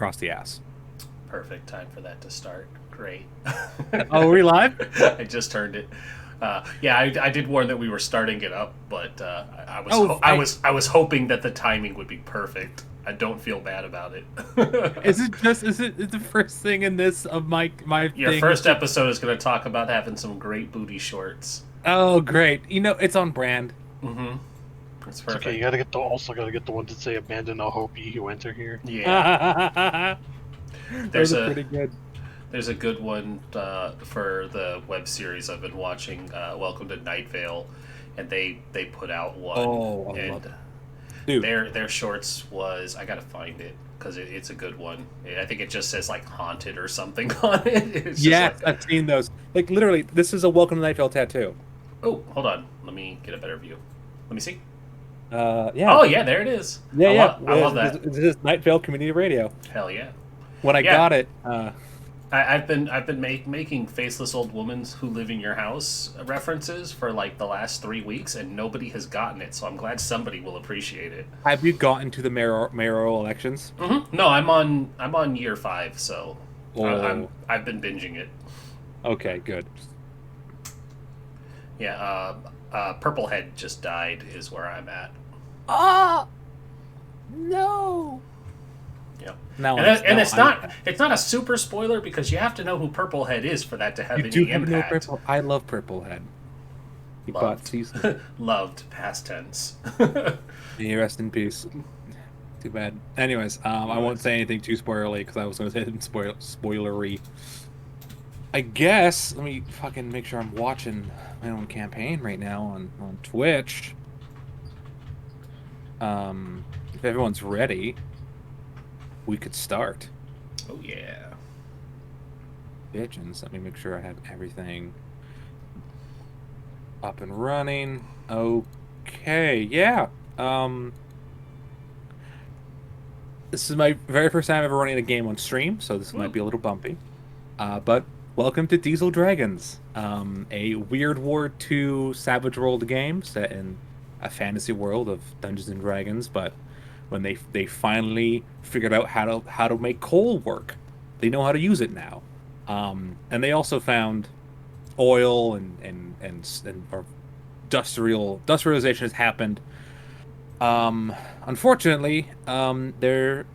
across the ass. Perfect time for that to start. Great. Oh, are we live? I just turned it. Yeah, I did warn that we were starting it up, but I was Oh, I was hoping that the timing would be perfect. I don't feel bad about it. is it just is the first thing in this of my Your thing is first just episode is going to talk about having some great booty shorts. oh great. It's on brand. Mm-hmm. That's It's okay. perfect. You gotta get the one to say "Abandon all hope, ye who enter here." Yeah, there's Those are a pretty good. there's a good one for the web series I've been watching. Welcome to Night Vale, and they put out one, Oh, I love and it. Dude. their shorts was I gotta find it because it's a good one. I think it just says like haunted or something on it. It's just Yes, like I've seen those. Like literally, this is a Welcome to Night Vale tattoo. oh hold on, let me get a better view. Let me see. Yeah. Oh yeah, there it is. Yeah, yeah. I love that. This is Night Vale Community Radio. Hell yeah. When I Yeah, got it, I've been making faceless old women who live in your house references for like the last 3 weeks, and nobody has gotten it. So I'm glad somebody will appreciate it. have you gotten to the mayoral elections? No, I'm on year 5, so Oh, I've been binging it. okay, good. Yeah, Purple Head just died is where I'm at. Ah, no. Yep. Now, And now it's not a super spoiler because you have to know who Purple Head is for that to have you do any have no impact. purple. I love Purple Head. He bought Loved, season. loved past tense. May rest in peace. Too bad. Anyways, I won't say anything too spoilery because I was going to say it spoilery. I guess let me fucking make sure I'm watching my own campaign right now on Twitch. If everyone's ready, we could start. Oh yeah. Bitchins. Let me make sure I have everything up and running. Okay, yeah. This is my very first time ever running a game on stream, so this might be a little bumpy. But welcome to Diesel Dragons, a Weird War II Savage World game set in a fantasy world of Dungeons and Dragons. But when they finally figured out how to make coal work, they know how to use it now. And they also found oil and or industrialization has happened. Unfortunately, there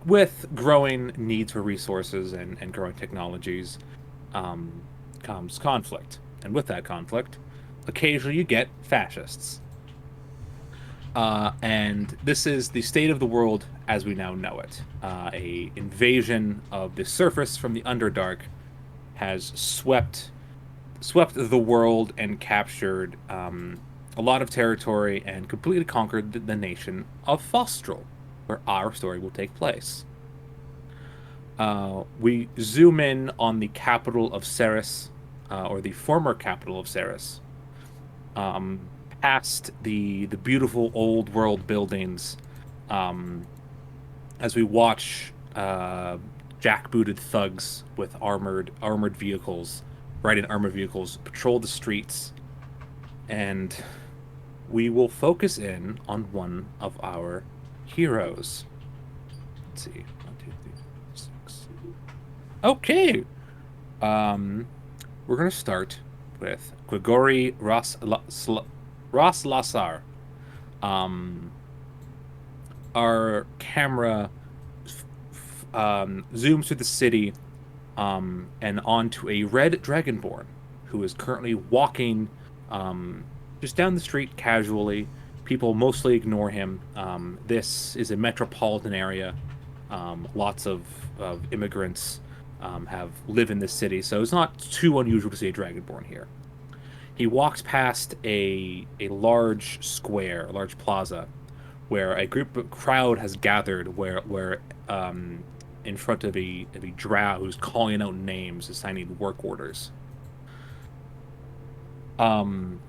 with growing needs for resources and growing technologies comes conflict, and with that conflict, occasionally you get fascists. And this is the state of the world as we now know it. A invasion of the surface from the Underdark has swept the world and captured a lot of territory and completely conquered the nation of Fostral, where our story will take place. We zoom in on the capital of Ceres, or the former capital of Ceres, past the beautiful old world buildings, as we watch jackbooted thugs with armored vehicles, riding armored vehicles, patrol the streets, and we will focus in on one of our heroes. Let's see, 1, 2, 3, 4, 6. Okay, we're gonna start with Grigory Roslasar. Our camera zooms through the city and onto a red dragonborn who is currently walking just down the street casually. People mostly ignore him. This is a metropolitan area. Lots of immigrants live in this city, so it's not too unusual to see a dragonborn here. He walks past a large square, a large plaza, where a crowd has gathered, where in front of a drow who's calling out names, assigning work orders. Can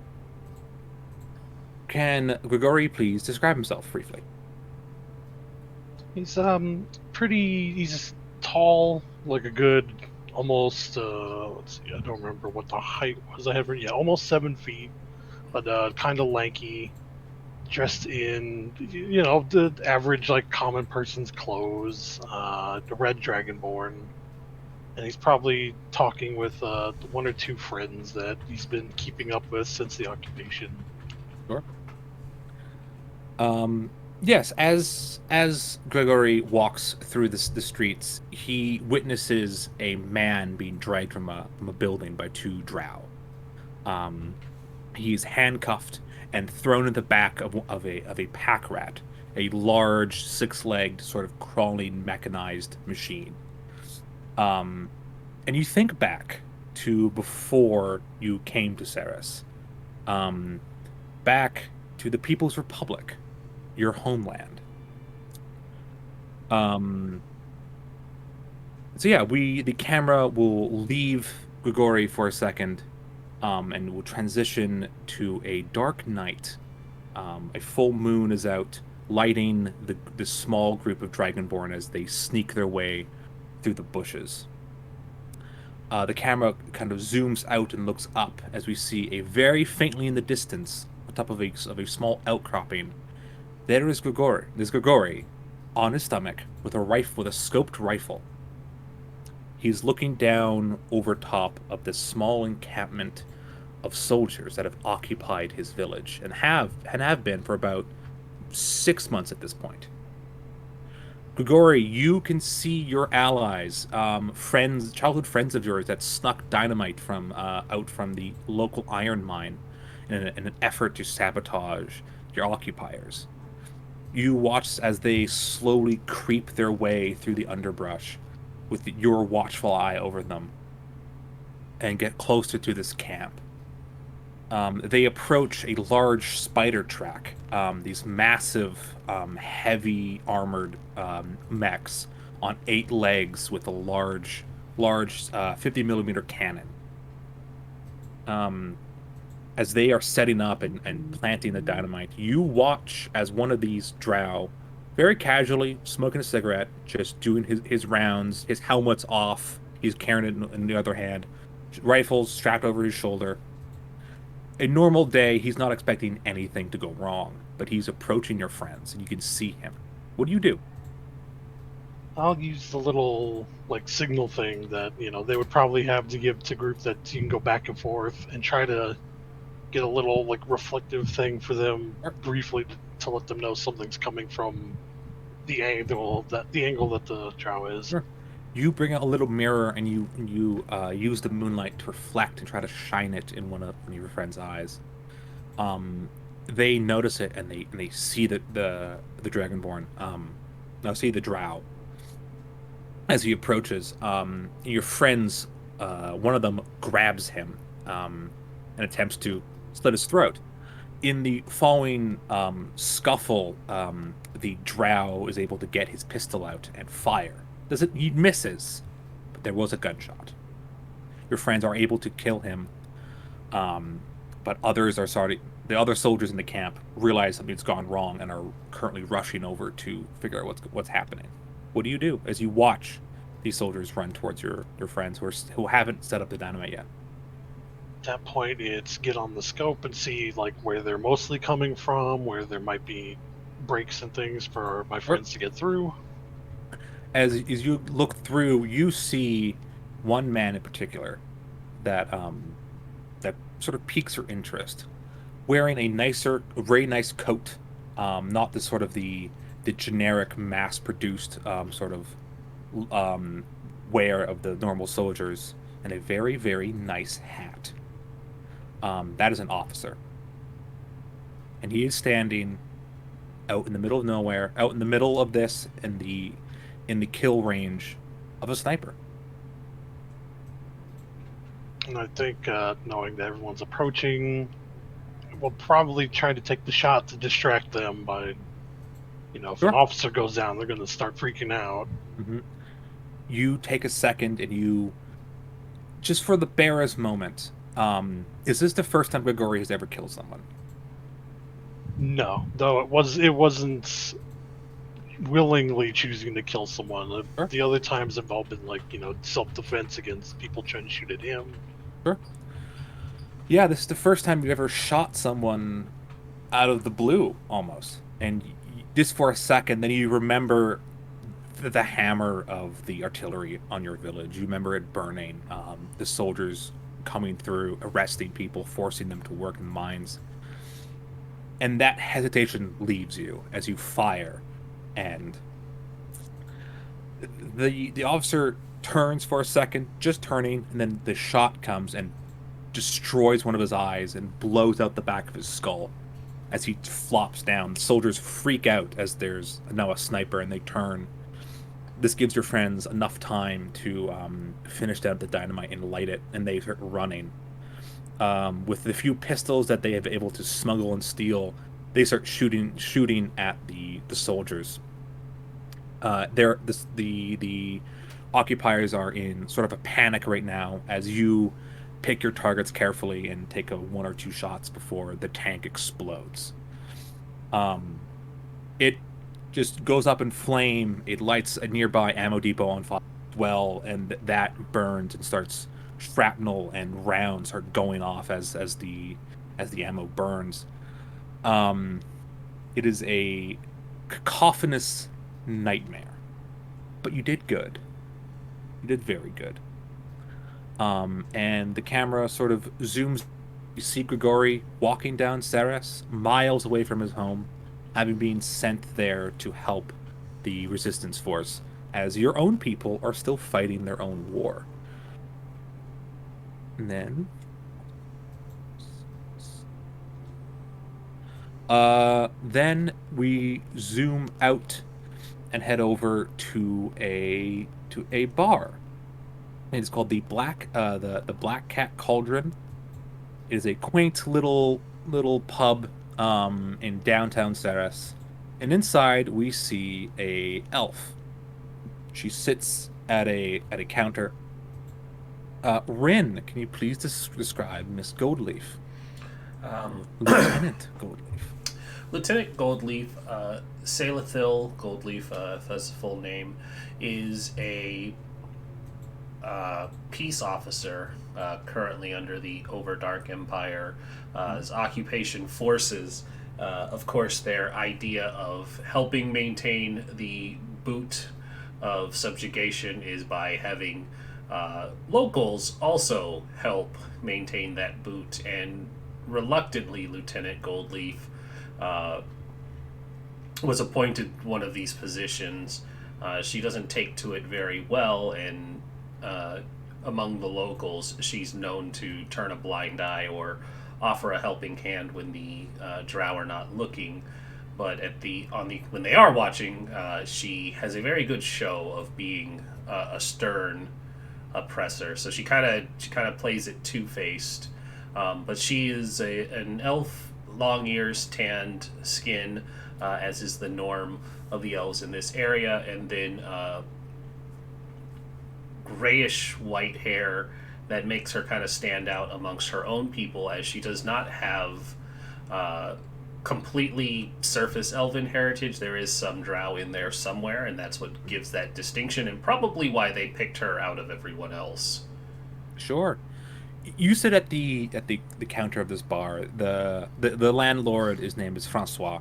Grigori please describe himself briefly? He's he's tall, like a good almost let's see, I don't remember what the height was. I have yeah, almost 7 feet, but kind of lanky. dressed in, you know, the average like common person's clothes, the red dragonborn, and he's probably talking with one or two friends that he's been keeping up with since the occupation. Sure. Yes, as Gregory walks through the streets, he witnesses a man being dragged from a building by two drow. Um, he's handcuffed and thrown in the back of a pack rat, a large six-legged sort of crawling mechanized machine. Um, and you think back to before you came to Ceres, um, back to the People's Republic, your homeland. Um, so yeah, the camera will leave Grigori for a second, and will transition to a dark night. A full moon is out, lighting the small group of Dragonborn as they sneak their way through the bushes. The camera kind of zooms out and looks up as we see a very faintly in the distance, on top of a small outcropping. There is Grigori. There's Grigori on his stomach with a scoped rifle. He's looking down over top of this small encampment of soldiers that have occupied his village and have been for about 6 months at this point. Grigori, you can see your allies, friends, childhood friends of yours that snuck dynamite from out from the local iron mine in an effort to sabotage your occupiers. You watch as they slowly creep their way through the underbrush with your watchful eye over them and get closer to this camp. They approach a large spider track, these massive, heavy armored mechs on 8 legs with a large 50 millimeter cannon. As they are setting up and planting the dynamite, you watch as one of these drow, very casually, smoking a cigarette, just doing his rounds, his helmet's off, he's carrying it in the other hand, rifles strapped over his shoulder. A normal day, he's not expecting anything to go wrong, but he's approaching your friends, and you can see him. What do you do? I'll use the little like signal thing that they would probably have to give to group that you can go back and forth and try to get a little like reflective thing for them briefly to let them know something's coming from the angle that the drow is. Sure. You bring out a little mirror and you use the moonlight to reflect and try to shine it in one of your friend's eyes. They notice it and they see the Dragonborn. Now see the Drow as he approaches. Your friends, one of them grabs him and attempts to slit his throat. In the following scuffle, the Drow is able to get his pistol out and fire. He misses, but there was a gunshot. Your friends are able to kill him, but others are sorry. The other soldiers in the camp realize something's gone wrong and are currently rushing over to figure out what's happening. What do you do as you watch these soldiers run towards your friends who haven't set up the dynamite yet? At that point, it's get on the scope and see like where they're mostly coming from, where there might be breaks and things for my friends to get through. As you look through, you see one man in particular that that sort of piques your interest, wearing a very nice coat, not the sort of the generic mass-produced sort of wear of the normal soldiers, and a very, very nice hat. That is an officer, and he is standing out in the middle of nowhere, out in the middle of this, in the kill range of a sniper. And I think knowing that everyone's approaching, we'll probably try to take the shot to distract them by, if Sure. an officer goes down, they're going to start freaking out. Mm-hmm. You take a second and you, just for the barest moment, is this the first time Grigori has ever killed someone? No, though it wasn't willingly choosing to kill someone. Sure. The other times have all been like self-defense against people trying to shoot at him. Sure. Yeah, this is the first time you've ever shot someone out of the blue almost, and just for a second, then you remember the hammer of the artillery on your village. You remember it burning, the soldiers coming through, arresting people, forcing them to work in mines, and that hesitation leaves you as you fire, and the officer turns for a second, just turning, and then the shot comes and destroys one of his eyes and blows out the back of his skull as he flops down. The soldiers freak out as there's now a sniper and they turn. This gives your friends enough time to finish down the dynamite and light it, and they start running. With the few pistols that they have been able to smuggle and steal, they start shooting at the soldiers. The occupiers are in sort of a panic right now as you pick your targets carefully and take a one or two shots before the tank explodes. It just goes up in flame. It lights a nearby ammo depot on fire as well, and that burns and starts shrapnel and rounds are going off as the ammo burns. Um, it is a cacophonous nightmare, but you did good. You did very good. And the camera sort of zooms. You see Grigori walking down Ceres, miles away from his home, having been sent there to help the resistance force, as your own people are still fighting their own war. And then we zoom out and head over to a bar. It's called the Black Cat Cauldron. It is a quaint little pub in downtown Ceres, and inside we see a elf. She sits at a counter. Rin, can you please describe Miss Goldleaf, Lieutenant Goldleaf? Lieutenant Goldleaf, Salathil Goldleaf, if that's the full name, is a peace officer currently under the Overdark Empire. His occupation forces, of course, their idea of helping maintain the boot of subjugation is by having locals also help maintain that boot. And reluctantly, Lieutenant Goldleaf was appointed one of these positions. She doesn't take to it very well, and among the locals, she's known to turn a blind eye or offer a helping hand when the drow are not looking. But when they are watching, she has a very good show of being a stern oppressor. So she kind of plays it two-faced. But she is an elf, long ears, tanned skin, as is the norm of the elves in this area, and then grayish white hair that makes her kind of stand out amongst her own people, as she does not have completely surface elven heritage. There is some drow in there somewhere, and that's what gives that distinction, and probably why they picked her out of everyone else. Sure. You sit at the counter of this bar. The landlord, his name is Francois.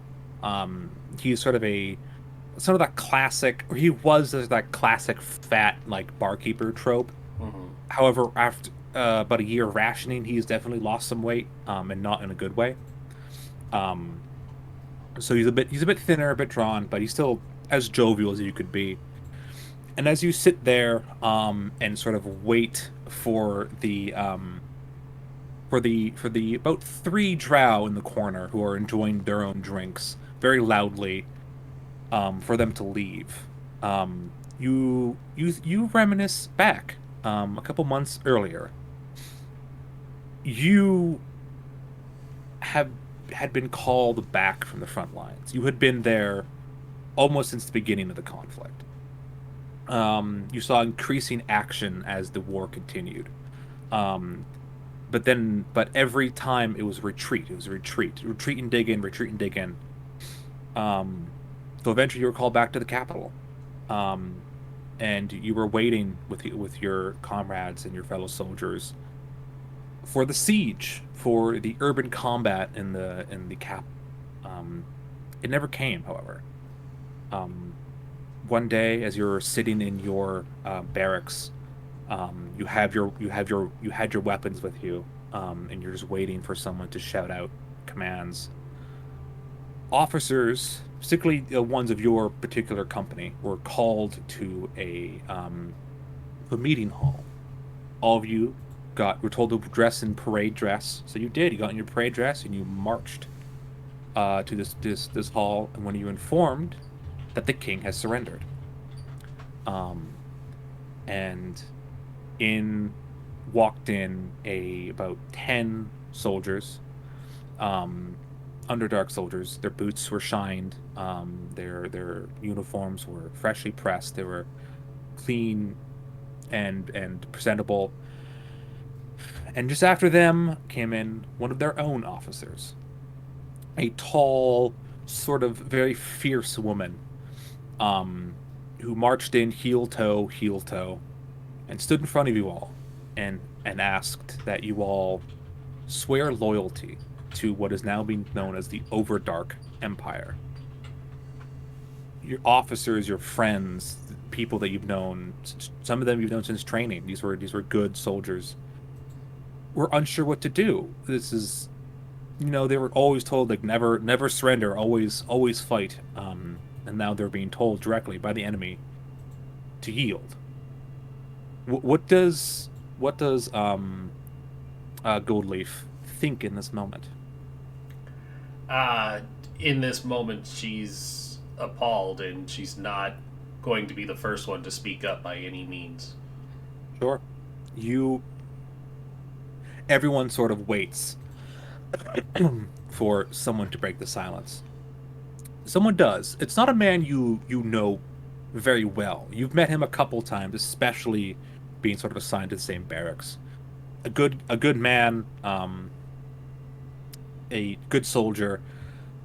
He's sort of that classic, or he was that classic fat like barkeeper trope. Mm-hmm. However, after about a year of rationing, he's definitely lost some weight, and not in a good way. So he's a bit thinner, a bit drawn, but he's still as jovial as you could be. And as you sit there, and sort of wait for the about three drow in the corner who are enjoying their own drinks very loudly, for them to leave, you reminisce back, a couple months earlier. You had been called back from the front lines. You had been there almost since the beginning of the conflict. You saw increasing action as the war continued. But every time it was retreat. It was retreat. Retreat and dig in, retreat and dig in. So eventually you were called back to the capital. And you were waiting with your comrades and your fellow soldiers for the siege, for the urban combat in the capital. It never came, however. Um, One day, as you're sitting in your barracks, you had your weapons with you, and you're just waiting for someone to shout out commands. Officers, particularly the ones of your particular company, were called to a meeting hall. All of you were told to dress in parade dress, so you did. You got in your parade dress and you marched to this hall. And when you were informed that the king has surrendered, um, and in walked in a about 10 soldiers, um, underdark soldiers. Their boots were shined. Their uniforms were freshly pressed. They were clean and presentable. And just after them came in one of their own officers, a tall, sort of very fierce woman, um, who marched in heel toe, and stood in front of you all, and asked that you all swear loyalty to what is now being known as the Overdark Empire. Your officers, your friends, people that you've known, some of them you've known since training. These were good soldiers. Were unsure what to do. This is, they were always told like never surrender, always fight. And now they're being told directly by the enemy to yield. What does Goldleaf think in this moment? Uh, in this moment, she's appalled, and she's not going to be the first one to speak up by any means. Sure. You Everyone sort of waits for someone to break the silence. Someone does. It's not a man you know very well. You've met him a couple times, especially being sort of assigned to the same barracks. A good man, a good soldier.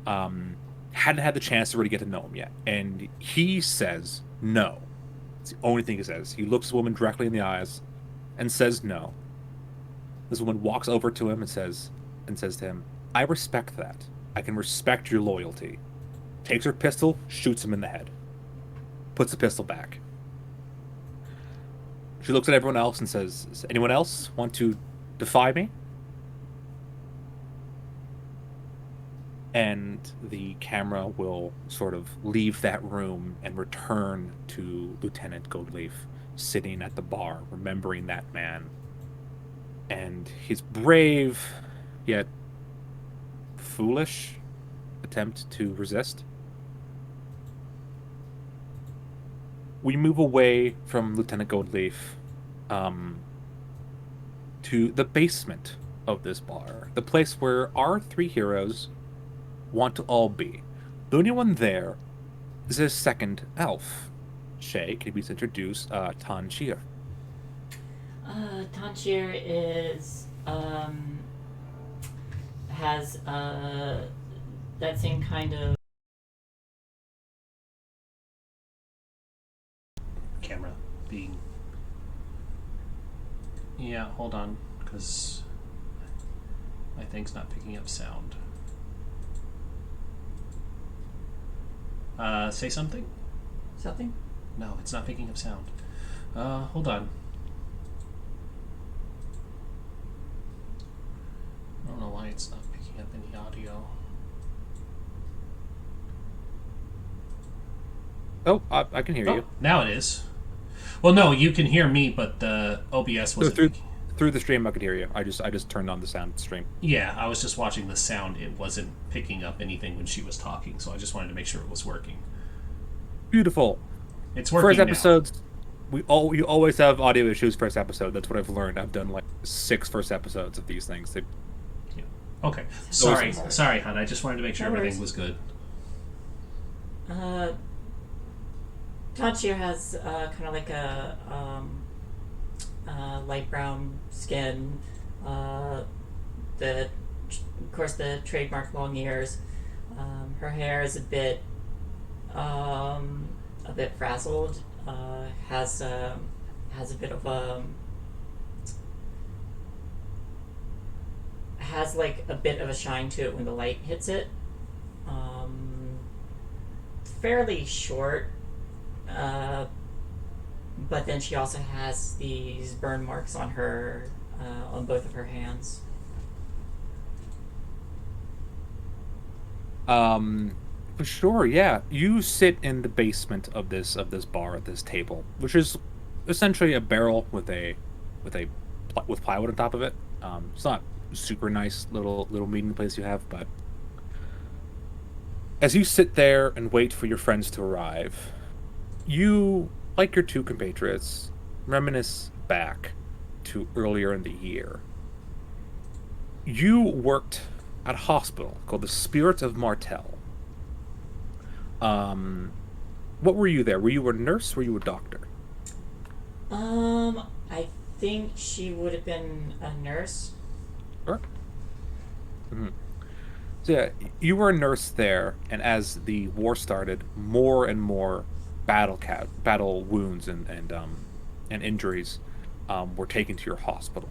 Hadn't had the chance to really get to know him yet, and he says no. It's the only thing he says. He looks the woman directly in the eyes and says no. This woman walks over to him and says to him, "I respect that. I can respect your loyalty." Takes her pistol, shoots him in the head, puts the pistol back. She looks at everyone else and says, "Does anyone else want to defy me?" And the camera will sort of leave that room and return to Lieutenant Goldleaf sitting at the bar, remembering that man and his brave yet foolish attempt to resist. We move away from Lieutenant Goldleaf, um, to the basement of this bar, the place where our three heroes want to all be. The only one there is his second elf. Shay, can you please introduce Tanjir? Tanchir is has that same kind of Camera being. Yeah, hold on, because my thing's not picking up sound. Say something? something. No, it's not picking up sound. Hold on. I don't know why it's not picking up any audio. Oh, I can hear you. Now it is. Well, no, you can hear me, but the OBS No, wasn't. through the stream, I could hear you. I just turned on the sound stream. Yeah, I was just watching the sound. It wasn't picking up anything when she was talking, so I just wanted to make sure it was working. Beautiful. It's working First now. episodes, you always have audio issues. First episode. That's what I've learned. I've done like 6 first episodes of these things. Yeah. Okay. Sorry, hon. I just wanted to make sure No everything worries. was good. Tanchir has kind of like a light brown skin. Of course, the trademark long ears. Her hair is a bit frazzled. Has a bit of has like a bit of a shine to it when the light hits it. fairly short, uh, but then she also has these burn marks on her, on both of her hands. Um, for sure, yeah. You sit in the basement of this bar at this table, which is essentially a barrel with a with plywood on top of it. It's not super nice little meeting place you have, but as you sit there and wait for your friends to arrive, you, like your two compatriots, reminisce back to earlier in the year. You worked at a hospital called the Spirit of Martel. Um, what were you there? Were you a nurse? Were you a doctor? I think she would have been a nurse. Sure. Mhm. So yeah, you were a nurse there, and as the war started, more and more battle wounds and injuries were taken to your hospital.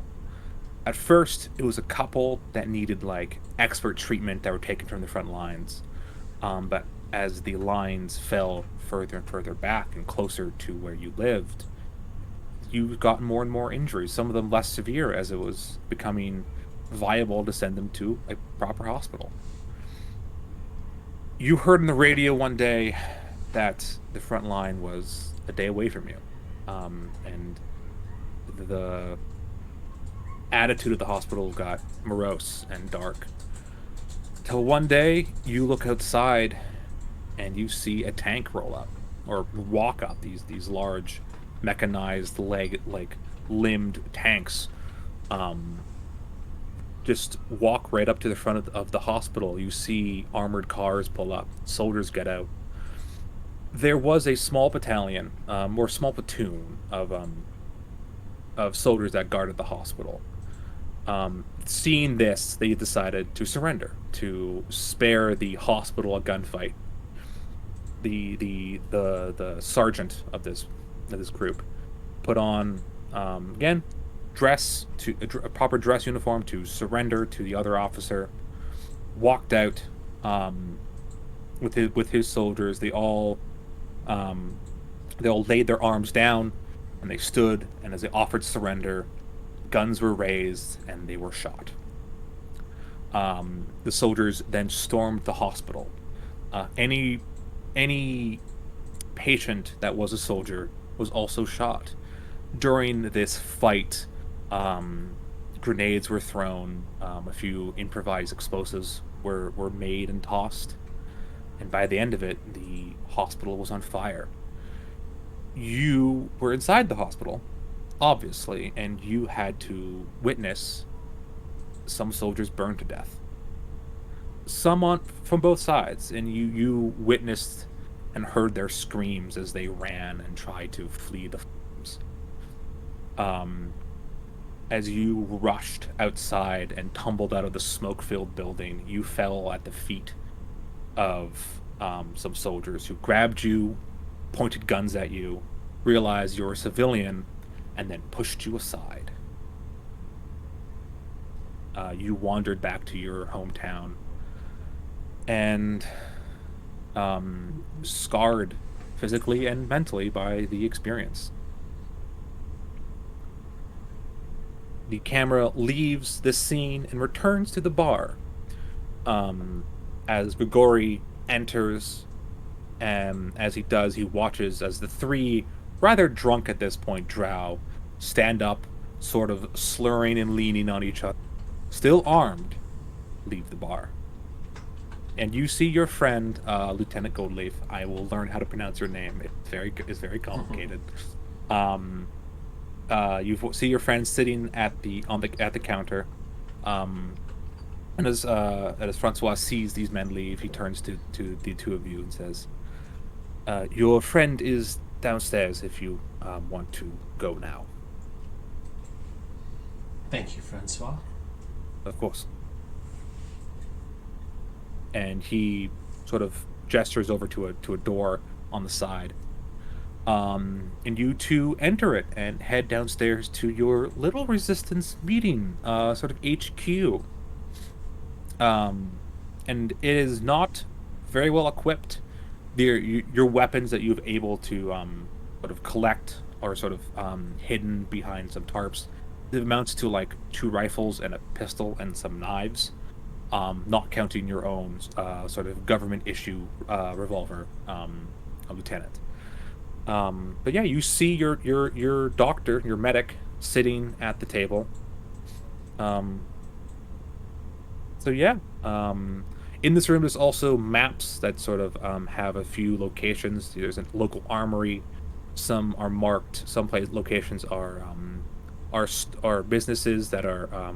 At first, it was a couple that needed like expert treatment that were taken from the front lines. But as the lines fell further and further back and closer to where you lived, you got more and more injuries, some of them less severe as it was becoming viable to send them to a proper hospital. You heard on the radio one day that the front line was a day away from you. And the attitude of the hospital got morose and dark. Till one day you look outside and you see a tank roll up or walk up, these large mechanized limbed tanks um just walk right up to the front of the hospital. You see armored cars pull up, soldiers get out. There was a small battalion, or small platoon of soldiers that guarded the hospital. Seeing this, they decided to surrender to spare the hospital a gunfight. The sergeant of this group put on, again, a proper dress uniform to surrender to the other officer. Walked out, with his soldiers. Um, they all laid their arms down and they stood. And as they offered surrender, guns were raised and they were shot. The soldiers then stormed the hospital. Any patient that was a soldier was also shot. During this fight, um, grenades were thrown, a few improvised explosives were made and tossed, and by the end of it, the hospital was on fire. You were inside the hospital, obviously, and you had to witness some soldiers burn to death. Some on from both sides, and you witnessed and heard their screams as they ran and tried to flee the flames. Um, as you rushed outside and tumbled out of the smoke-filled building, you fell at the feet of some soldiers who grabbed you, pointed guns at you, realized you're a civilian, and then pushed you aside. You wandered back to your hometown and, scarred physically and mentally by the experience. The camera leaves this scene and returns to the bar, as Grigori enters, and as he does, he watches as the three, rather drunk at this point, drow stand up, sort of slurring and leaning on each other, still armed, leave the bar. And you see your friend, Lieutenant Goldleaf. I will learn how to pronounce your name. It's very complicated. You see your friend sitting at the counter, and as Francois sees these men leave, he turns to the two of you and says, "Your friend is downstairs if you want to go now." Thank you, Francois. Of course. And he sort of gestures over to a door on the side. And you two enter it and head downstairs to your little resistance meeting, sort of HQ. And it is not very well equipped, your weapons that you've able to sort of collect or sort of hidden behind some tarps. It amounts to like 2 rifles and a pistol and some knives, not counting your own sort of government issue revolver, lieutenant. But yeah, you see your doctor, your medic, sitting at the table. Um, so yeah, in this room, there's also maps that sort of have a few locations. There's a local armory. Some are marked. Some place locations are businesses that are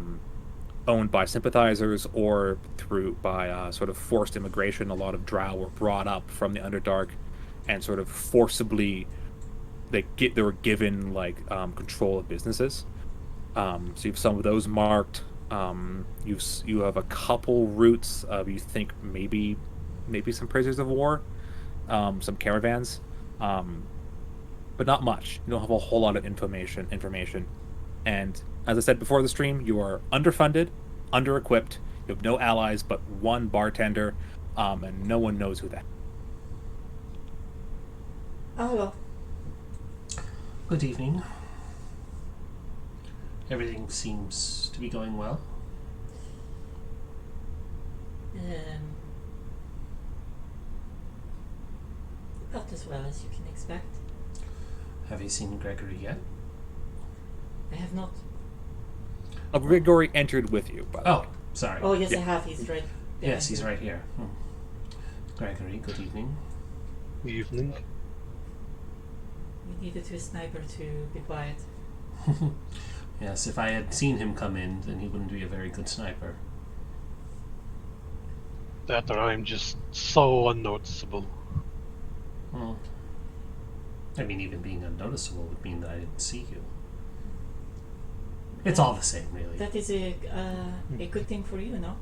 owned by sympathizers or through by sort of forced immigration. A lot of Drow were brought up from the Underdark and sort of forcibly they were given like control of businesses. So you have some of those marked. You have a couple routes of you think maybe some prisoners of war, some caravans, but not much. You don't have a whole lot of information. And as I said before the stream, you are underfunded, under-equipped. You have no allies but one bartender, and no one knows who that. Oh, well. Good evening. Everything seems to be going well. About as well as you can expect. Have you seen Gregory yet? I have not. Grigori entered with you, by the way. Sorry. Oh, yes, Yeah. I have. He's right there. Yes, he's right here. Gregory, good evening. Evening. We needed a sniper to be quiet. Yes, if I had seen him come in, then he wouldn't be a very good sniper. That or I'm just so unnoticeable. Well, I mean, even being unnoticeable would mean that I didn't see you. It's all the same, really. That is a good thing for you, no?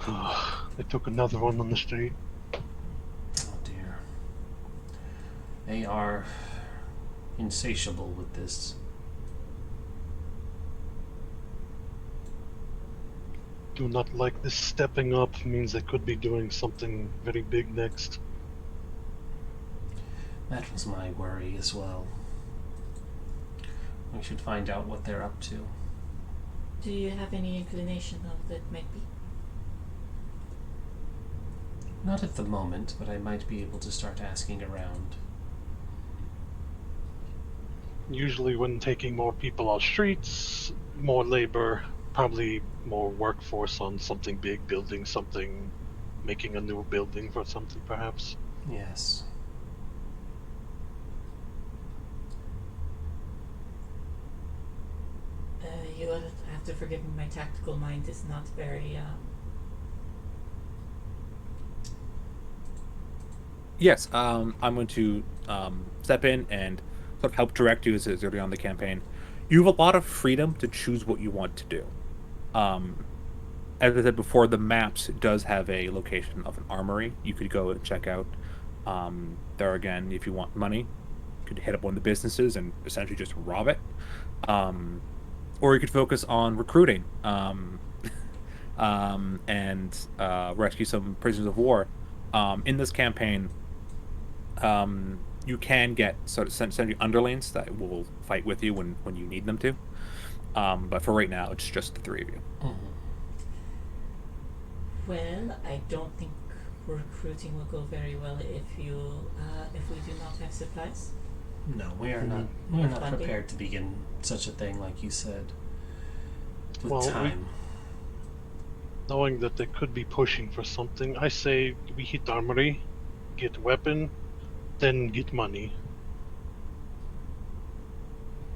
I took another one on the street. Oh dear. They are insatiable with this. Do not like this stepping up means they could be doing something very big next. That was my worry as well. We should find out what they're up to. Do you have any inclination of that might be? Not at the moment, but I might be able to start asking around. Usually when taking more people off streets, more labor, probably more workforce on something big, building something, making a new building for something perhaps. Yes. You will have to forgive me, my tactical mind is not very, Yes, I'm going to step in and sort of help direct you as early on in the campaign. You have a lot of freedom to choose what you want to do. As I said before, the maps does have a location of an armory you could go and check out. There again, if you want money, you could hit up one of the businesses and essentially just rob it. Or you could focus on recruiting and rescue some prisoners of war. In this campaign, you can get sort of send you underlings that will fight with you when you need them to. But for right now, it's just the 3 of you. Mm-hmm. well, I don't think recruiting will go very well if we do not have supplies. No, we are not. We're not prepared to begin such a thing, like you said. With time. Knowing that they could be pushing for something, I say we hit armory, get weapon, then get money.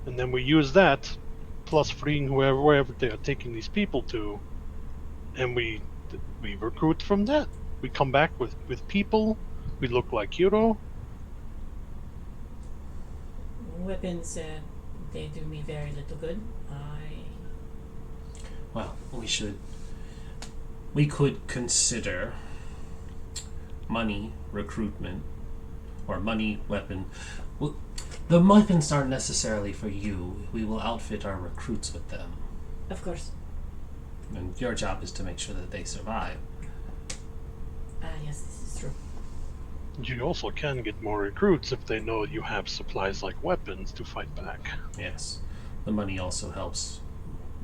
And then we use that, plus freeing wherever they are taking these people to, and we recruit from that. We come back with people, we look like hero. Weapons, they do me very little good. Well, we could consider money, recruitment, or money, weapon. Well, the weapons aren't necessarily for you. We will outfit our recruits with them. Of course. And your job is to make sure that they survive. Yes, this is true. You also can get more recruits if they know you have supplies like weapons to fight back. Yes. The money also helps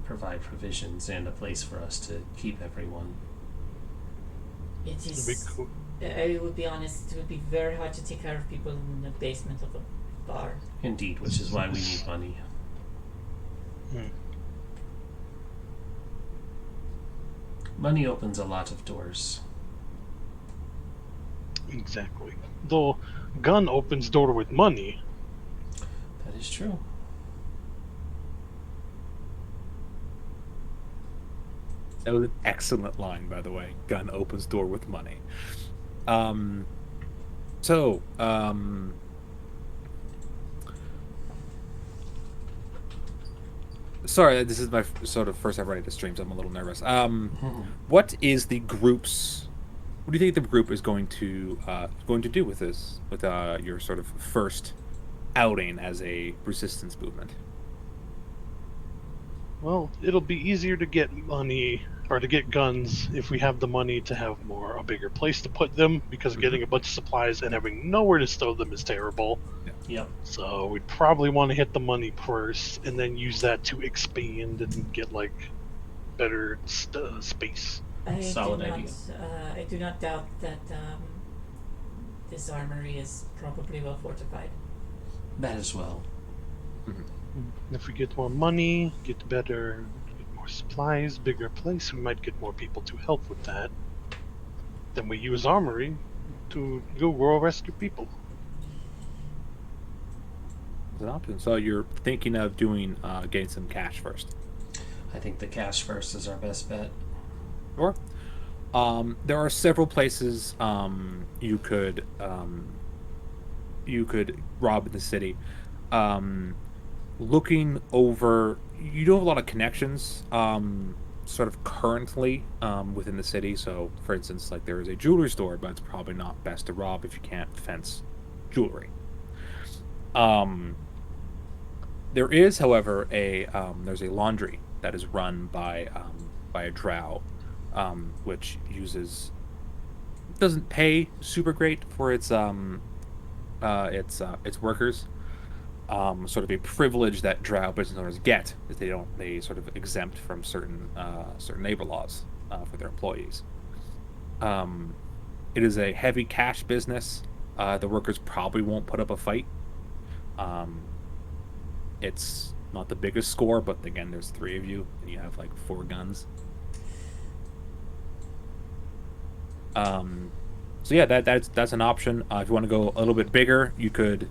provide provisions and a place for us to keep everyone. It It'd be is. cool. I would be honest. It would be very hard to take care of people in the basement of a bar. Indeed, which is why we need money. Hmm. Money opens a lot of doors. Exactly. Though, gun opens door with money. That is true. That was an excellent line, by the way. Gun opens door with money. Um, so, sorry, this is my sort of first ever to stream, so I'm a little nervous. What is the group's? What do you think the group is going to do with this? With your sort of first outing as a resistance movement? Well, it'll be easier to get money or to get guns if we have the money to have a bigger place to put them, because getting a bunch of supplies and having nowhere to stow them is terrible. Yep. So we'd probably want to hit the money first and then use that to expand and get like better space. Solid idea. I do not doubt that this armory is probably well fortified. That as well. If we get more money, get more supplies, bigger place, we might get more people to help with that. Then we use armory to go rescue people. As an option. So you're thinking of doing getting some cash first. I think the cash first is our best bet. Sure. There are several places you could rob in the city. Looking over, you do have a lot of connections, sort of currently within the city. So, for instance, like there is a jewelry store, but it's probably not best to rob if you can't fence jewelry. There is, however, there's a laundry that is run by a drow, which doesn't pay super great for its workers. Sort of a privilege that drow business owners get is they sort of exempt from certain labor laws for their employees. It is a heavy cash business. The workers probably won't put up a fight. It's not the biggest score, but again, there's 3 of you, and you have like 4 guns. So yeah, that's an option. If you want to go a little bit bigger, you could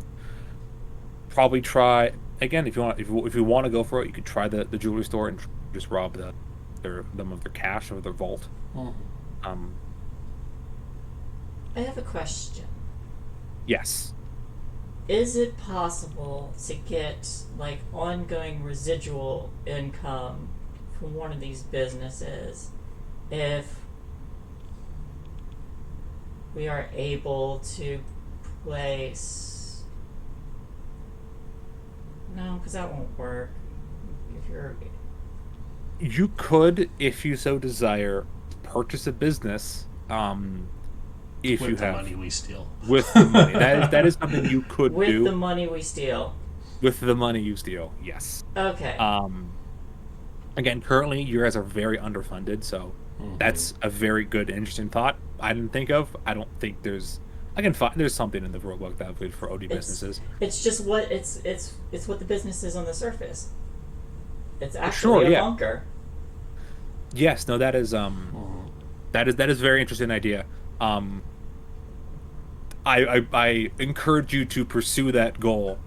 probably try again. If you want to go for it, you could try the jewelry store and just rob them of their cash or their vault. I have a question. Yes. Is it possible to get like ongoing residual income from one of these businesses if we are able to place? No, because that won't work. You could, if you so desire, purchase a business. If with you the have money we steal. With the money, that is something you could with do. the money we steal. With the money you steal, yes. Okay. Again, currently you guys are very underfunded, so that's a very good, interesting thought. I didn't think of. I don't think there's something in the rulebook that would for OD businesses. It's just what it's what the business is on the surface. It's actually a bunker. Yes, no, that is that is a very interesting idea. I encourage you to pursue that goal,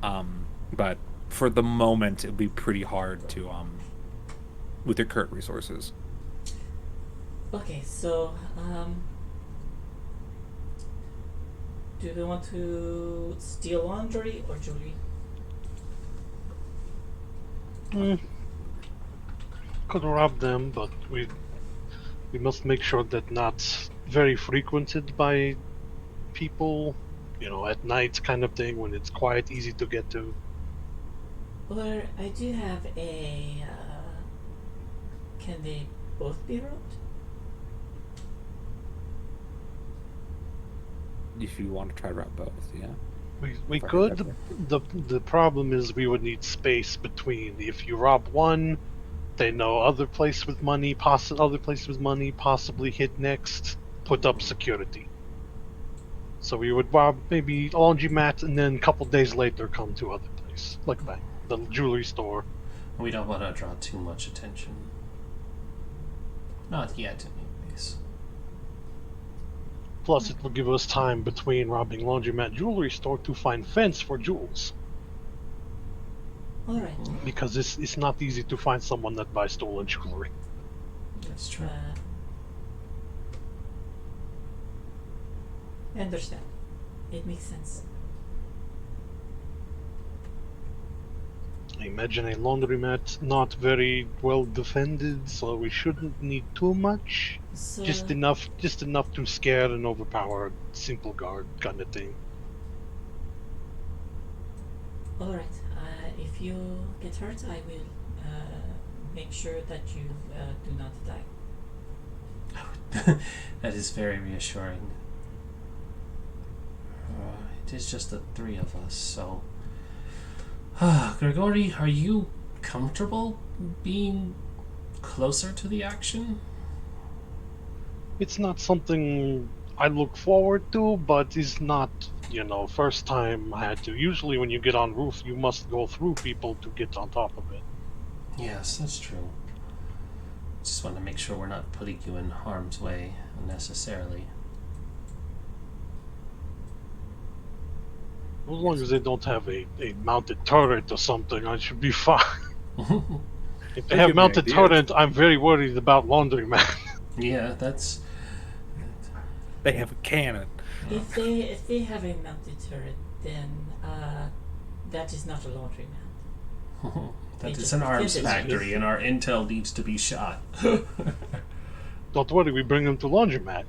but for the moment it'd be pretty hard to with your current resources. Okay, so do we want to steal laundry or jewelry? Could rob them, but we must make sure that not very frequented by people, at night kind of thing, when it's quiet, easy to get to. Or I do have a can they both be robbed? if you want to try to route both, yeah. We If I heard could. that The problem is we would need space between. If you rob one, they know other place with money, other place with money, possibly hit next, put up security. So we would rob maybe a laundromat, and then a couple days later come to other place, like that, the jewelry store. We don't want to draw too much attention. Not yet, anyways. Plus, it will give us time between robbing laundromat jewelry store to find fence for jewels, All right. because it's not easy to find someone that buys stolen jewelry. That's true. I understand. It makes sense. I imagine a laundromat not very well defended, so we shouldn't need too much. So, Just enough to scare and overpower a simple guard kind of thing. all right. If you get hurt, I will make sure that you do not die. That is very reassuring. It is just the three of us, so... Gregory, are you comfortable being closer to the action? It's not something I look forward to, but it's not, first time I had to. Usually when you get on roof, you must go through people to get on top of it. Yes, that's true. Just want to make sure we're not putting you in harm's way unnecessarily. As long as they don't have a mounted turret or something, I should be fine. If they That have give me mounted ideas. turret, I'm very worried about laundromat. Yeah, that's... They have a cannon. If they have a mounted turret, then that is not a laundromat. That It's is a an arms defensive factory, reason. and our intel needs to be shot. Don't worry, we bring them to laundromat.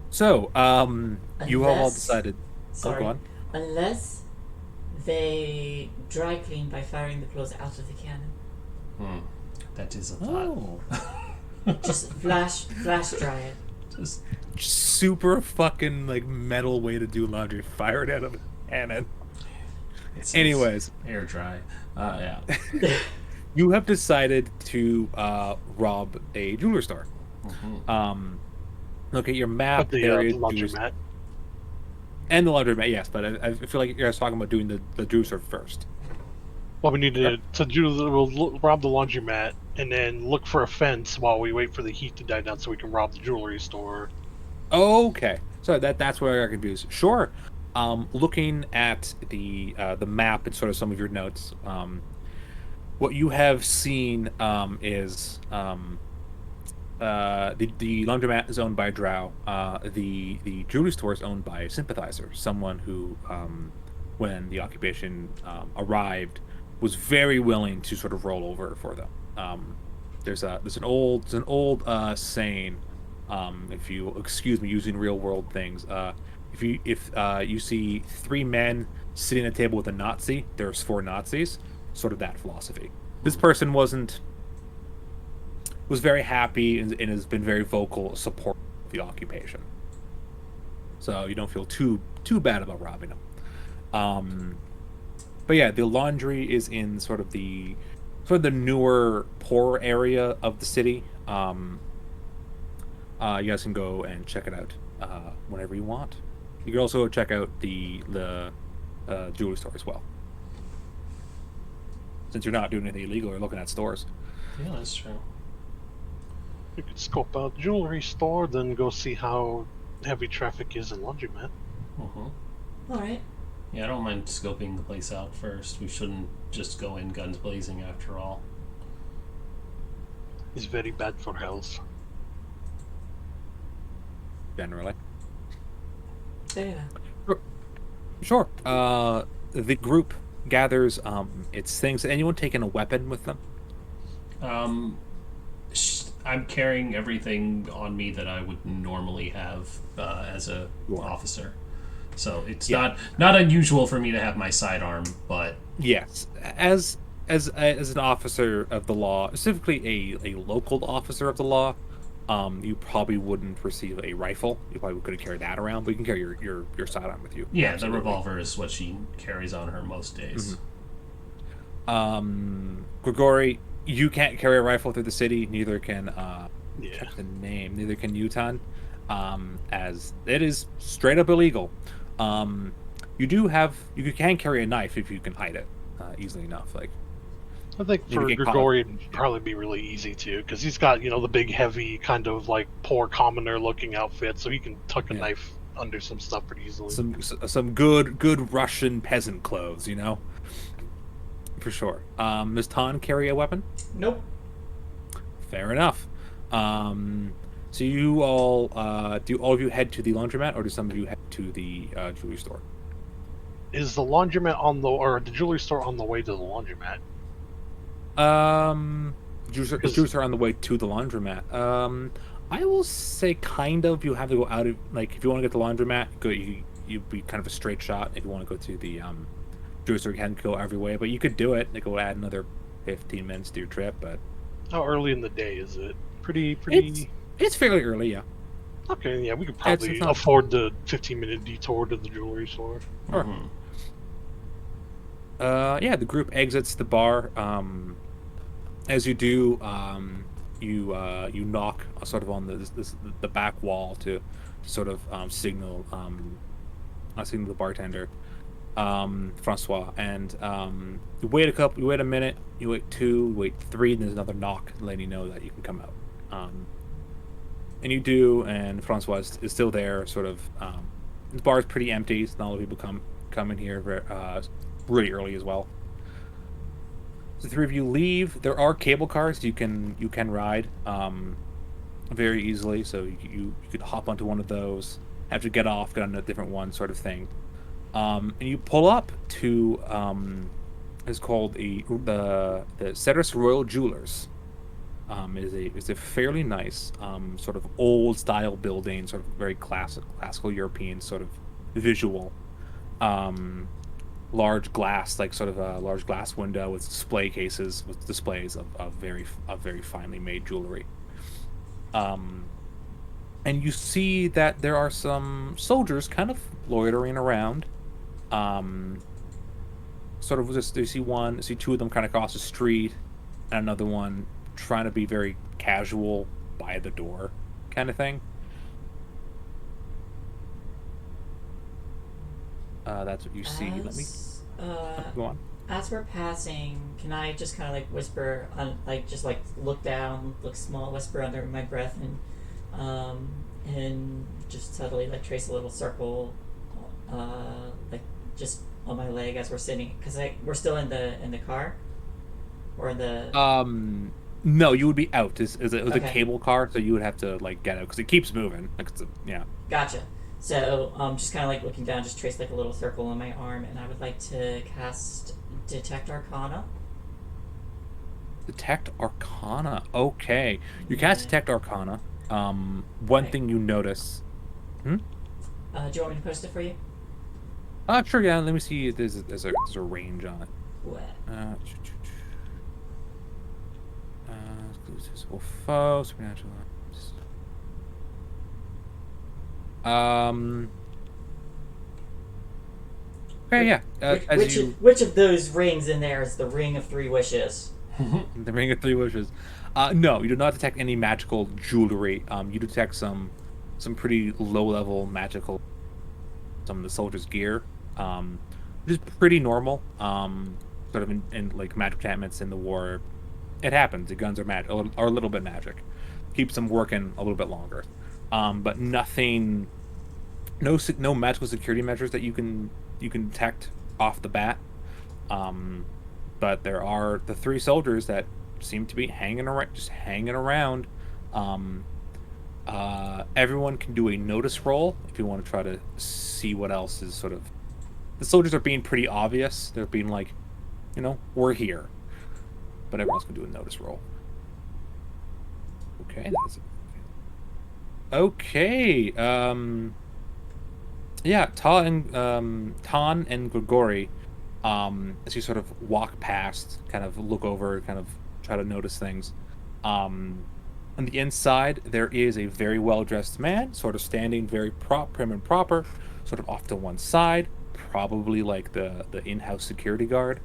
So, you have all Unless- decided. Sorry. Oh, go on. Unless they dry clean by firing the clothes out of the cannon. That is a thought. Oh. Just flash dry it. Just Super fucking like metal way to do laundry. Fire it out of a cannon. it's Anyways, air dry. Yeah. you have decided to rob a jewelry store. Look at your map. But the there is laundromat. and the laundromat, yes. But I feel like you guys talking about doing the jewelry store first. What we need to do, we'll rob the laundromat and then look for a fence while we wait for the heat to die down so we can rob the jewelry store. Okay, so that's where I got confused. Sure. Looking at the map and sort of some of your notes, what you have seen is the laundromat is owned by a drow. The jewelry store is owned by a sympathizer, someone who, when the occupation arrived, was very willing to sort of roll over for them. There's an old saying. If you excuse me using real world things, if you see three men sitting at a table with a Nazi, there's four Nazis. Sort of that philosophy. This person was very happy and has been very vocal support of the occupation. So you don't feel too bad about robbing them. But yeah, the laundry is in sort of the newer, poor area of the city. You guys can go and check it out whenever you want. You can also check out the jewelry store as well, since you're not doing anything illegal or looking at stores. Yeah, that's true. We could scope out jewelry store, then go see how heavy traffic is in laundromat. All right. Yeah, I don't mind scoping the place out first. We shouldn't just go in guns blazing after all. It's very bad for health. Generally, Very well. sure. The group gathers its things. Anyone taking a weapon with them? I'm carrying everything on me that I would normally have as a officer. So it's not unusual for me to have my sidearm, but Yes, as an officer of the law, specifically a local officer of the law, You probably wouldn't receive a rifle. You probably couldn't carry that around, but you can carry your sidearm with you. Yeah, Absolutely. the revolver is what she carries on her most days. Grigori, you can't carry a rifle through the city. Neither can Yeah. check the name. Neither can Utan, as it is straight up illegal. You can carry a knife if you can hide it easily enough. Like I think if you for get caught. Grigori, it'd Yeah. probably be really easy too, because he's got the big, heavy, kind of like poor commoner looking outfit, so he can tuck a Yeah. knife under some stuff pretty easily. Some good Russian peasant clothes, for sure. Does Tan carry a weapon? Nope. Fair enough. So you all do all of you head to the laundromat, or do some of you head to the jewelry store? Is the laundromat or the jewelry store on the way to the laundromat? Jewelry store on the way to the laundromat. I will say kind of. You have to go out of if you want to get the laundromat, you'd be kind of a straight shot. If you want to go to the jewelry store, you can go every way, but you could do it. It would add another 15 minutes to your trip, but How early in the day is it? Pretty. it's fairly early, yeah. Okay, yeah, we could It's probably not- afford the 15-minute detour to the jewelry store. Sure. Mhm. Yeah, the group exits the bar. As you do, you knock sort of on the back wall to sort of signal the bartender, Francois, and you wait a minute, you wait two, you wait three, and there's another knock letting you know that you can come out. And you do, and Francois is still there. Sort of, the bar is pretty empty. So not a lot of people come in here really early as well. So the three of you leave. There are cable cars you can ride very easily. So you could hop onto one of those, have to get off, get on a different one, sort of thing. And you pull up to it's called the Ceres Royal Jewelers. Is a fairly nice sort of old style building, sort of very classical European sort of visual. Large glass, like sort of a large glass window with display cases with displays of very finely made jewelry. And you see that there are some soldiers kind of loitering around. Sort of just you see two of them kind of across the street, and another one trying to be very casual by the door, kind of thing. That's what you see. Let me go on. As we're passing, can I just kind of like whisper, just like look down, look small, whisper under my breath, and just subtly like trace a little circle, like just on my leg as we're sitting, because we're still in the car, or in the. No, you would be out. It was a Okay. cable car, so you would have to like get out because it keeps moving. Yeah. Gotcha. So, just kind of like looking down, just trace like a little circle on my arm, and I would like to cast Detect Arcana. Detect Arcana. Okay, you cast Detect Arcana. One thing you notice. Do you want me to post it for you? Sure. Yeah. Let me see. If there's a range on it. What? Exclusive foe, supernatural. Okay, yeah. Which of those rings in there is the Ring of Three Wishes? The Ring of Three Wishes. No, you do not detect any magical jewelry. You detect some pretty low level magical. Some of the soldiers' gear, which is pretty normal. Sort of in like magic enchantments in the war, it happens. The guns are a little bit magic, keeps them working a little bit longer. But nothing, no magical security measures that you can detect off the bat. But there are the three soldiers that seem to be hanging around. Everyone can do a notice roll if you want to try to see what else is sort of. The soldiers are being pretty obvious. They're being like, we're here. But everyone else can do a notice roll. Okay, that's it. Okay. Yeah, Tan and Grigori, as you sort of walk past, kind of look over, kind of try to notice things. On the inside, there is a very well-dressed man, sort of standing very prim and proper, sort of off to one side, probably like the in-house security guard.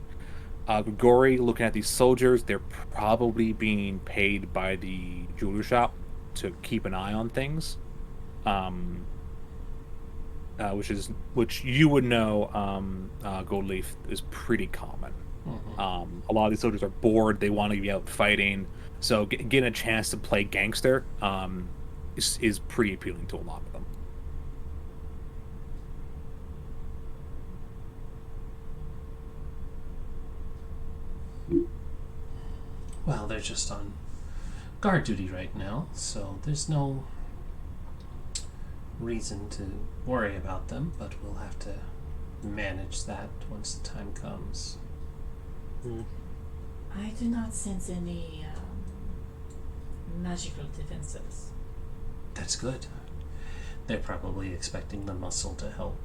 Grigori looking at these soldiers, they're probably being paid by the jewelry shop to keep an eye on things. Which you would know, gold leaf is pretty common. A lot of these soldiers are bored, they want to be out fighting, so getting a chance to play gangster is pretty appealing to a lot of them. Well, they're just on guard duty right now, so there's no reason to worry about them, but we'll have to manage that once the time comes. I do not sense any magical defenses. That's good. They're probably expecting the muscle to help.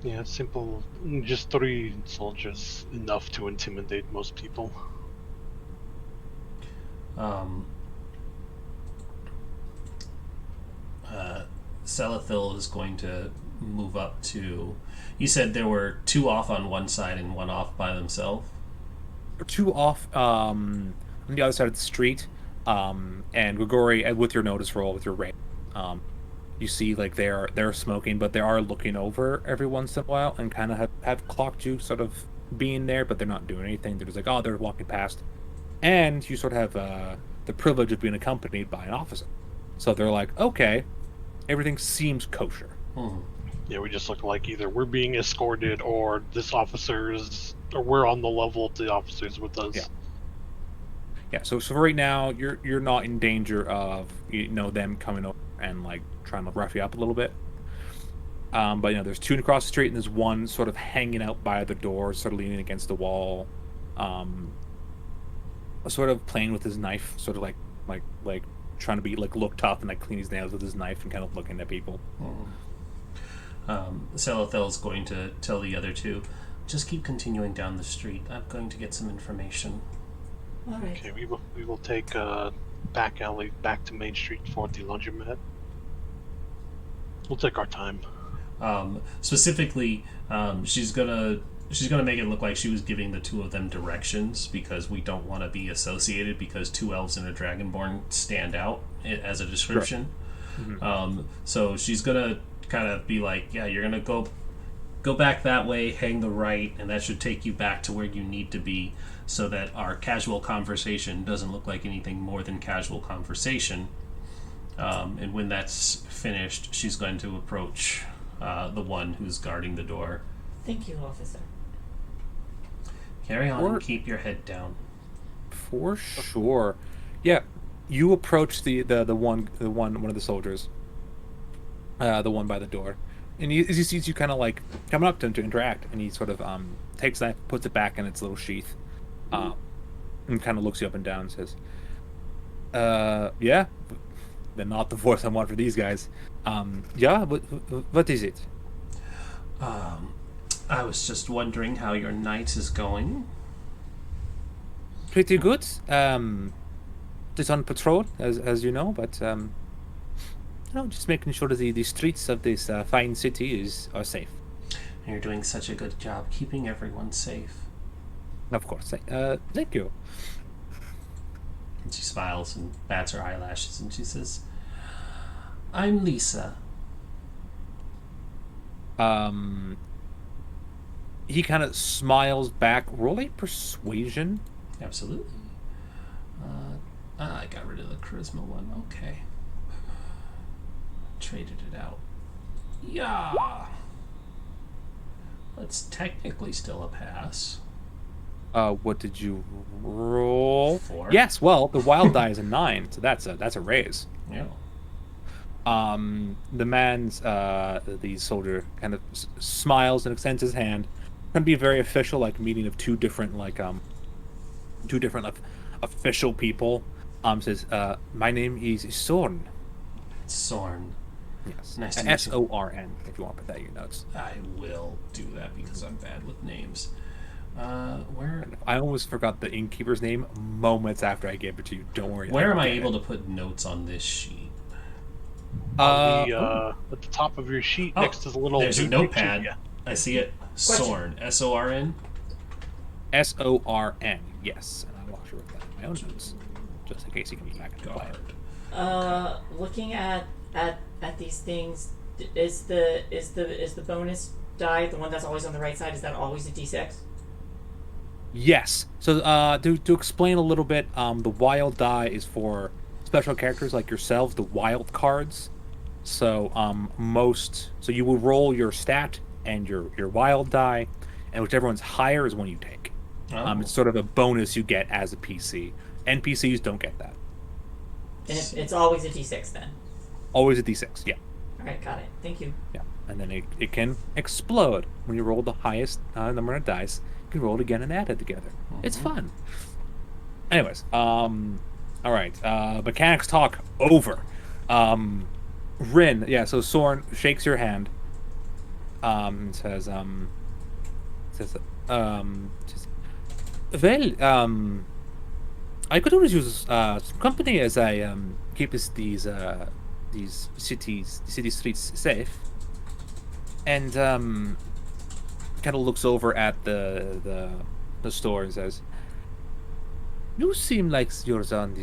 Yeah, simple. Just 3 soldiers, enough to intimidate most people. Selathil is going to move up to... You said there were 2 off on one side and 1 off by themselves? 2 off on the other side of the street, and Grigori, with your notice roll, with your raid, you see like they're smoking, but they are looking over every once in a while and kind of have clocked you sort of being there, but they're not doing anything. They're just like, oh, they're walking past. And you sort of have the privilege of being accompanied by an officer. So they're like, okay, everything seems kosher. Yeah, we just look like either we're being escorted or this officer's, or we're on the level of the officers with us. Yeah. So for right now, you're not in danger of them coming over and like trying to rough you up a little bit. But there's 2 across the street, and there's 1 sort of hanging out by the door, sort of leaning against the wall, sort of playing with his knife, sort of like trying to be like look tough and like clean his nails with his knife and kind of looking at people. Selathil's going to tell the other 2, just keep continuing down the street. I'm going to get some information. All right. Okay, we will take a back alley back to Main Street for the laundromat. We'll take our time. Specifically, she's gonna make it look like she was giving the 2 of them directions, because we don't want to be associated, because 2 elves and a dragonborn stand out as a description. Sure. So she's gonna kind of be like, yeah, you're gonna go back that way, hang the right, and that should take you back to where you need to be, so that our casual conversation doesn't look like anything more than casual conversation. And when that's finished, she's going to approach the one who's guarding the door. Thank you, officer. Carry on and keep your head down. For sure. Yeah, you approach the one of the soldiers, the one by the door, and he sees you kind of like coming up to him to interact, and he sort of takes that, puts it back in its little sheath, and kind of looks you up and down and says, yeah, they're not the voice I want for these guys. Yeah, what is it? I was just wondering how your night is going. Pretty good. Just on patrol, as you know, but just making sure that the streets of this fine city are safe. You're doing such a good job keeping everyone safe. Of course. Thank you. And she smiles and bats her eyelashes, and she says, I'm Lisa. He kind of smiles back. Roll a persuasion. Absolutely. I got rid of the charisma one. Okay. Traded it out. Yeah. That's technically still a pass. What did you roll? 4. Yes. Well, the wild die is a 9, so that's a raise. Yeah. The man's the soldier kind of smiles and extends his hand. Can be very official, like meeting of 2 different official people. Says, my name is Sorn. Sorn. Yes. Nice to meet you. Sorn, if you want to put that in your notes. I will do that because I'm bad with names. Where? I almost forgot the innkeeper's name moments after I gave it to you. Don't worry. Where am I able to put notes on this sheet? At the top of your sheet, next to the little there's a dude notepad. picture, I see it. Sorn. Sorn. Sorn. Yes, and I'll actually write that in my own notes, just in case he comes back and play it. Looking at these things, is the bonus die the one that's always on the right side? Is that always a d6? Yes. So to explain a little bit, the wild die is for special characters like yourselves, the wild cards. So so you will roll your stat and your wild die, and whichever one's higher is one you take. Oh. It's sort of a bonus you get as a PC. NPCs don't get that. And it's always a d6 then. Always a d6. Yeah. All right, got it. Thank you. Yeah. And then it can explode when you roll the highest number of dice. You can roll it again and add it together. Mm-hmm. It's fun. Anyways, all right. Mechanics talk over. Rin, yeah. So Sorn shakes your hand. Says, well, I could always use some company as I keep these city streets safe. And kind of looks over at the store and says, "You seem like you're on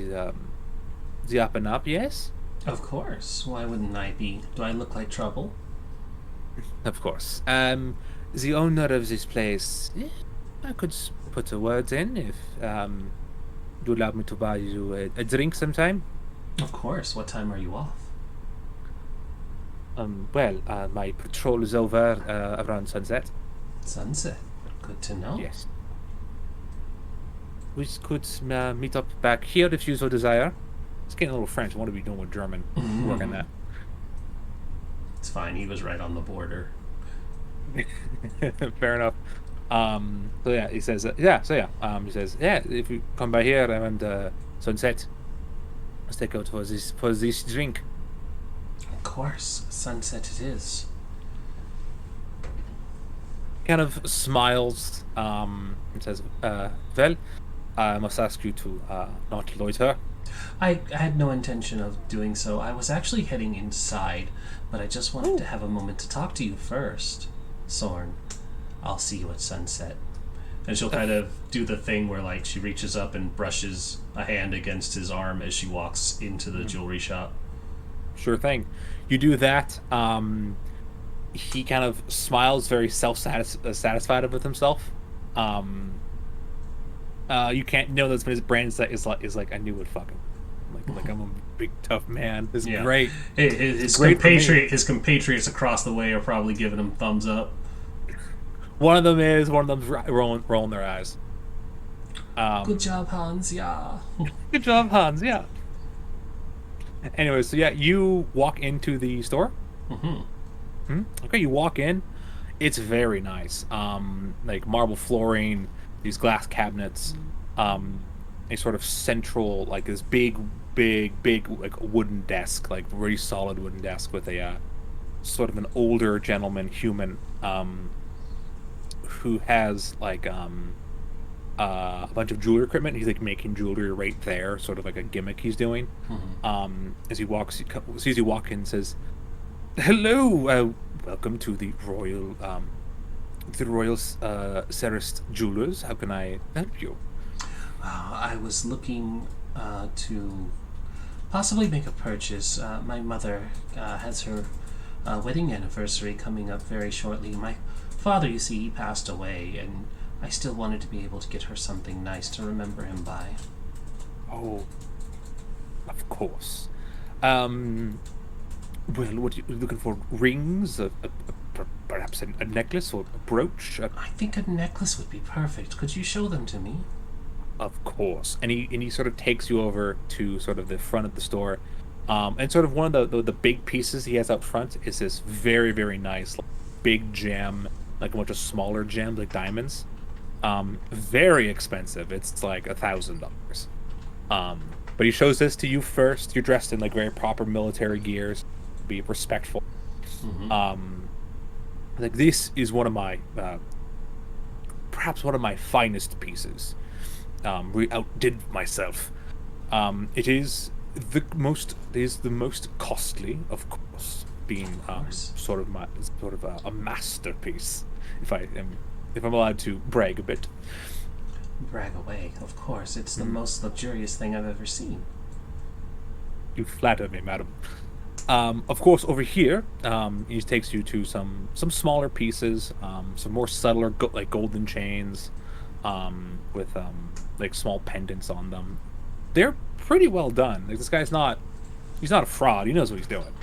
the up and up, yes?" Of course. Why wouldn't I be? Do I look like trouble? Of course. The owner of this place, I could put a word in if you allow me to buy you a drink sometime. Of course. What time are you off? Well, my patrol is over around sunset. Sunset. Good to know. Yes. We could meet up back here if you so desire. It's getting a little French. What are we doing with German? Work on that. It's fine. He was right on the border. Fair enough. So yeah, he says, he says, if you come by here around sunset, let's take out for this drink. Of course, sunset it is. Kind of smiles, and says, well, I must ask you to not loiter. I had no intention of doing so. I was actually heading inside, but I just wanted to have a moment to talk to you first. Sorn, I'll see you at sunset. And she'll kind of do the thing where, like, she reaches up and brushes a hand against his arm as she walks into the jewelry shop. Sure thing. You do that. He kind of smiles, very satisfied with himself. You can't know that's his brand is like I knew it fucking like I'm a big tough man. This is great. His compatriots across the way are probably giving him thumbs up. One of them's rolling their eyes. Good job, Hans. Yeah. Good job, Hans. Yeah. Anyway, so yeah, you walk into the store. Okay, you walk in. It's very nice. Like marble flooring, these glass cabinets, a sort of central, like this big like wooden desk, like very solid wooden desk with a sort of an older gentleman human who has like a bunch of jewelry equipment. He's like making jewelry right there, sort of like a gimmick he's doing. As he sees you walk in, says, "Hello, welcome to the Royal Serist Jewelers. How can I help you?" I was looking to possibly make a purchase. My mother has her wedding anniversary coming up very shortly. My father, you see, he passed away, and I still wanted to be able to get her something nice to remember him by. Oh, of course. Well, what are you looking for? Rings? Perhaps a necklace or a brooch? I think a necklace would be perfect. Could you show them to me? Of course. And he sort of takes you over to sort of the front of the store. And sort of one of the big pieces he has out front is this very, very nice big gem, like a bunch of smaller gems, like diamonds. Very expensive. It's like $1,000. But he shows this to you first. You're dressed in like very proper military gears. Be respectful. Like this is one of my perhaps one of my finest pieces. Outdid myself. It is the most costly, of course, being sort of a masterpiece. If I'm allowed to brag a bit. Brag away, of course. It's the most luxurious thing I've ever seen. You flatter me, madam. Of course, over here, he takes you to some smaller pieces, some more subtler, like golden chains, with like small pendants on them. They're pretty well done. Like, this guy's he's not a fraud. He knows what he's doing.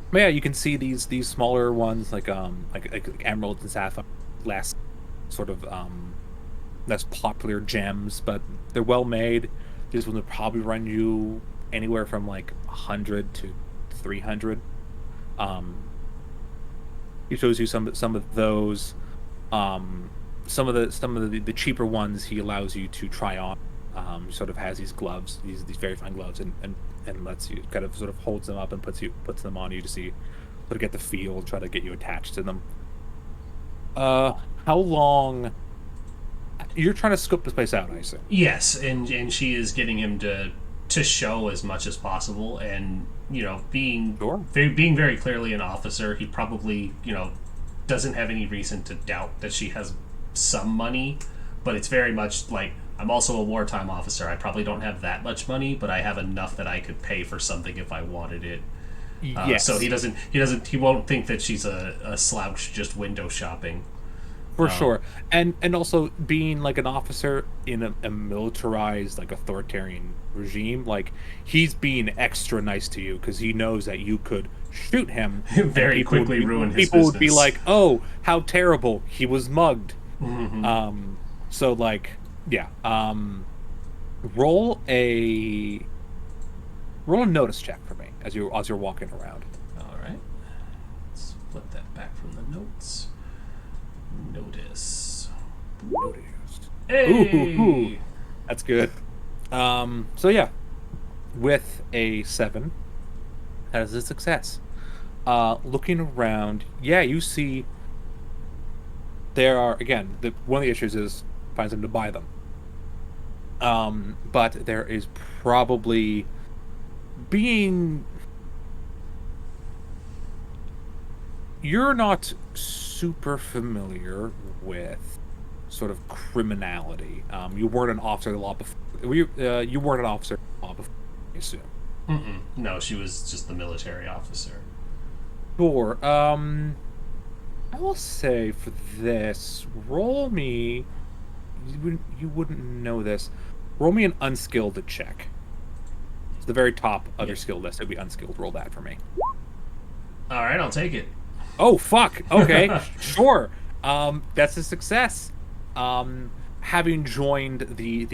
But yeah, you can see these smaller ones, like emeralds and sapphire, less sort of less popular gems, but they're well made. This one would probably run you anywhere from like 100 to 300. He shows you some of those. Some of the cheaper ones he allows you to try on. Sort of has these gloves, these very fine gloves, and lets you kind of sort of holds them up and puts them on you to see, sort of get the feel, try to get you attached to them. How long? You're trying to scope this place out, I assume. Yes, and she is getting him to show as much as possible, and being very clearly an officer, he probably doesn't have any reason to doubt that she has some money, but it's very much like, I'm also a wartime officer. I probably don't have that much money, but I have enough that I could pay for something if I wanted it. Yes. So he won't think that she's a slouch just window shopping. For sure. And also being like an officer in a militarized, like, authoritarian regime, like, he's being extra nice to you because he knows that you could shoot him very quickly, ruin his people business. Would be like, oh, how terrible, he was mugged. So like, yeah, roll a notice check for me as you're walking around. All right, let's flip that back from the notes. Notice. Hey! Ooh. That's good. So yeah, with a 7, that is a success. Looking around, yeah, you see there are, again, one of the issues is find them to buy them. But there is probably you're not super familiar with sort of criminality. You weren't an officer of the law before. You weren't an officer of the law before, I assume. No, she was just the military officer. Sure. I will say for this, roll me. You wouldn't know this. Roll me an unskilled check. It's the very top of your skill list. It'd be unskilled. Roll that for me. All right, I'll take it. Oh fuck. Okay, sure. That's a success. Having joined the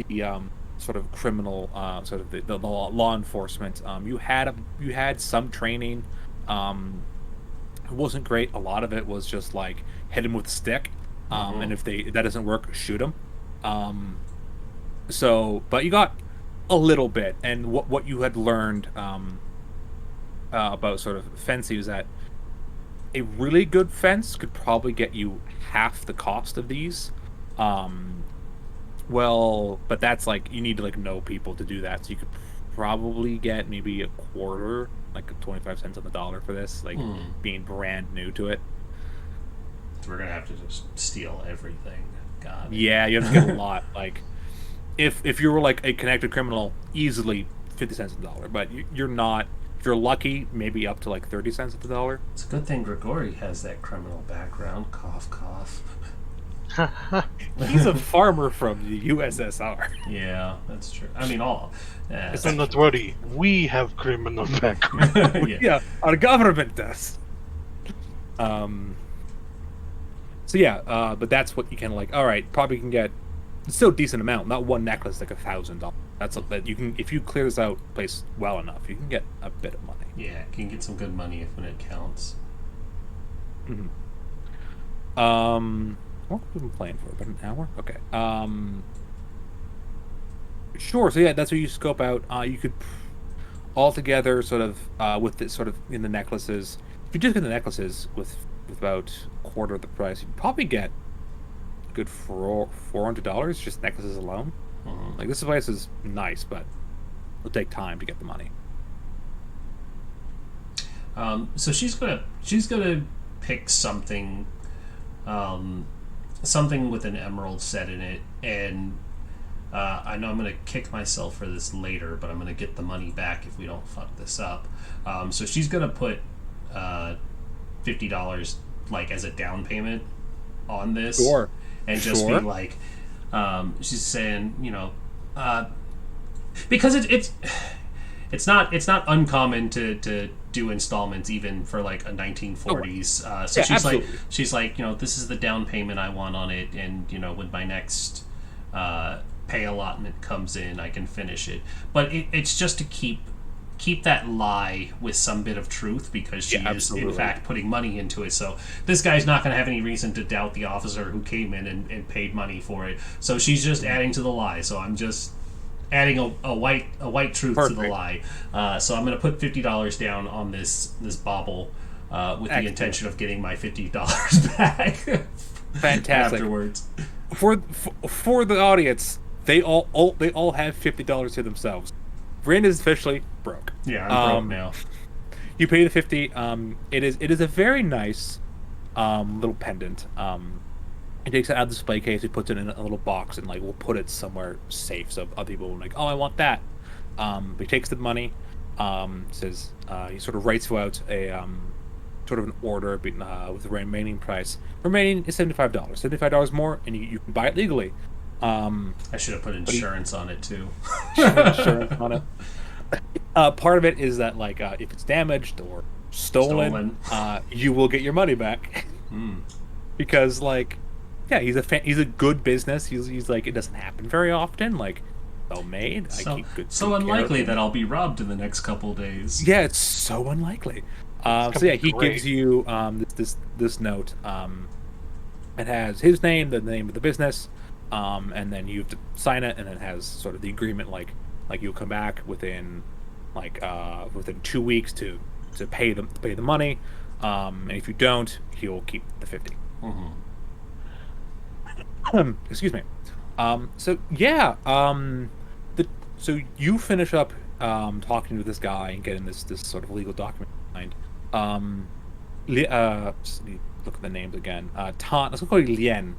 sort of criminal, sort of the law enforcement, you had some training. It wasn't great. A lot of it was just like hit him with a stick, and if that doesn't work, shoot him. But you got a little bit, and what you had learned about sort of fencing is that a really good fence could probably get you half the cost of these. Well, but that's like, you need to like know people to do that. So you could probably get maybe a quarter, like 25 cents on the dollar for this, like being brand new to it. We're gonna have to just steal everything. God. Yeah, you have to get a lot. Like, if you were like a connected criminal, easily 50 cents on the dollar. But you're not. If you're lucky, maybe up to like 30 cents on the dollar. It's a good thing Grigori has that criminal background. Cough, cough. He's a farmer from the USSR. Yeah, that's true. I mean, So not worry, we have criminal background. Yeah, our government does. So yeah, but that's what you can like. All right, probably can get. It's still a decent amount. Not one necklace, like $1,000. That's that you can, if you clear this out place well enough, you can get a bit of money. Yeah, can get some good money when it counts. What have we been playing for? About an hour? Okay. Sure. So yeah, that's what you scope out. You could all together, sort of, with this sort of in the necklaces. If you just get the necklaces with about a quarter of the price, you'd probably get good for $400 just necklaces alone. Like, this device is nice, but it'll take time to get the money. So she's gonna pick something, something with an emerald set in it, and I know I'm gonna kick myself for this later, but I'm gonna get the money back if we don't fuck this up. So she's gonna put $50 like as a down payment on this, Sure. and just be like, she's saying, because it's not uncommon to do installments even for like a 1940s. So Yeah, she's like, this is the down payment I want on it, and when my next pay allotment comes in, I can finish it. But it's just to keep that lie with some bit of truth, because she is in fact putting money into it. So this guy's not going to have any reason to doubt the officer who came in and paid money for it. So she's just adding to the lie. So I'm just adding a white truth to the lie. So I'm going to put $50 down on this bauble with the intention of getting my $50 back. Fantastic. Afterwards. For the audience, they all have $50 to themselves. Bryn is officially broke. Yeah, I'm broke now. You pay the 50. It is a very nice little pendant. He takes it out of the display case. He puts it in a little box, and like we'll put it somewhere safe, so other people will be like, "Oh, I want that." But he takes the money. Says he sort of writes you out a sort of an order with the remaining price. Remaining is $75. $75 more, and you can buy it legally. I should have put insurance on it too. Insurance on it. Part of it is that like if it's damaged or stolen. You will get your money back. Because like, yeah, he's a good business. He's like, it doesn't happen very often. Like, well made. So unlikely that I'll be robbed in the next couple days. Yeah, it's so unlikely. So yeah, he gives you this note. It has his name, the name of the business. And then you have to sign it, and it has sort of the agreement, like you'll come back within 2 weeks to pay the money, and if you don't, he'll keep the 50. Excuse me. So yeah, so you finish up talking to this guy and getting this sort of legal document signed. Look at the names again. Let's call you Lien.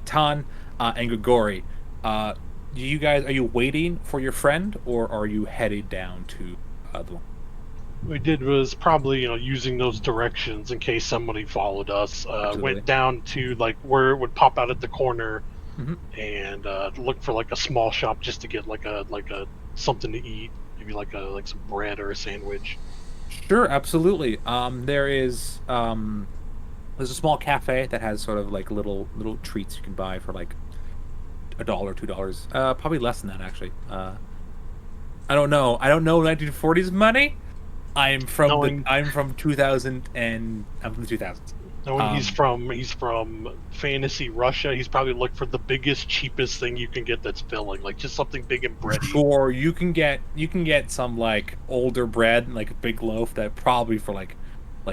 Tan and Grigori, are you waiting for your friend, or are you headed down to the one? What we did was probably using those directions in case somebody followed us. Went down to like where it would pop out at the corner, and looked for like a small shop just to get like a something to eat, maybe like some bread or a sandwich. Sure, absolutely. There's a small cafe that has sort of like little treats you can buy for like $1, $2. Probably less than that, actually. I don't know 1940s money. I'm from 2000, and I'm from the 2000s. Knowing he's from fantasy Russia, he's probably looked for the biggest, cheapest thing you can get that's filling, like just something big and bready. Sure, you can get some like older bread, like a big loaf that probably for like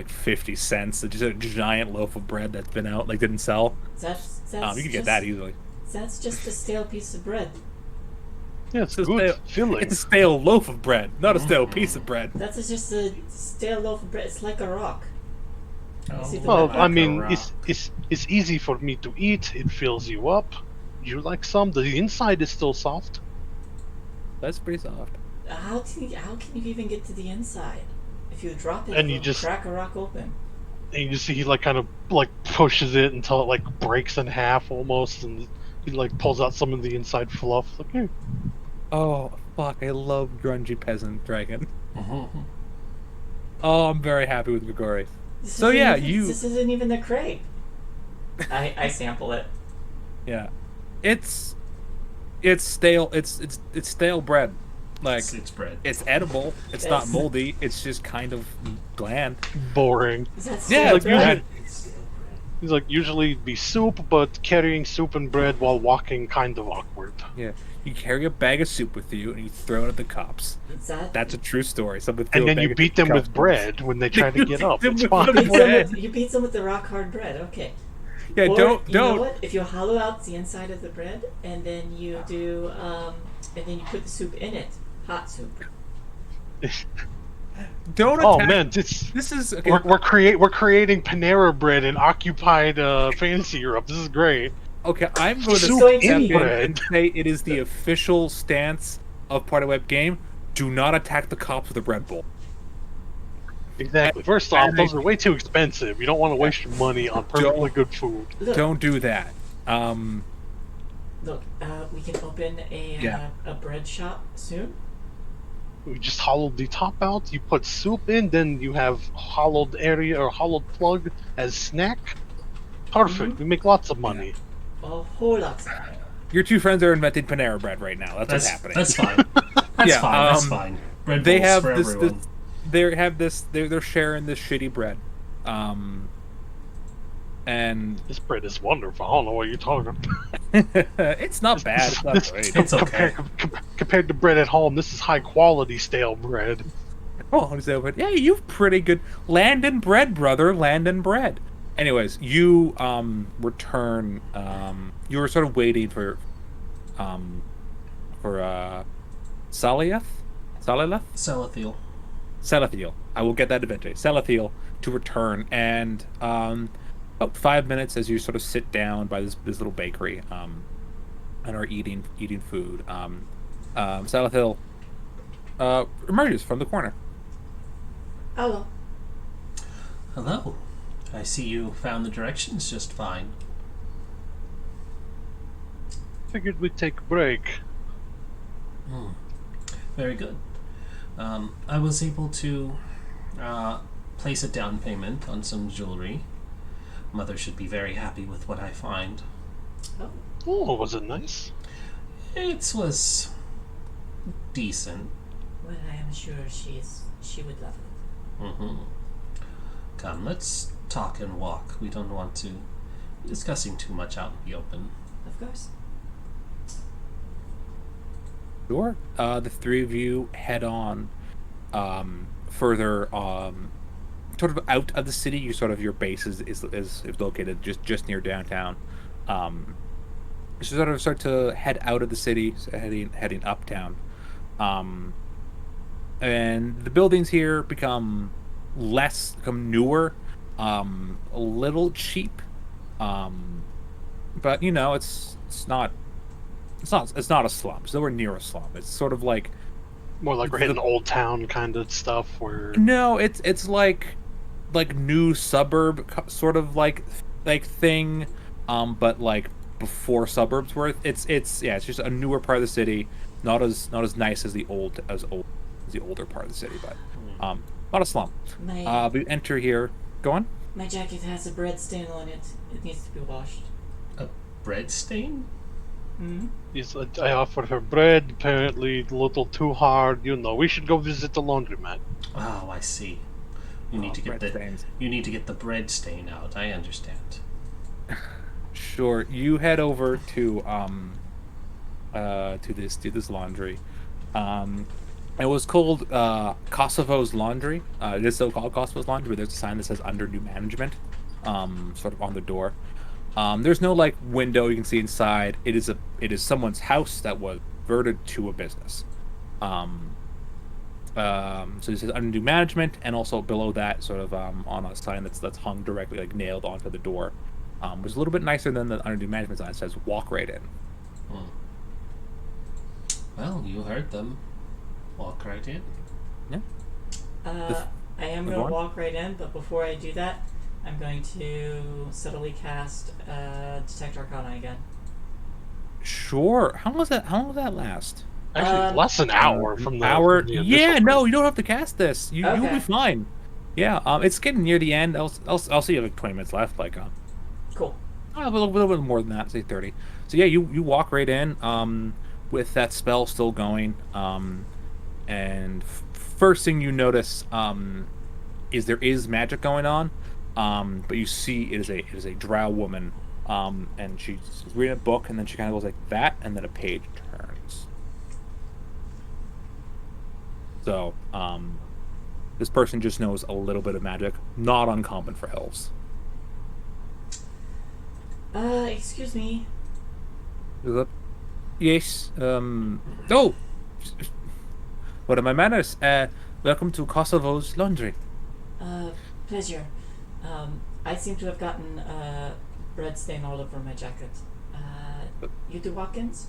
50 cents, just a giant loaf of bread that's been out, like didn't sell. You can get that easily. That's just a stale piece of bread. Yeah, it's good filling. It's a stale loaf of bread, not a stale piece of bread. That's just a stale loaf of bread. It's like a rock. Well, I mean, it's easy for me to eat. It fills you up. You like some? The inside is still soft. That's pretty soft. How can you even get to the inside? If you drop it, and you just crack a rock open. And you just see he like kind of like pushes it until it like breaks in half almost, and he like pulls out some of the inside fluff. Like, hey. Oh fuck! I love grungy peasant dragon. Oh, I'm very happy with Grigori. This isn't even the crepe. I sample it. Yeah, it's stale. It's stale bread. Like it's bread. It's edible. It's not moldy. It's just kind of bland. Boring. He's like usually be soup, but carrying soup and bread while walking kind of awkward. Yeah, you carry a bag of soup with you and you throw it at the cops. That's a true story. And then you beat them with bread when they try to get up. It's fine. You beat them with the rock hard bread. Okay. Yeah, Or don't you know don't. what? If you hollow out the inside of the bread and then you do, and then you put the soup in it, hot soup. Don't Oh attack. man, This is okay. we're creating Panera bread in occupied fantasy Europe. This is great. Okay, I'm going to It's Soup going to step in be. in bread. and say it is the official stance of Party Web Game. Do not attack the cops with a bread bowl. Exactly. First Bad off, those are idea. way too expensive. You don't want to waste your money on perfectly Don't good food. Look, don't do that. Um, look. We can open Yeah. a bread shop soon. We just hollowed the top out. You put soup in, then you have hollowed area or hollowed plug as snack. Perfect. Mhm. We make lots of money. A whole lot. your two friends are inventing Panera bread right now. That's what's happening. That's fine. That's Yeah, fine. That's fine. Bread They bowls have for this. everyone. They have this. They're sharing this shitty bread. And This bread is wonderful. I don't know what you're talking about. it's not bad. It's not This- great. It's okay. Compared to bread at home, this is high quality stale bread. Oh, so, but yeah, you've pretty good land and bread, brother. Land and bread. Anyways, you return. You were sort of waiting um Saleth, Salathiel. Salathiel. I will get that eventually. Salathiel to return, and about 5 minutes as you sort of sit down by this little bakery, and are eating food. Salathiel emerges from the corner. Hello. Hello. I see you found the directions just fine. Figured we'd take a break. Very good. I was able to place a down payment on some jewelry. Mother should be very happy with what I find. Oh. Oh, was it nice? It was decent. Well, I am sure she would love it. Mm-hmm. Come, let's talk and walk. We don't want to be discussing too much out in the open. Of course. Sure. The three of you head on further sort of out of the city. You sort of your base is located just near downtown. You sort of start to head out of the city, so heading uptown. And the buildings here become newer, a little cheap. But you know, it's not a slum. It's nowhere near a slum. It's sort of like More like we're hitting old town kind of stuff where no, it's like new suburb sort of like thing, but like before suburbs were. It's just a newer part of the city, not as nice as the older part of the city, but not a slum. We enter here. Go on. My jacket has a bread stain on it. It needs to be washed. A bread stain? Hmm. I offered her bread, apparently a little too hard. You know, we should go visit the laundromat. Oh, I see. You need to get bread stains. You need to get the bread stain out. I understand. Sure. You head over to this laundry. It was called Kosovo's Laundry. It is still called Kosovo's Laundry, but there's a sign that says under new management, sort of on the door. There's no like window you can see inside. It is someone's house that was converted to a business. So it says under new management, and also below that, sort of on a sign that's hung directly, like nailed onto the door. Was a little bit nicer than the under new management sign. It says walk right in. Well, you heard them. Walk right in. Yeah. I am going to walk right in, but before I do that, I'm going to subtly cast Detect Arcana again. Sure. How long does that last? Actually, less than an hour from the hour. from the Yeah, initial no, you don't have to cast this. You'll be Okay. fine. Yeah. It's getting near the end. I'll see you have like 20 minutes left. Like Cool. a little bit more than that. Say 30. So yeah, you walk right in. With that spell still going. And first thing you notice is there is magic going on. But you see it is a drow woman. And she's reading a book, and then she kind of goes like that, and then a page turns. So, this person just knows a little bit of magic, not uncommon for elves. Excuse me. Yes. Oh, what are my manners? Welcome to Kosovo's laundry. Uh, Pleasure. I seem to have gotten bread stain all over my jacket. You do walk-ins?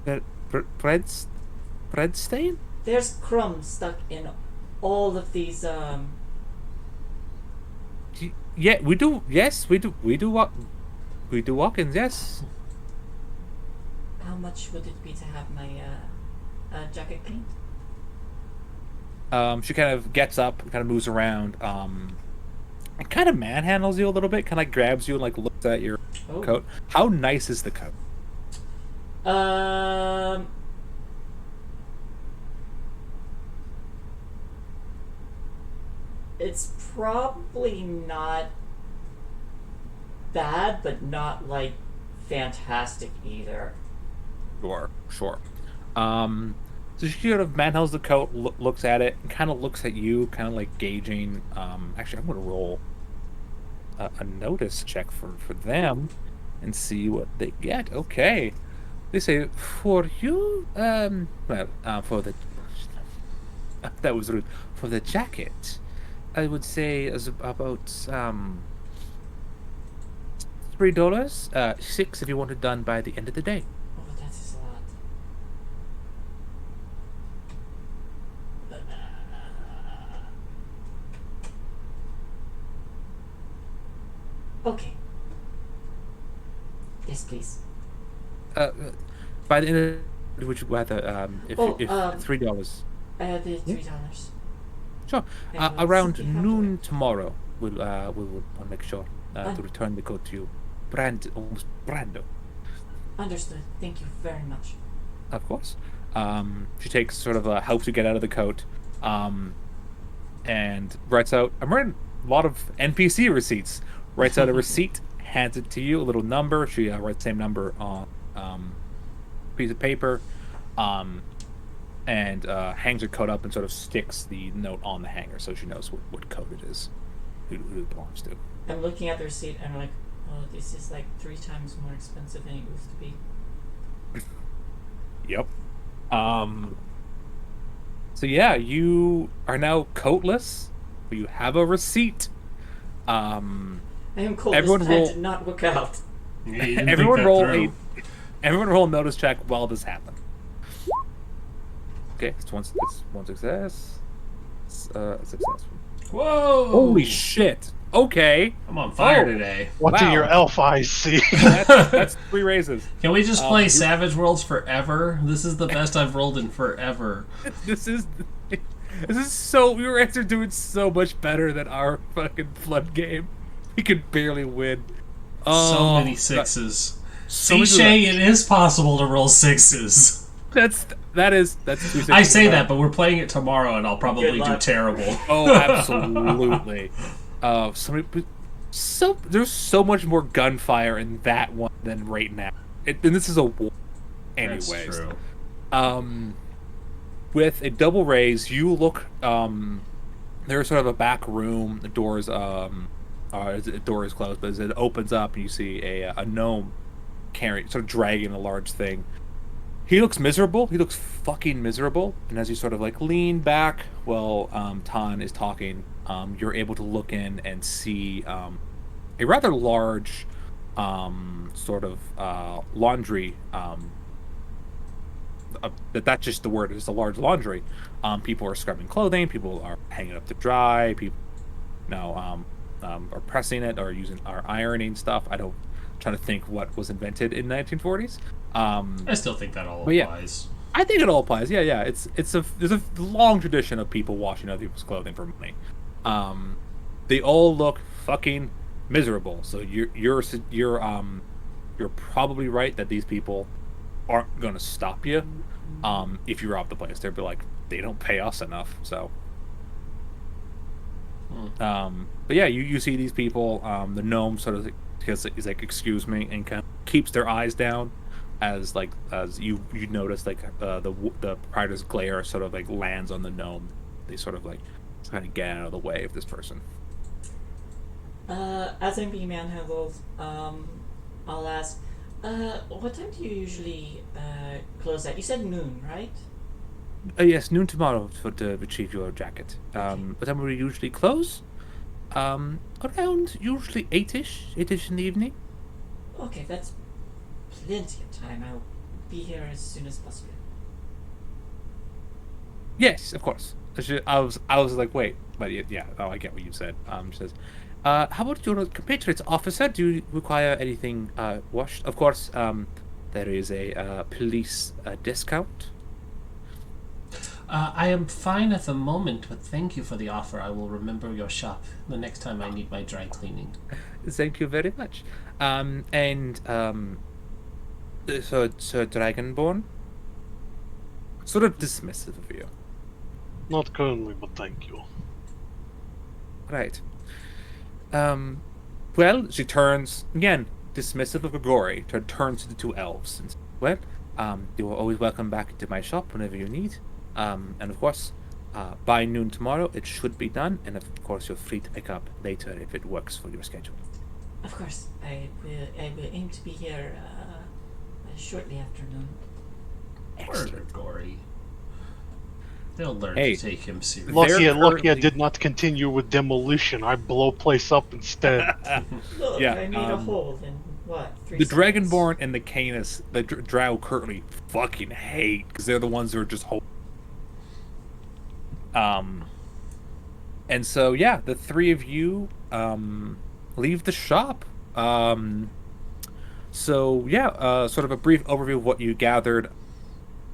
Bread, bread stain? There's crumbs stuck in all of these. Yeah, we do. Yes, we do. We do walk-ins. Yes. How much would it be to have my jacket cleaned? She kind of gets up and kind of moves around. And kind of manhandles you a little bit. Kind of grabs you and like looks at your coat. How nice is the coat? It's probably not bad, but not like fantastic either. Sure. So she kind of manhandles the coat, looks at it, and kind of looks at you, kind of like gauging. Actually, I'm going to roll a notice check for them and see what they get. Okay. They say, for you, for the... that was rude. For the jacket, I would say is about, $3. $6 if you want it done by the end of the day. Oh, that is a lot. Okay. Yes, please. By the end of which rather, if $3. The $3. Sure. Around noon tomorrow, we'll make sure to return the coat to you. Almost brando. Understood. Thank you very much. Of course. She takes sort of helps you get out of the coat, and writes out. I'm writing a lot of NPC receipts. Writes out a receipt, hands it to you, a little number. She writes the same number on piece of paper, and hangs her coat up and sort of sticks the note on the hanger so she knows what coat it is, who it belongs to. I'm looking at the receipt and I'm like, oh, this is like 3 times more expensive than it used to be. Yep. So yeah, you are now coatless, but you have a receipt. I am cold. Everyone This plan roll. did not work out. Yeah, you didn't Everyone think that roll through. Everyone roll a notice check while this happened. Okay, it's one success. It's a success. Whoa! Holy shit! Okay, I'm on fire Oh. today. What do Wow. your elf eyes see? that's 3 raises. Can we just play you- Savage Worlds forever? This is the best I've rolled in forever. This is so. We were actually doing so much better than our fucking flood game. We could barely win. So many God. sixes. So See, many- Shay, it is possible to roll sixes. That's 2 I say that, but we're playing it tomorrow, and I'll probably Good do luck. terrible. Oh, absolutely. There's so much more gunfire in that one than right now. And this is a war, anyways. That's true. With a double raise, you look. There's sort of a back room. The door is closed, but as it opens up, you see a gnome sort of dragging a large thing. He looks miserable. He looks fucking miserable. And as you sort of like lean back while Tan is talking, you're able to look in and see a rather large sort of laundry. That's just the word. It's a large laundry. People are scrubbing clothing. People are hanging up to dry. People now are pressing it or are ironing stuff. Trying to think what was invented in the 1940s. I still think that all But yeah. applies. I think it all applies. Yeah. There's a long tradition of people washing other people's clothing for money. They all look fucking miserable. So you're probably right that these people aren't going to stop you. If you rob the place, they'll be like, they don't pay us enough. So. But yeah, you see these people. The gnome sort of is like, excuse me, and kind of keeps their eyes down as you notice the proprietor's glare sort of like lands on the gnome. They sort of like trying to get out of the way of this person. As I'm being manhandled, I'll ask, what time do you usually close at? You said noon, right? Yes, noon tomorrow to retrieve your jacket. Okay. What time will we usually close? Around usually 8ish in the evening. Okay, that's plenty of time. I'll be here as soon as possible. Yes, of course. I was like, wait, but yeah, oh, I get what you said. She says, how about your compatriots, officer? Do you require anything washed? Of course, there is a police discount. I am fine at the moment, but thank you for the offer. I will remember your shop the next time I need my dry cleaning. Thank you very much. And so Dragonborn, sort of dismissive of you. Not currently, but thank you. Right. Well, she turns again, dismissive of Grigori, turns to the two elves and says, well, you are always welcome back to my shop whenever you need. And of course, by noon tomorrow, it should be done. And of course, you're free to pick up later if it works for your schedule. Of course, I will aim to be here shortly after noon. Excellent. Gory. They'll learn Hey, to take him seriously. Lucky I currently- did not continue with demolition. I blow place up instead. Look, Yeah, I made a hole in what? 3 The seconds? Dragonborn and the Canis, the Drow currently fucking hate because they're the ones who are just hope. And so yeah, the three of you leave the shop. So yeah, sort of a brief overview of what you gathered.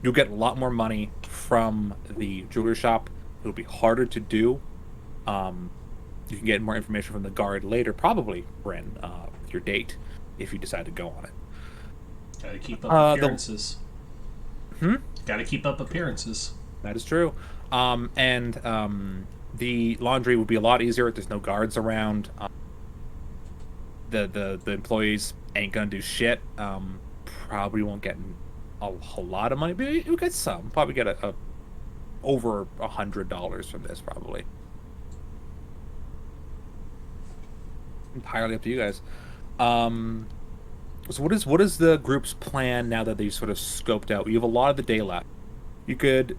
You'll get a lot more money from the jewelry shop. It'll be harder to do. You can get more information from the guard later, probably, Bryn, with your date, if you decide to go on it. Gotta keep up appearances. Hmm? Gotta keep up appearances. That is true. And the laundry would be a lot easier if there's no guards around. The employees ain't gonna do shit. Probably won't get a whole lot of money, but you'll get some. Probably get a over $100 from this, probably. Entirely up to you guys. So what is the group's plan now that they've sort of scoped out? You have a lot of the day left. You could,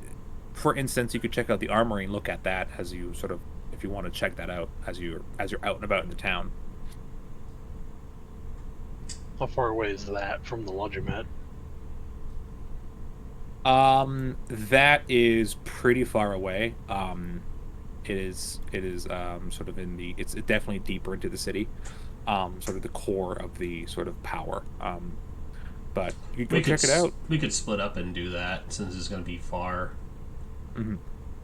for instance, you could check out the armory and look at that as you sort of, if you want to check that out as you're out and about in the town. How far away is that from the laundromat? That is pretty far away. It is sort of it's definitely deeper into the city. Sort of the core of the sort of power. But you can check it out. We could split up and do that since it's going to be far. Mm-hmm.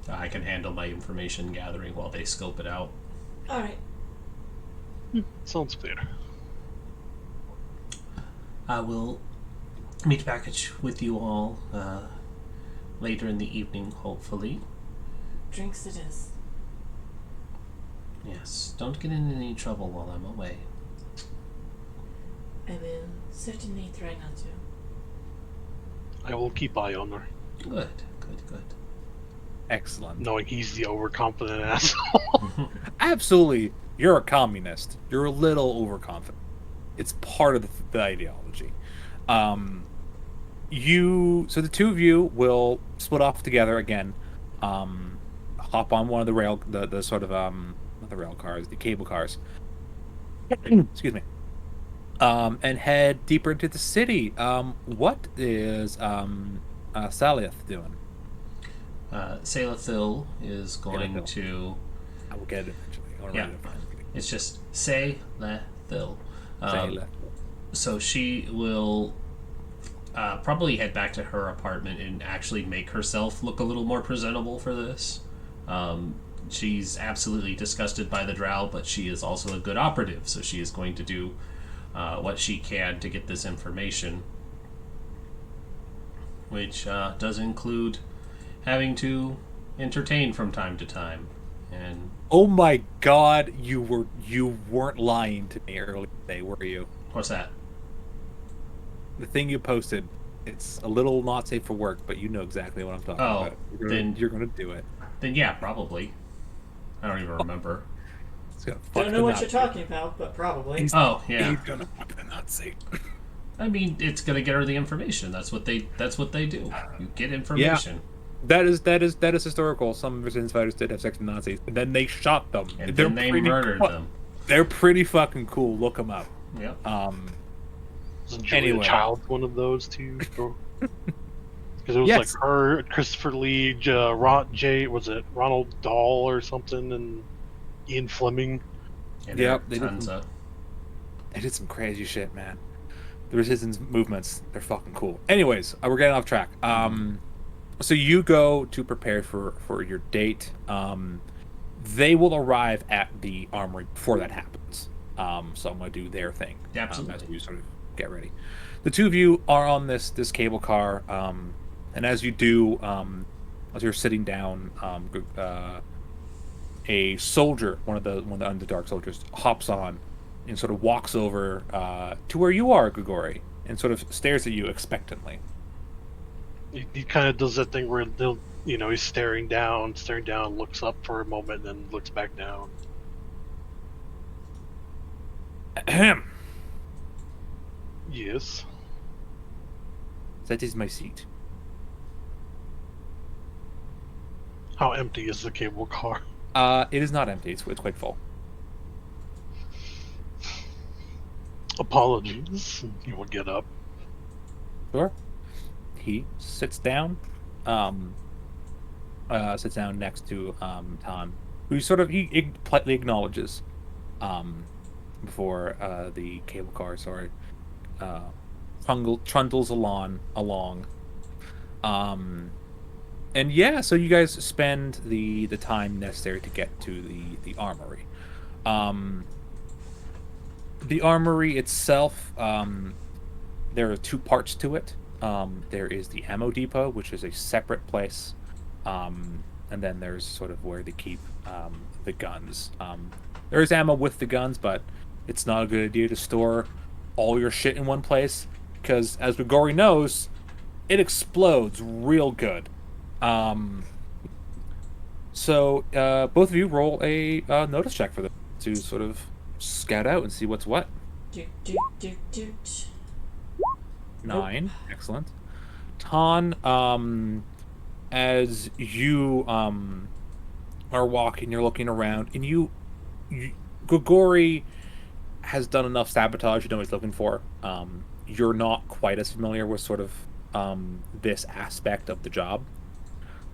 I can handle my information gathering while they scope it out. All right. Sounds fair. I will meet back with you all later in the evening, hopefully. Drinks it is. Yes, don't get in any trouble while I'm away. I will certainly try not to. I will keep eye on her, Good. Excellent. knowing he's the overconfident asshole. Absolutely. You're a communist. You're a little overconfident. It's part of the ideology. So the two of you will split off together again. Hop on one of the sort of not the rail cars, the cable cars. Excuse me. And head deeper into the city. What is Saliath doing? Salathil is going to. I will get it eventually. I want to Yeah. write it down. It's just Salathil. Salath. So she will probably head back to her apartment and actually make herself look a little more presentable for this. She's absolutely disgusted by the drow, but she is also a good operative, so she is going to do what she can to get this information, which does include having to entertain from time to time. And Oh my God! You weren't lying to me earlier today, were you? what's that? The thing you posted, it's a little not safe for work, but you know exactly what I'm talking about. Then You're gonna do it. Then yeah, probably. I don't even remember. gonna fuck Don't know the what Nazi. you're talking about, but probably. He's Oh yeah. He's gonna fuck the Nazi. I mean, it's gonna get her the information. That's what they do. You get information. That is historical. Some resistance fighters did have sex with Nazis, and then they shot them. And then they murdered them. They're pretty fucking cool. Look them up. Yep. Was Julia Anyway. Child one of those too? Because it was Yes. like her, Christopher Lee, was it Ronald Dahl or something, and Ian Fleming. And Yep, they did some crazy shit, man. The resistance movements, they're fucking cool. Anyways, we're getting off track. So you go to prepare for your date. They will arrive at the armory before that happens. So I'm gonna do their thing. Absolutely. As you sort of get ready. The two of you are on this cable car, and as you do, as you're sitting down, a soldier, one of the Underdark soldiers, hops on and sort of walks over to where you are, Grigori, and sort of stares at you expectantly. He kind of does that thing where he's staring down, looks up for a moment, and then looks back down. Ahem. Yes. That is my seat. How empty is the cable car? It is not empty. It's quite full. Apologies. You will get up. Sure. He sits down. Sits down next to Tan, who he politely acknowledges before the cable car trundles along. And yeah, so you guys spend the time necessary to get to the armory. The armory itself, there are two parts to it. There is the ammo depot, which is a separate place, and then there's sort of where they keep the guns. There is ammo with the guns, but it's not a good idea to store all your shit in one place, because as Grigori knows, it explodes real good. So both of you roll a notice check for them to sort of scout out and see what's what. Doot. 9. Excellent. Tan, as you are walking, you're looking around, and you Grigori has done enough sabotage, you know what he's looking for. You're not quite as familiar with sort of this aspect of the job.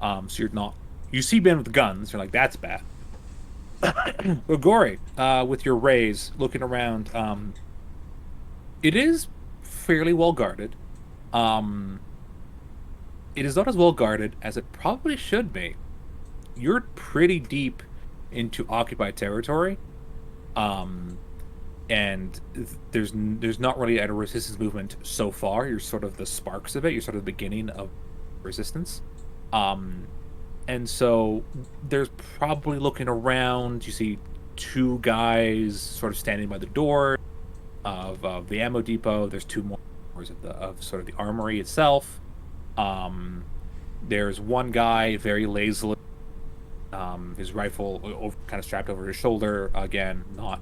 So you're not... You see Ben with guns, you're like, that's bad. Grigori, with your rays, looking around, it is fairly well guarded. It is not as well guarded as it probably should be. You're pretty deep into occupied territory, and there's not really a resistance movement so far. You're sort of the sparks of it. You're sort of the beginning of resistance, and so there's probably looking around. You see two guys sort of standing by the door of the ammo depot. There's two more of sort of the armory itself. There's one guy very lazily, his rifle kind of strapped over his shoulder. Again, not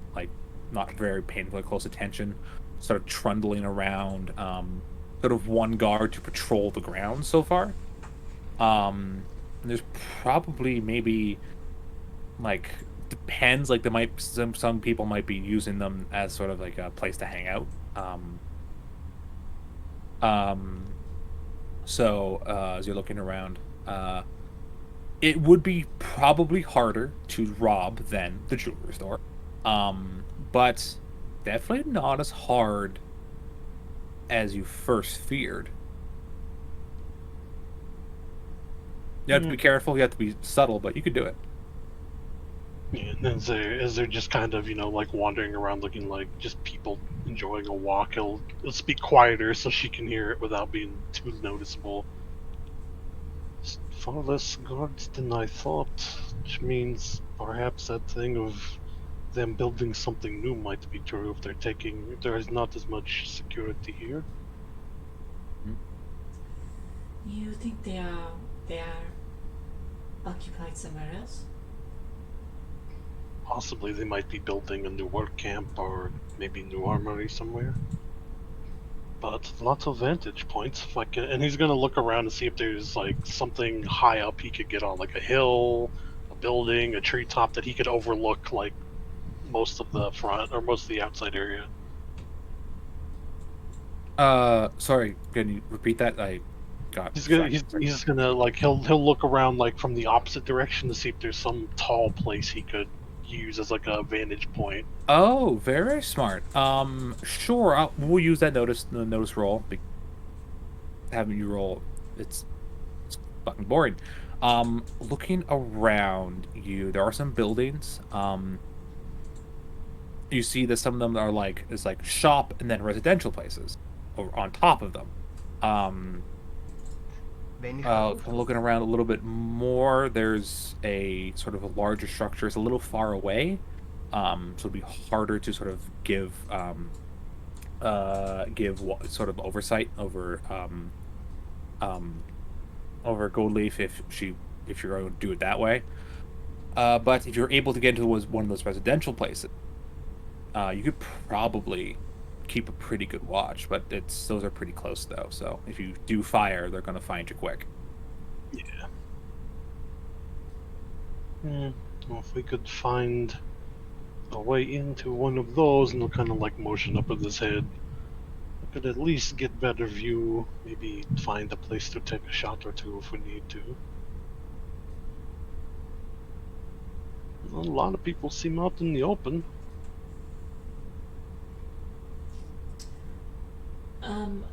very painfully close attention. Sort of trundling around. Sort of one guard to patrol the ground so far. And there's probably maybe depends. There might some people might be using them as sort of like a place to hang out. So as you're looking around, it would be probably harder to rob than the jewelry store, but definitely not as hard as you first feared. You have to be careful. You have to be subtle, but you could do it. Yeah, and as they're just kind of wandering around, looking like just people enjoying a walk, he'll speak quieter so she can hear it without being too noticeable. Far less guards than I thought, which means perhaps that thing of them building something new might be true if there is not as much security here. You think they are occupied somewhere else? Possibly they might be building a new work camp or maybe new armory somewhere. But lots of vantage points. And he's gonna look around and see if there's like something high up he could get on, like a hill, a building, a treetop that he could overlook like most of the front or most of the outside area. Sorry, can you repeat that? I got He's distracted. gonna like he'll look around like from the opposite direction to see if there's some tall place he could use as like a vantage point. Oh, very smart. Sure, we'll use that notice roll. Having you roll, it's fucking boring. Looking around you, there are some buildings. You see that some of them are like it's like shop and then residential places over on top of them. Looking around a little bit more, there's a sort of a larger structure. It's a little far away, so it'll be harder to sort of sort of oversight over Goldleaf if you're going to do it that way. But if you're able to get into one of those residential places, you could probably keep a pretty good watch. But those are pretty close though. So if you do fire, they're going to find you quick. Yeah. Well, if we could find a way into one of those, and he'll kind of like motion up with his head, we could at least get better view. Maybe find a place to take a shot or two if we need to. A lot of people seem out in the open.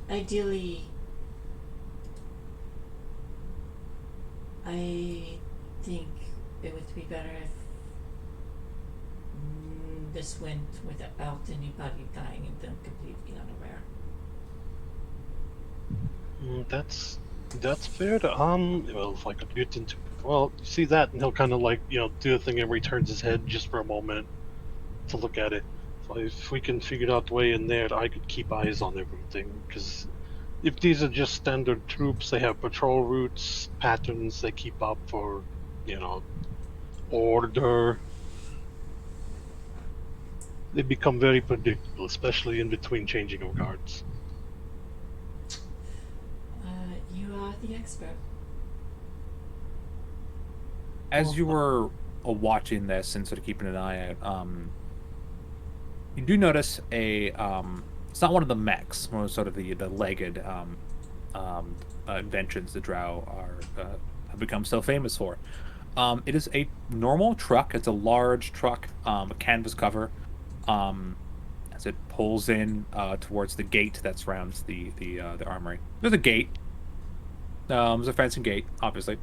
Ideally, I think it would be better if this went without anybody dying and them completely unaware. That's fair to well, if I could get into see that, and he'll kind of like do the thing where he turns his head just for a moment to look at it. So if we can figure out the way in there, I could keep eyes on everything, because if these are just standard troops, they have patrol routes, patterns they keep up for, order. They become very predictable, especially in between changing of guards. You are the expert. As you were watching this and sort of keeping an eye out, you do notice it's not one of the mechs, more sort of the legged inventions the Drow have become so famous for. It is a normal truck. It's a large truck, a canvas cover. As it pulls in towards the gate that surrounds the armory. There's a gate. There's a fencing gate, obviously.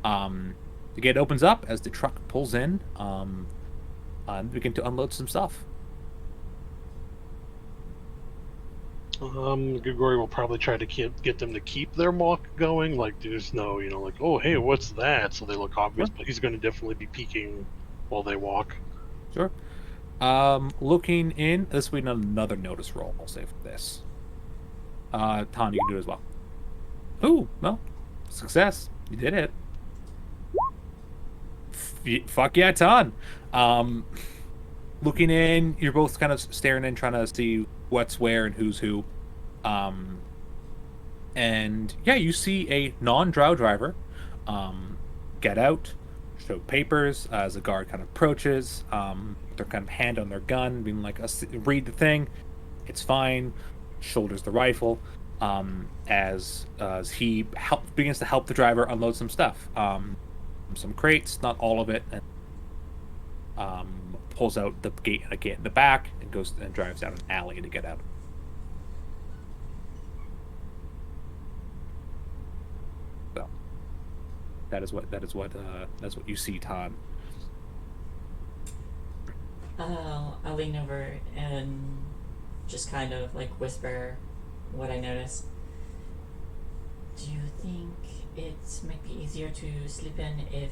The gate opens up as the truck pulls in, and begin to unload some stuff. Grigori will probably try to get them to keep their walk going. Like, there's no, like, oh, hey, what's that? So they look obvious, but he's going to definitely be peeking while they walk. Sure. Looking in, this will be another notice roll. I'll say for this. Tom, you can do it as well. Ooh, well, success. You did it. Fuck yeah, Ton. Looking in, you're both kind of staring in, trying to see what's where and who's who. And yeah, you see a non-drow driver get out, show papers as the guard kind of approaches. Their kind of hand on their gun, being like, read the thing. It's fine. Shoulders the rifle. As he begins to help the driver unload some stuff. Some crates, not all of it, and pulls out the gate in the back and goes and drives down an alley to get out. So that's what you see, Todd. I'll lean over and just kind of like whisper what I noticed. Do you think it might be easier to sleep in if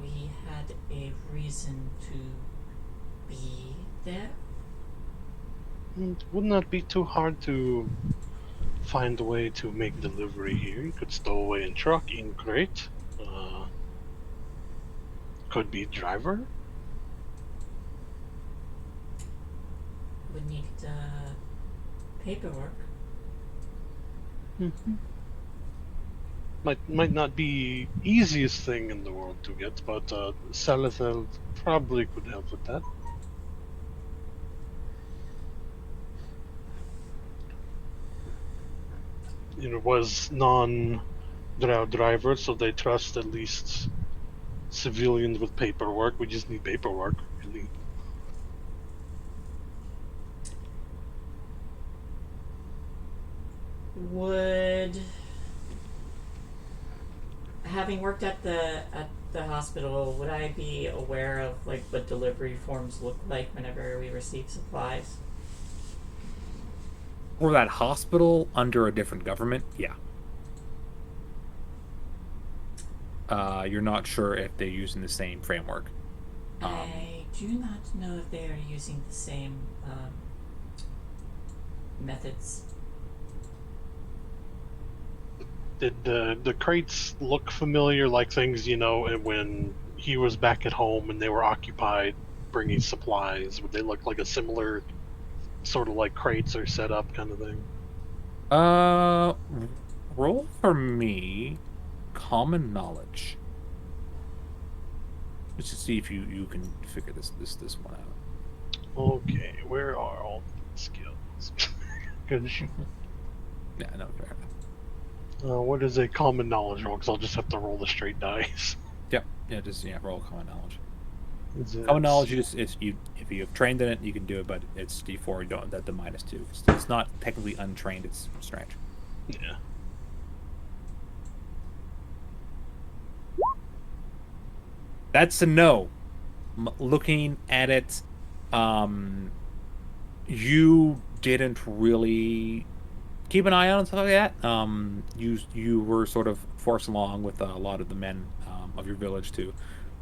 we had a reason to be there? Wouldn't that be too hard to find a way to make delivery here? You could stow away in truck, in crate. Could be driver. would need paperwork. Might not be easiest thing in the world to get, but Salazar probably could help with that. Was non-drow driver, so they trust at least civilians with paperwork. We just need paperwork, really. Would having worked at the hospital, would I be aware of like what delivery forms look like whenever we receive supplies? For that hospital under a different government, yeah. You're not sure if they're using the same framework. I do not know if they are using the same methods. Did the crates look familiar, like things when he was back at home and they were occupied bringing supplies? Would they look like a similar sort of like crates are set up kind of thing? Roll for me common knowledge. Just to see if you can figure this one out. Okay, where are all the skills? Good. Yeah, no, fair enough. What is a common knowledge roll? Because I'll just have to roll the straight dice. Yep. Yeah, just roll common knowledge. Is Common it- knowledge, if you have trained in it, you can do it, but it's D4. You don't the -2. It's not technically untrained. It's strange. Yeah. That's a no. Looking at it, you didn't really keep an eye on stuff like that. You were sort of forced along with a lot of the men of your village to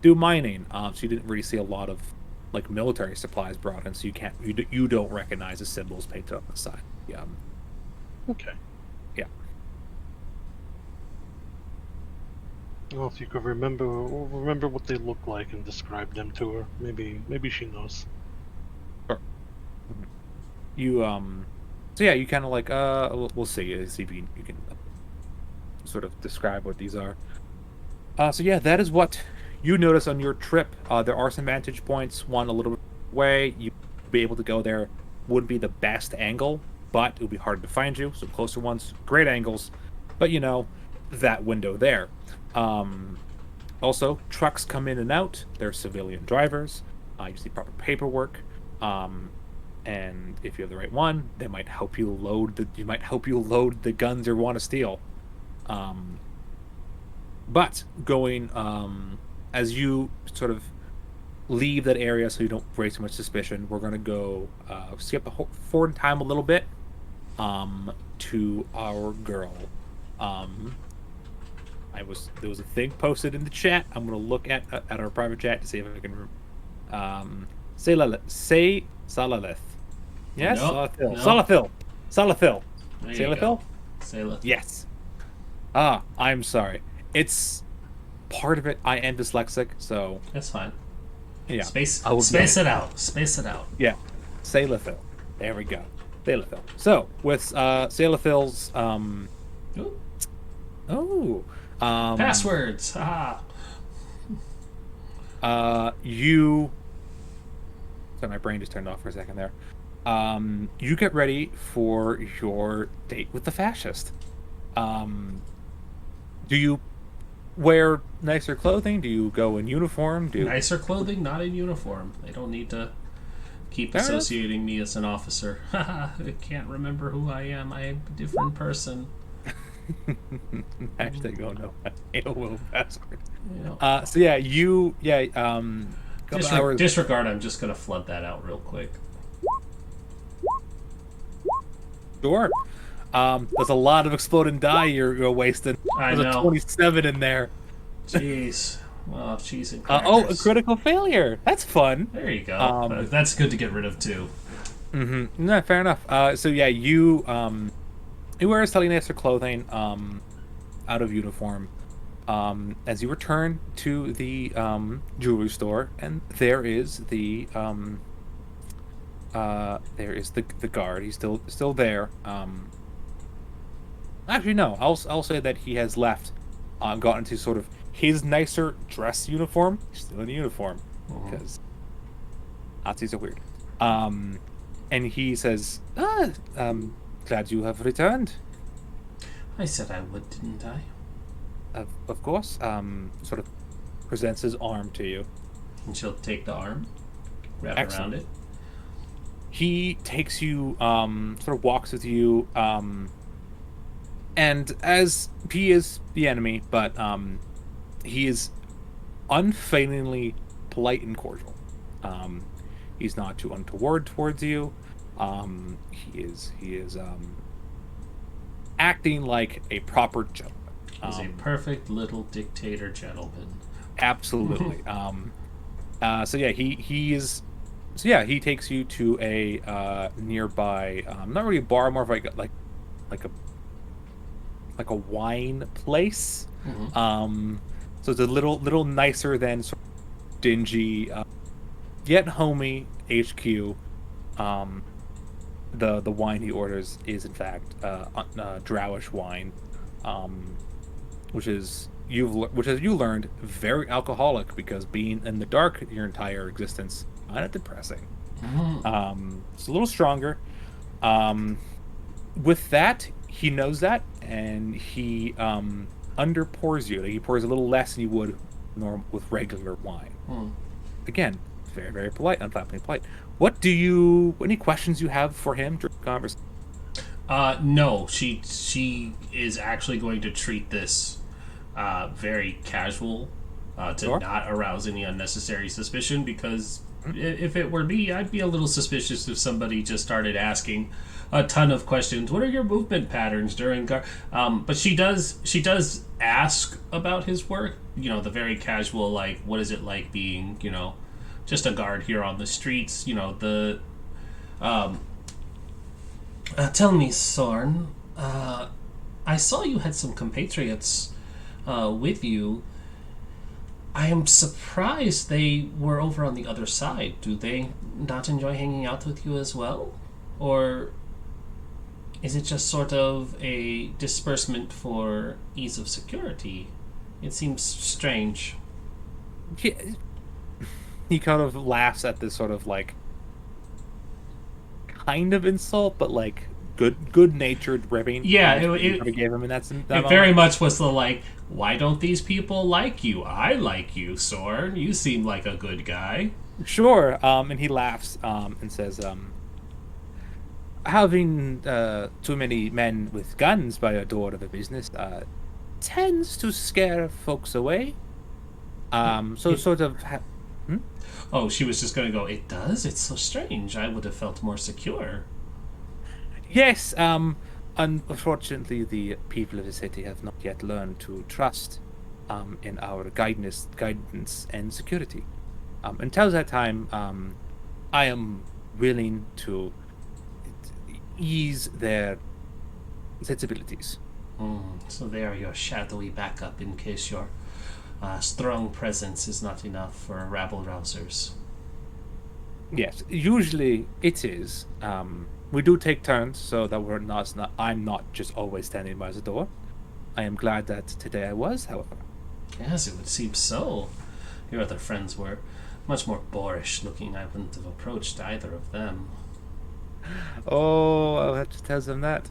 do mining. So you didn't really see a lot of like military supplies brought in. So you don't recognize the symbols painted on the side. Yeah. Okay. Yeah. Well, if you could remember what they look like and describe them to her, maybe she knows. You so yeah, you kind of like we'll see if you can sort of describe what these are. So yeah, that is what you notice on your trip. There are some vantage points. One a little bit away, you'd be able to go there. Wouldn't be the best angle, but it would be hard to find you. So closer ones, great angles. But that window there. Also, trucks come in and out. They're civilian drivers. You see proper paperwork. And if you have the right one, they might help you load the guns you want to steal. But going as you sort of leave that area, so you don't raise too much suspicion, we're gonna go skip forward in time a little bit to our girl. There was a thing posted in the chat. I'm gonna look at our private chat to see if I can say Salalith. Yes, Nope. Salathil. Salathil. There you Salathil? go. Sailor. Yes. I'm sorry. It's part of it. I am dyslexic, so That's fine. yeah. Space I will space it out. Space it out. Yeah. Salathil. There we go. Salathil. So with Salathil's Ooh. Passwords. Haha. You. Sorry, my brain just turned off for a second there. You get ready for your date with the fascist. Do you wear nicer clothing? Do you go in uniform? Nicer clothing, not in uniform. They don't need to keep Fair enough. associating me as an officer. Haha, I can't remember who I am. I am a different person. Hashtag go no AOL password. Yeah. So yeah, couple hours. Disregard, I'm just going to flood that out real quick. Sure. There's a lot of exploding die you're wasting. I There's know. a 27 in there. Jeez. Well, cheese and Oh, a crackers. critical failure. That's fun. There you go. Um, That's good to get rid of, too. Mm-hmm. No, fair enough. So yeah, you wear slightly nicer clothing out of uniform as you return to the jewelry store, and there is the there is the guard. He's still there. Actually, no. I'll say that he has left, gotten into sort of his nicer dress uniform. He's still in uniform because Nazis are weird. And he says, glad you have returned. I said I would, didn't I? Of course. Sort of presents his arm to you. And she'll take the arm, wrap Excellent. around it. He takes you, sort of walks with you, and as he is the enemy, but he is unfailingly polite and cordial. He's not too untoward towards you. He is acting like a proper gentleman. He's a perfect little dictator gentleman. Absolutely. So yeah, he is. So yeah, he takes you to a nearby, not really a bar, more of like a wine place. So it's a little nicer than sort of dingy, yet homey HQ. The wine he orders is in fact Drowish wine, which is which as you learned very alcoholic because being in the dark your entire existence kind of depressing. It's a little stronger. With that, he knows that, and he underpours you. Like, he pours a little less than you would with regular wine. Again, very, very polite, unflappingly polite. Any questions you have for him during the conversation? No, she is actually going to treat this very casual to Sure. not arouse any unnecessary suspicion, because if it were me, I'd be a little suspicious if somebody just started asking a ton of questions. What are your movement patterns during but she does ask about his work, the very casual, like, what is it like being, just a guard here on the streets, the tell me, Sorn, I saw you had some compatriots with you. I am surprised they were over on the other side. Do they not enjoy hanging out with you as well? Or is it just sort of a disbursement for ease of security? It seems strange. He kind of laughs at this sort of like kind of insult, but like good-natured ribbing. Yeah, you gave him, and that it moment. very much was the like, why don't these people like you? I like you, Sorn. You seem like a good guy. Sure. And he laughs and says, having too many men with guns by your door of a business tends to scare folks away. So sort of. Oh, she was just going to go, it does? It's so strange. I would have felt more secure. Yes. Unfortunately, the people of the city have not yet learned to trust in our guidance and security. Until that time, I am willing to ease their sensibilities. So they are your shadowy backup in case your strong presence is not enough for rabble rousers. Yes, usually it is. We do take turns so that I'm not just always standing by the door. I am glad that today I was, however. Yes, it would seem so. Your other friends were much more boorish looking. I wouldn't have approached either of them. Oh, I'll have to tell them that.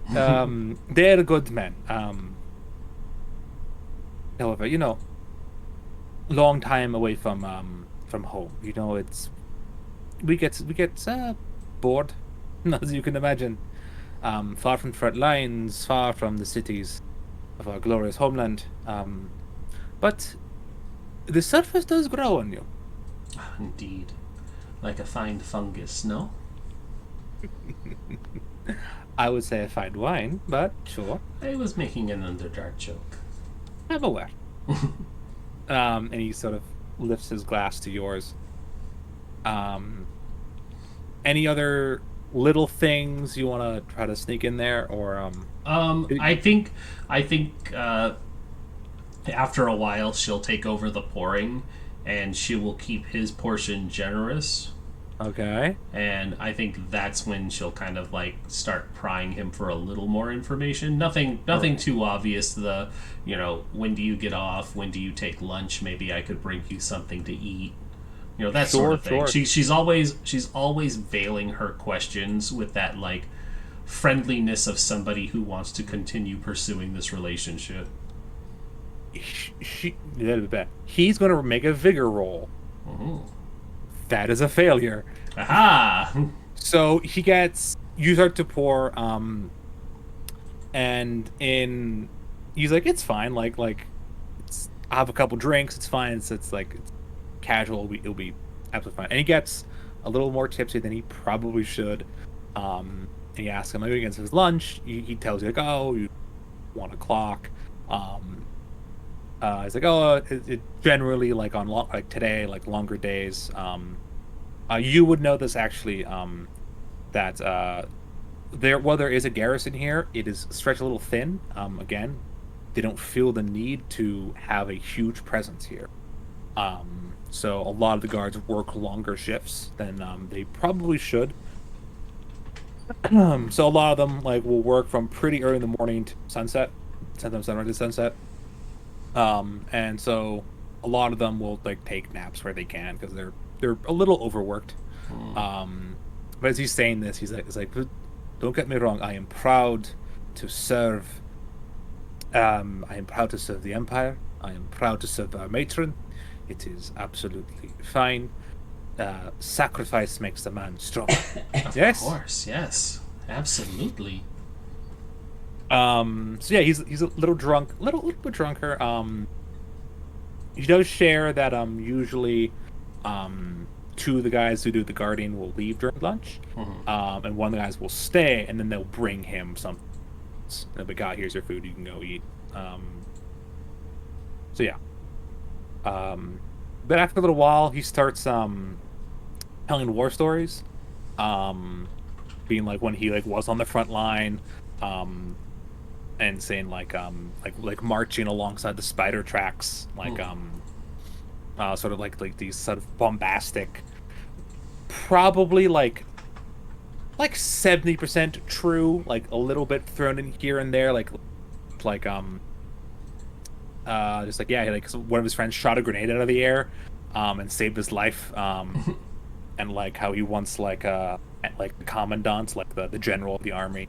They're good men. However, long time away from home. We get bored, as you can imagine. Far from front lines, far from the cities of our glorious homeland. But the surface does grow on you. Indeed. Like a fine fungus, no? I would say a fine wine, but sure. I was making an Underdark joke. I'm aware. And he sort of lifts his glass to yours. Any other little things you want to try to sneak in there, or I think after a while she'll take over the pouring, and she will keep his portion generous, Okay. And I think that's when she'll kind of like start prying him for a little more information. Nothing Right. too obvious. When do you get off? When do you take lunch? Maybe I could bring you something to eat. That sort Sure, of thing. sure. She's always veiling her questions with that like friendliness of somebody who wants to continue pursuing this relationship. He's going to make a vigor roll. That is a failure. Aha! So you start to pour, and he's like, it's fine. I have a couple drinks. It's fine. It's like it's casual. It'll be absolutely fine. And he gets a little more tipsy than he probably should. And you ask him maybe against his lunch. He tells you like, oh, you 1 o'clock. Um, he's like, oh, it generally like like today, like longer days. You would know this actually. That there is a garrison here, it is stretched a little thin. Again, they don't feel the need to have a huge presence here. So a lot of the guards work longer shifts than they probably should. So a lot of them like will work from pretty early in the morning to sunset, sometimes sunrise to sunset. And so a lot of them will like take naps where they can because they're a little overworked. Um, but as he's saying this, he's like, don't get me wrong, I am proud to serve. I am proud to serve the Empire. I am proud to serve our matron. It is absolutely fine. Sacrifice makes the man strong. Of Yes. course, yes, absolutely. So yeah, he's a little drunk, little bit drunker. He does share that usually two of the guys who do the guarding will leave during lunch. And one of the guys will stay, and then they'll bring him something. But God, here's your food. You can go eat. So yeah. But after a little while, he starts telling war stories. Being like when he like was on the front line, and saying like marching alongside the spider tracks, sort of like these sort of bombastic, probably like 70% true, like a little bit thrown in here and there, like just like yeah, like one of his friends shot a grenade out of the air, and saved his life, and like how he once like the commandant, like the general of the army.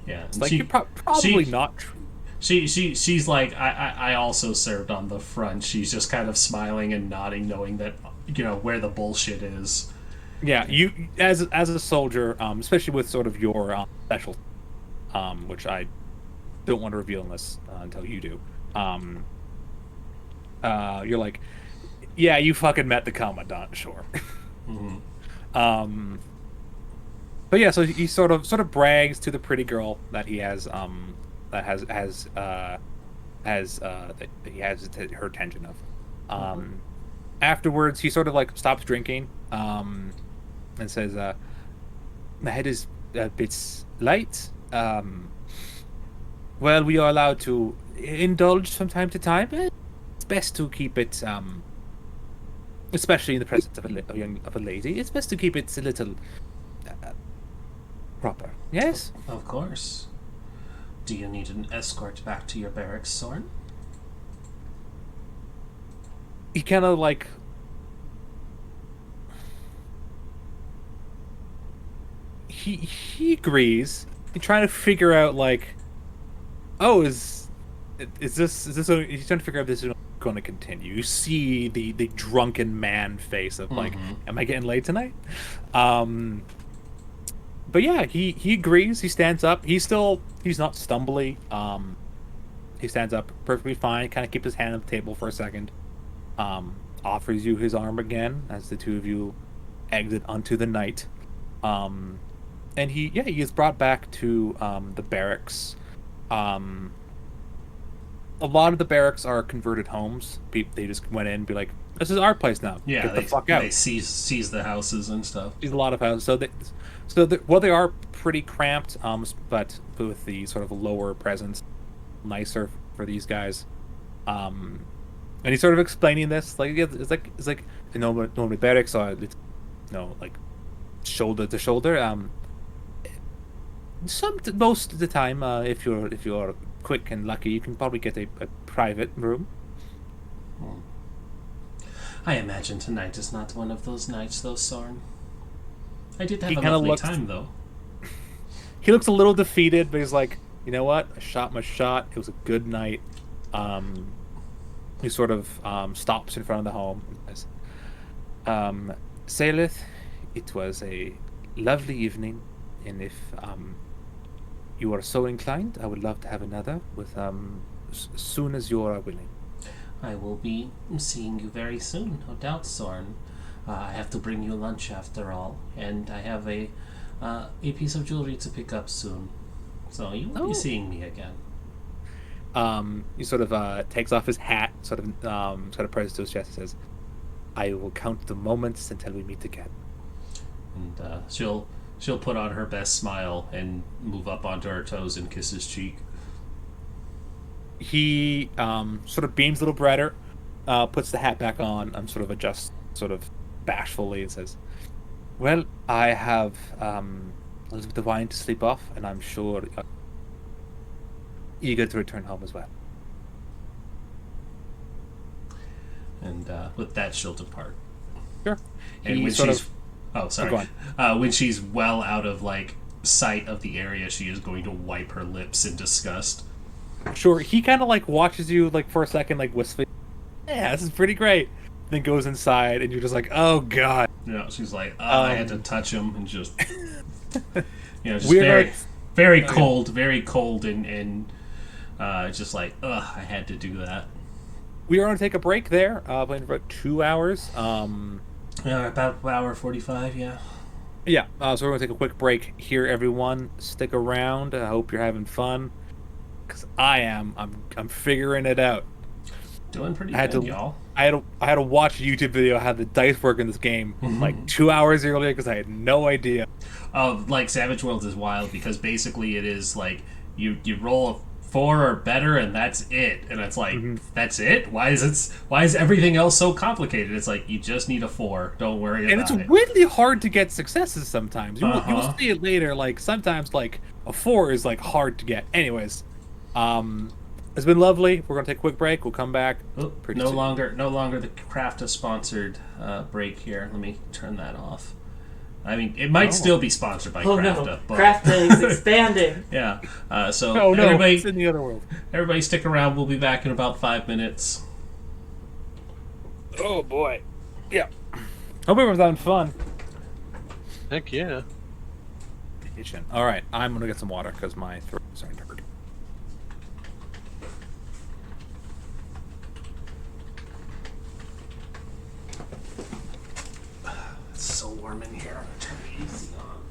Yeah, It's like you're probably not true. She's like I also served on the front. She's just kind of smiling and nodding, knowing that where the bullshit is. Yeah, you as a soldier, especially with sort of your special, which I don't want to reveal unless until you do. You're like, yeah, you fucking met the commandant, sure. Um, but yeah, so he sort of brags to the pretty girl that he has that that he has her attention of. Afterwards, he sort of like stops drinking, and says, "My head is a bit light. Well, we are allowed to indulge from time to time, but it's best to keep it, especially in the presence of of a lady. It's best to keep it a little proper. Yes." Of course. Do you need an escort back to your barracks, Soren? He kind of like he agrees. He's trying to figure out like, oh, is this he's trying to figure out if this is going to continue. You see the drunken man face of like, am I getting laid tonight? But yeah, he agrees. He stands up. He's not stumbly. He stands up perfectly fine. Kind of keeps his hand on the table for a second. Offers you his arm again as the two of you exit onto the night. And he is brought back to the barracks. A lot of the barracks are converted homes. They just went in and be like, this is our place now. Yeah, Get the fuck out. They seize the houses and stuff. There's a lot of houses. They are pretty cramped, but with the sort of lower presence, nicer for these guys. And he's sort of explaining this, like, yeah, it's like normally barracks are like shoulder to shoulder. Most of the time, if you're quick and lucky, you can probably get a private room. I imagine tonight is not one of those nights, though, Sorn. I did have He a kinda lovely looks- time, though. He looks a little defeated, but he's like, you know what? I shot my shot. It was a good night. He sort of stops in front of the home and says, Salith, it was a lovely evening, and if you are so inclined, I would love to have another with as soon as you are willing. I will be seeing you very soon, no doubt, Sorn. I have to bring you lunch after all, and I have a piece of jewelry to pick up soon. So you will be seeing me again. He sort of takes off his hat, sort of presses to his chest and says, I will count the moments until we meet again. And she'll put on her best smile and move up onto her toes and kiss his cheek. He sort of beams a little brighter, puts the hat back on, sort of adjusts sort of bashfully and says, well, I have a little bit of wine to sleep off, and I'm sure eager to return home as well. And with that, she'll depart. Sure. And He when sort she's of- oh, sorry. go When she's well out of like sight of the area, she is going to wipe her lips in disgust. Sure, he kind of like watches you like for a second, like wistfully. Yeah, this is pretty great. Then goes inside, and you're just like, oh god. You know, she's like, I had to touch him, and just just We're very cold, and just like, I had to do that. We are going to take a break there, playing for about 2 hours. Yeah, about hour 45. Yeah. Yeah, so we're going to take a quick break here, everyone. Stick around. I hope you're having fun, because I am. I'm figuring it out. Doing pretty I had good, to- y'all. I had to watch a YouTube video how the dice work in this game like 2 hours earlier because I had no idea. Oh, like Savage Worlds is wild because basically it is like you roll a 4 or better and that's it, and it's like that's it. Why is everything else so complicated? It's like you just need a 4. Don't worry And about it's it. weirdly hard to get successes sometimes. You'll Uh-huh. see it later. Like sometimes like a 4 is like hard to get. Anyways, it's been lovely. We're gonna take a quick break. We'll come back. Oh, pretty no soon. longer the Crafta sponsored break here. Let me turn that off. I mean, it might still be sponsored by Oh Crafta, no, but Crafta is expanding. yeah. So Oh no, everybody, it's in the other world. everybody, stick around. We'll be back in about 5 minutes. Oh boy. Yeah. Hope everyone's having fun. Heck yeah. All right, I'm gonna get some water because my throat is starting to hurt. It's so warm in here. I'm gonna turn the AC on.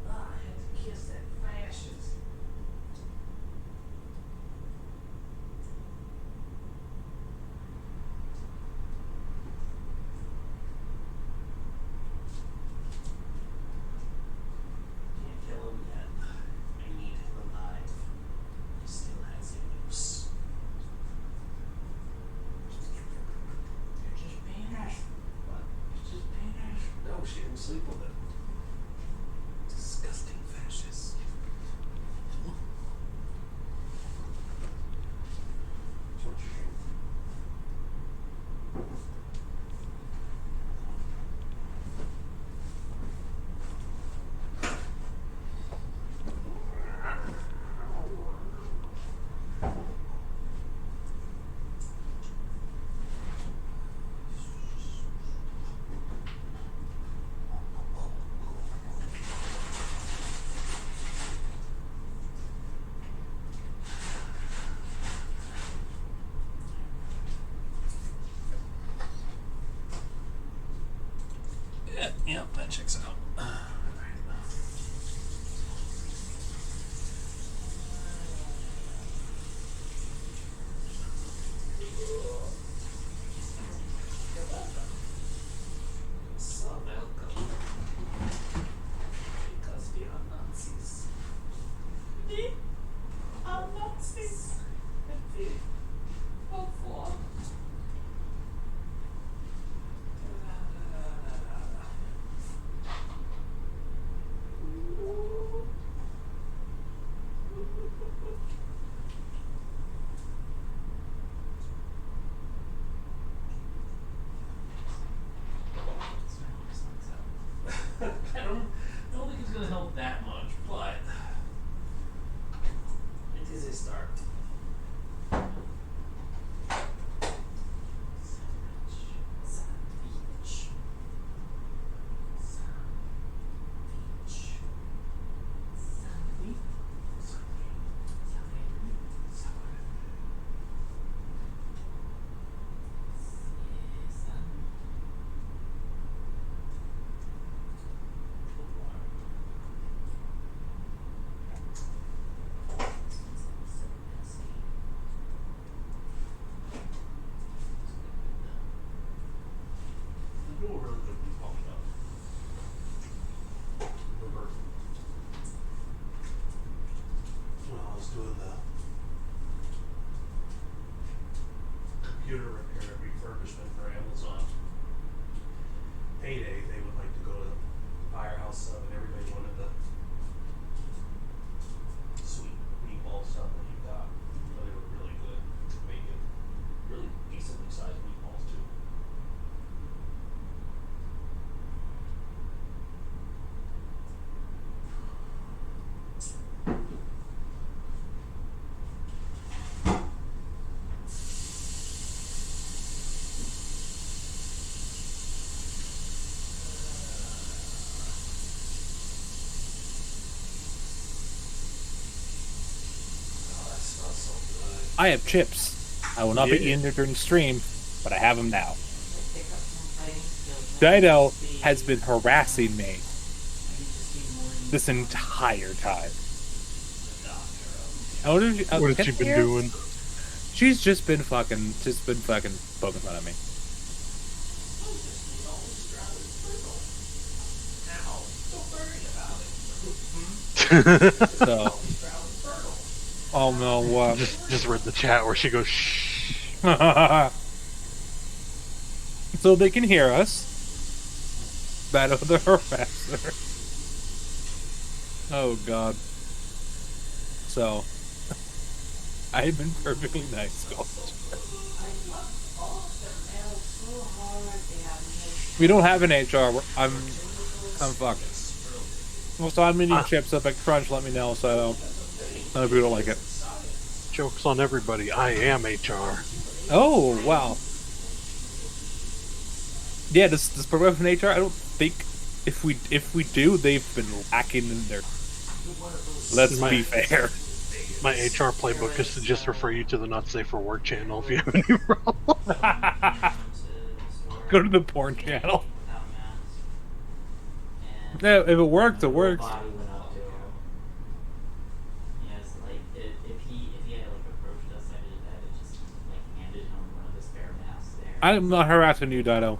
I had to kiss that fascist. Can't kill him yet. I need him alive. He still has a use. You're just banished. What? You're just banished. No, she didn't sleep with him. Disgusting fascist. Yeah, that checks out. So welcome. Because we are Nazis. I'm Nazis. computer repair refurbishment for Amazon. Payday, they would like to go to Firehouse Sub, and everybody wanted the sweet meatball stuff that you got. But they were really good at making really decently sized meatballs too. I have chips. I will not be eating them during the stream, but I have them now. Dido has been harassing me this entire time. What has she been doing? She's just been fucking poking fun at me. So, oh no, just read the chat where she goes, shh. So they can hear us. Battle the harasser. Oh god. So, I've been perfectly nice, Ghost. We don't have an HR. I'm fucked. Well, so I'm eating chips up at Crunch. Let me know so I don't. None of you don't like it. Joke's on everybody. I am HR. Oh wow. Yeah, does program an HR? I don't think if we do, they've been lacking in their. Let's be fair. My HR playbook is to just refer you to the Not Safe for Work channel if you have any problems. Go to the porn channel. No, if it works, it works. I'm not harassing you, Dido.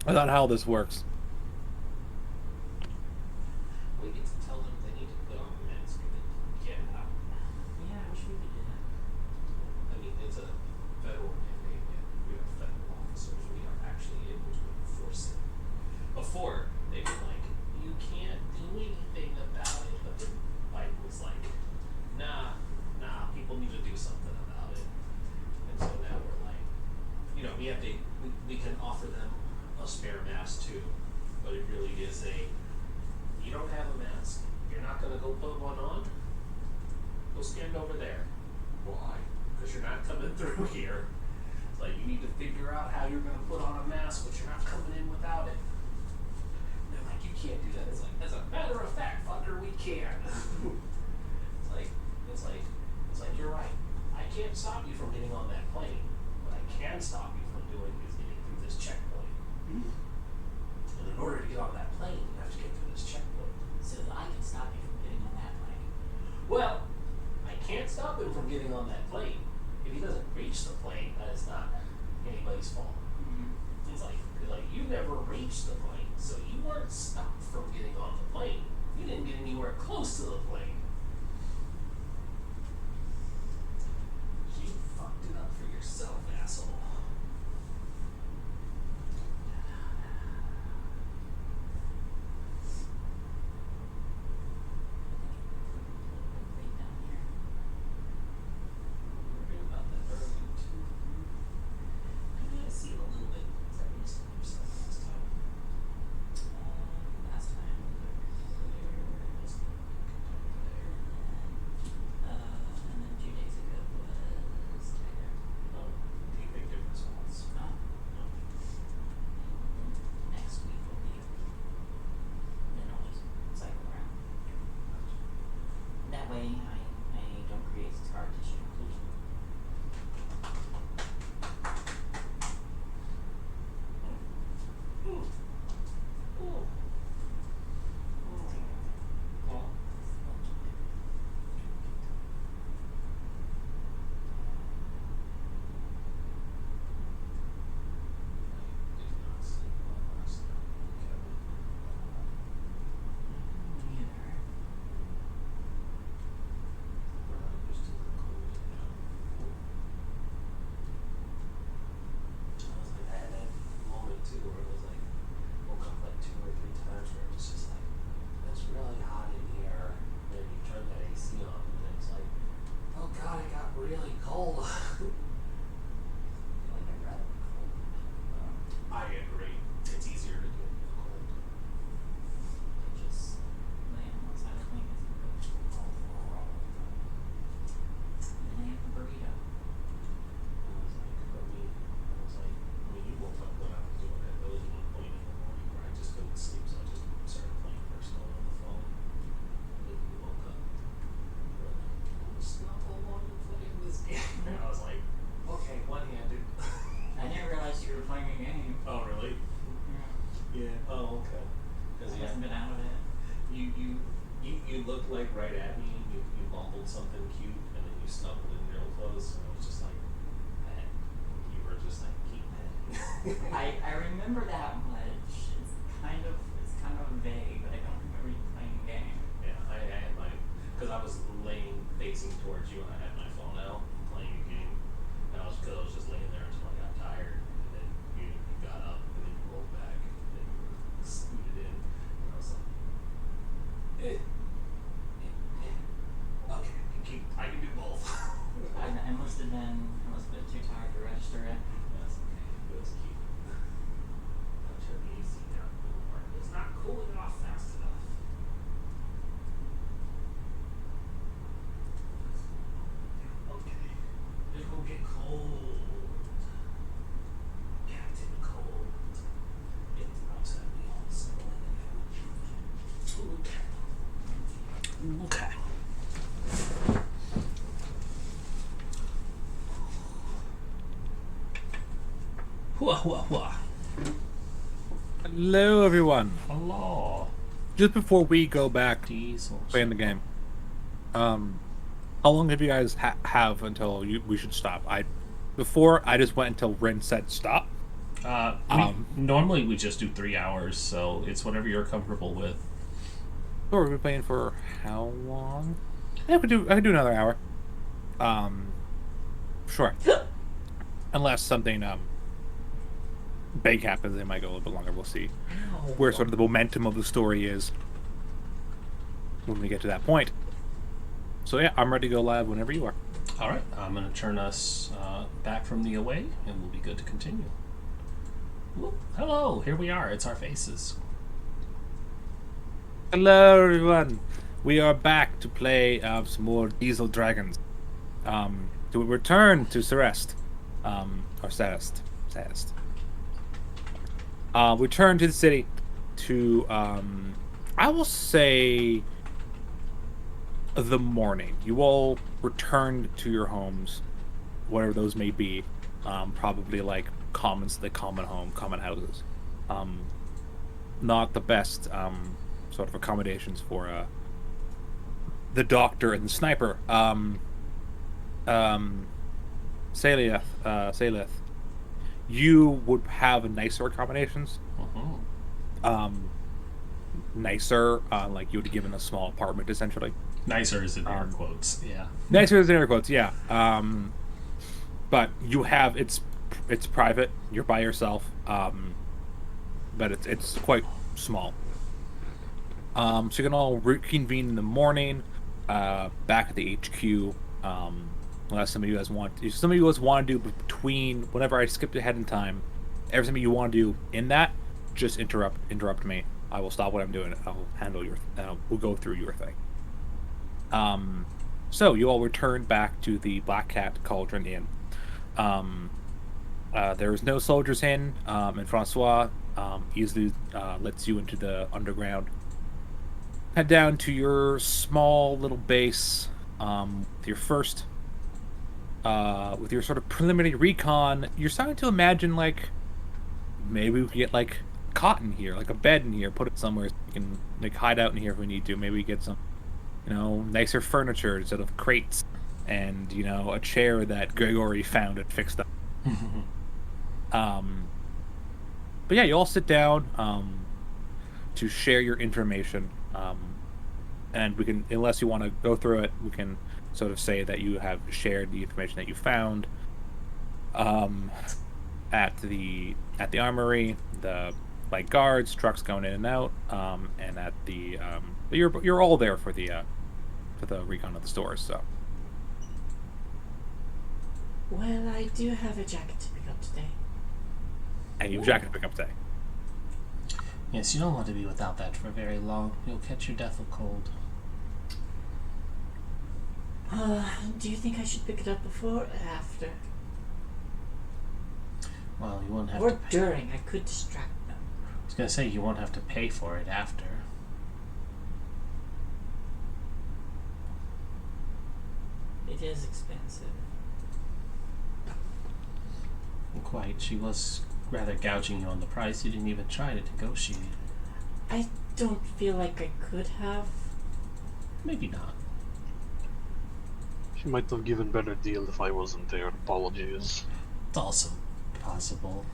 That's not how this works. We get to tell them they need to put on a mask and get out. Yeah, I wish we could do that. I mean, it's a federal mandate, and we are federal officers. We are actually able to enforce it. Before, they were like, you can't do anything about it. But then Biden was like, nah, people need to do something about it. And so now we're like, you know, we can offer them a spare mask too. But it really is you don't have a mask, you're not going to go put one on? Go stand over there. Why? Because you're not coming through here. It's like you need to figure out how you're going to put on a mask, but you're not coming in without it. And they're like, you can't do that. It's like, as a matter of fact, fucker, we can. It's like you're right. I can't stop you from getting on that plane. What I can stop you from doing is getting through this checkpoint. And in order to get on that plane, you have to get through this checkpoint. So that I can stop you from getting on that plane. Well, I can't stop him from getting on that plane. If he doesn't reach the plane, that is not anybody's fault. It's like you never reached the plane, so you weren't stopped from getting on the plane. You didn't get anywhere close to the plane. You fucked it up for yourself, asshole. Right down here. Worried about that earlier too. I see it a little bit. Is that recent or something last time? Last time we were over there. Let's look over there. cold. Like I'd rather be cold. I agree. It's easier to get cold. Just laying outside of me is good. And I have a burrito. You woke up when I was doing it. There was one point in the morning where I just couldn't sleep, so I just started playing personal on the phone. And then you woke up. You were like, it's not so long to play this game. And I was like, okay, one-handed. I didn't realize you were playing a game. Oh, really? Yeah. Yeah. Oh, okay. I haven't been out of it. You looked like right at me, and you mumbled something cute, and then you snuggled in real close, and I was just like, pet. And you were just like, keep petting. I remember that much. It's kind of vague, but I don't remember you playing a game. Yeah, I had my, because I was laying facing towards you, and I had my phone out and playing a game, and I was just laying there until I got tired, and then you got up, and then you rolled back, and then you were scooted in, and I was like, okay, I can do both. I must have been too tired to register it. That's okay. It was cute. I'll turn the AC down a little more. It's not cooling off fast enough. Okay. It will get cold. Captain Cold. It's outside the all snow in the Okay. Hua hua hua. Hello, everyone. Hello. Just before we go back Diesel. playing the game, how long have you guys have until we should stop? Before I just went until Rin said stop. Normally we just do 3 hours, so it's whatever you're comfortable with. Or we've been playing for how long? Yeah, I could do another hour. Sure. Unless something big happens, it might go a little bit longer. We'll see where sort of the momentum of the story is when we get to that point. So yeah, I'm ready to go live whenever you are. All right, I'm going to turn us back from the away, and we'll be good to continue. Whoop. Hello, here we are. It's our faces. Hello, everyone. We are back to play some more Diesel Dragons. To return to Celeste, or Celeste. Return to the city to, I will say, the morning. You all returned to your homes, whatever those may be. Probably like common houses. Not the best sort of accommodations for the doctor and the sniper. Salith, you would have nicer accommodations. Nicer, like you would be given a small apartment essentially. Nicer is in air quotes, yeah. Nicer is in air quotes, yeah. But you have it's private. You're by yourself. But it's quite small. So you can all reconvene in the morning, back at the HQ. Unless some of you guys want to do between whenever I skipped ahead in time, everything you want to do in that, just interrupt me. I will stop what I'm doing. I'll handle we'll go through your thing. So you all return back to the Black Cat Cauldron Inn. There is no soldiers in, and Francois easily lets you into the underground. Head down to your small little base. With your sort of preliminary recon, you're starting to imagine like maybe we could get like cotton here, like a bed in here, put it somewhere so we can like hide out in here if we need to. Maybe get some, nicer furniture instead of crates, and a chair that Gregory found and fixed up. But yeah, you all sit down to share your information, and we can, unless you want to go through it, we can sort of say that you have shared the information that you found at the armory, the like guards, trucks going in and out, and at the you're all there for the recon of the stores. So Well, I do have a jacket to pick up today. And you have a jacket to pick up today. Yes, you don't want to be without that for very long. You'll catch your death of cold. Do you think I should pick it up before or after? Well, you won't have Or to pay. during. I could distract them. I was going to say, you won't have to pay for it after. It is expensive. Quite. She was rather gouging you on the price. You didn't even try to negotiate. I don't feel like I could have. Maybe not. She might have given better deal if I wasn't there. Apologies. It's also possible.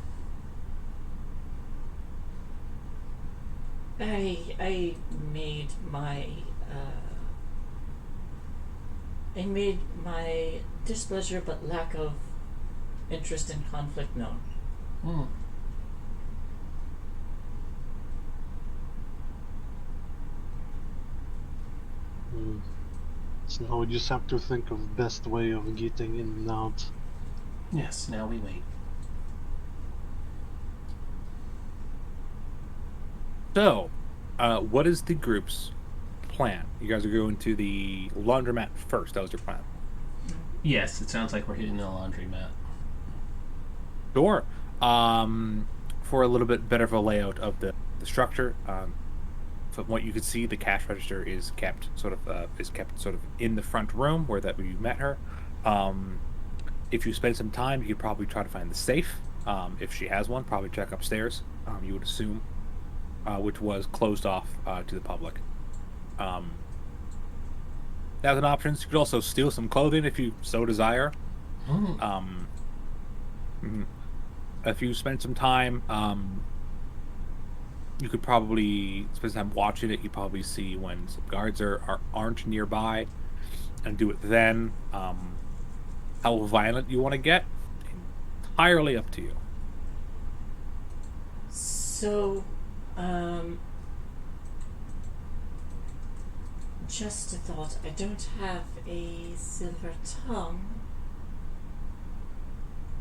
I made my displeasure but lack of interest in conflict known. Hmm. So now we just have to think of best way of getting in and out. Yes, now we wait. So, what is the group's plan? You guys are going to the laundromat first. That was your plan. Yes, it sounds like we're hitting the laundromat. Sure. For a little bit better of a layout of the structure, from what you could see, the cash register is kept sort of in the front room where you met her. If you spend some time, you could probably try to find the safe. If she has one, probably check upstairs. You would assume, which was closed off to the public. As an option, you could also steal some clothing if you so desire. If you spend some time, you could probably spend some time watching it. You probably see when some guards aren't nearby, and do it then. How violent you want to get, entirely up to you. So, just a thought. I don't have a silver tongue,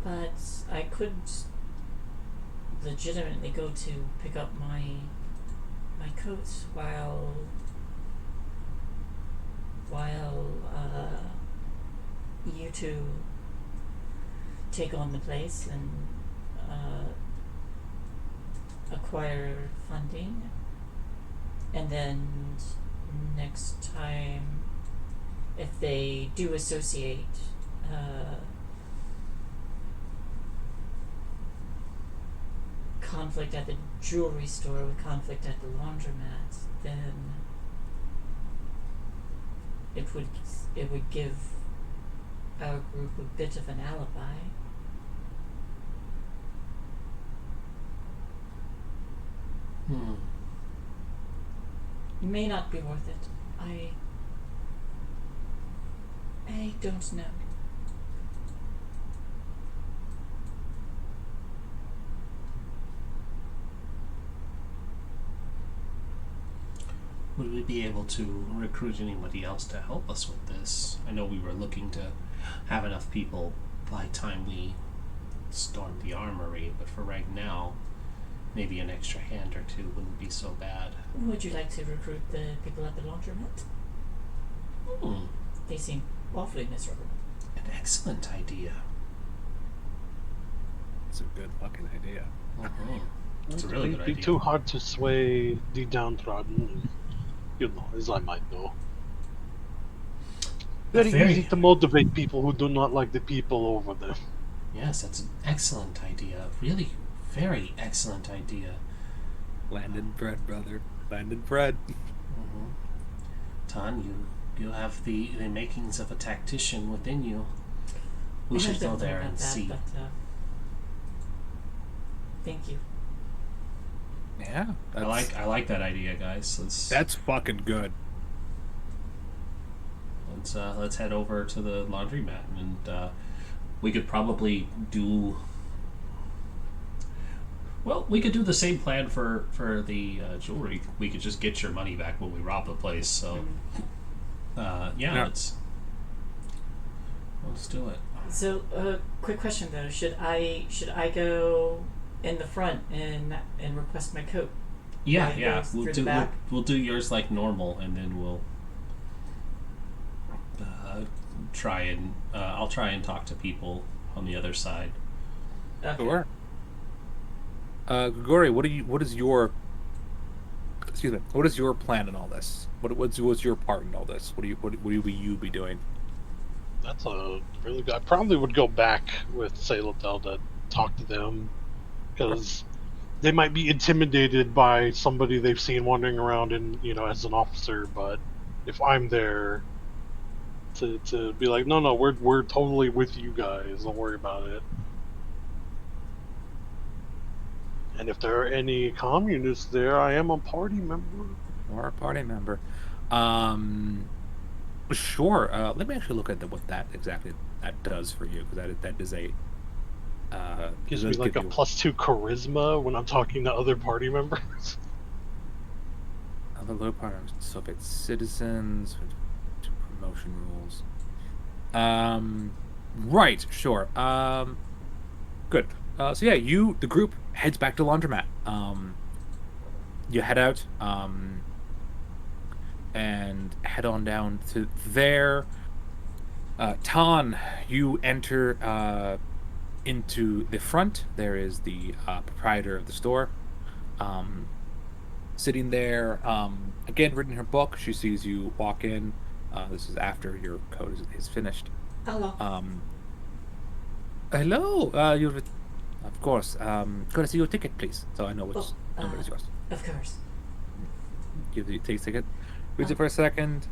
but I could legitimately go to pick up my coat while you two take on the place and acquire funding, and then next time, if they do associate conflict at the jewelry store with conflict at the laundromat, then it would give our group a bit of an alibi. It may not be worth it. I don't know. Would we be able to recruit anybody else to help us with this? I know we were looking to have enough people by the time we storm the armory, but for right now, maybe an extra hand or two wouldn't be so bad. Would you like to recruit the people at the laundromat? They seem awfully miserable. An excellent idea. It's a good fucking idea. It's a really good It'd be idea. too hard to sway the downtrodden, as I might know. Very easy to motivate people who do not like the people over them. Yes, that's an excellent idea. Really, very excellent idea. Landed bread, brother. Landed bread. Tan, you have the makings of a tactician within you. We should go there and see. But, thank you. Yeah. I like that idea, guys. That's fucking good. Let's head over to the laundromat, and we could probably do. Well, we could do the same plan for the jewelry. We could just get your money back when we rob the place. So, Yeah. Let's do it. So, quick question though: should I go in the front and request my coat? Yeah, Like yeah. goes through the back? We'll do yours like normal, and then we'll try and I'll try and talk to people on the other side. Okay. Sure. Grigori, what is your excuse me? What is your plan in all this? What's your part in all this? What will you be doing? That's a really good. I probably would go back with Saladel to talk to them because they might be intimidated by somebody they've seen wandering around in, as an officer. But if I'm there to be like, no, we're totally with you guys. Don't worry about it. And if there are any communists there, I am a party member. Or a party member? Sure. Let me actually look at what that exactly that does for you, because that is a Gives me does like a give you- +2 charisma when I'm talking to other party members. other low partners, Soviet citizens, to promotion rules. Right, sure. Good. So yeah, the group heads back to laundromat. You head out, and head on down to there. Tan, you enter into the front. There is the proprietor of the store, sitting there, again reading her book. She sees you walk in. This is after your code is finished. Hello. Hello. You're, of course. Could I see your ticket, please? So I know which number is yours. Of course. Give the ticket. Reads it for a second.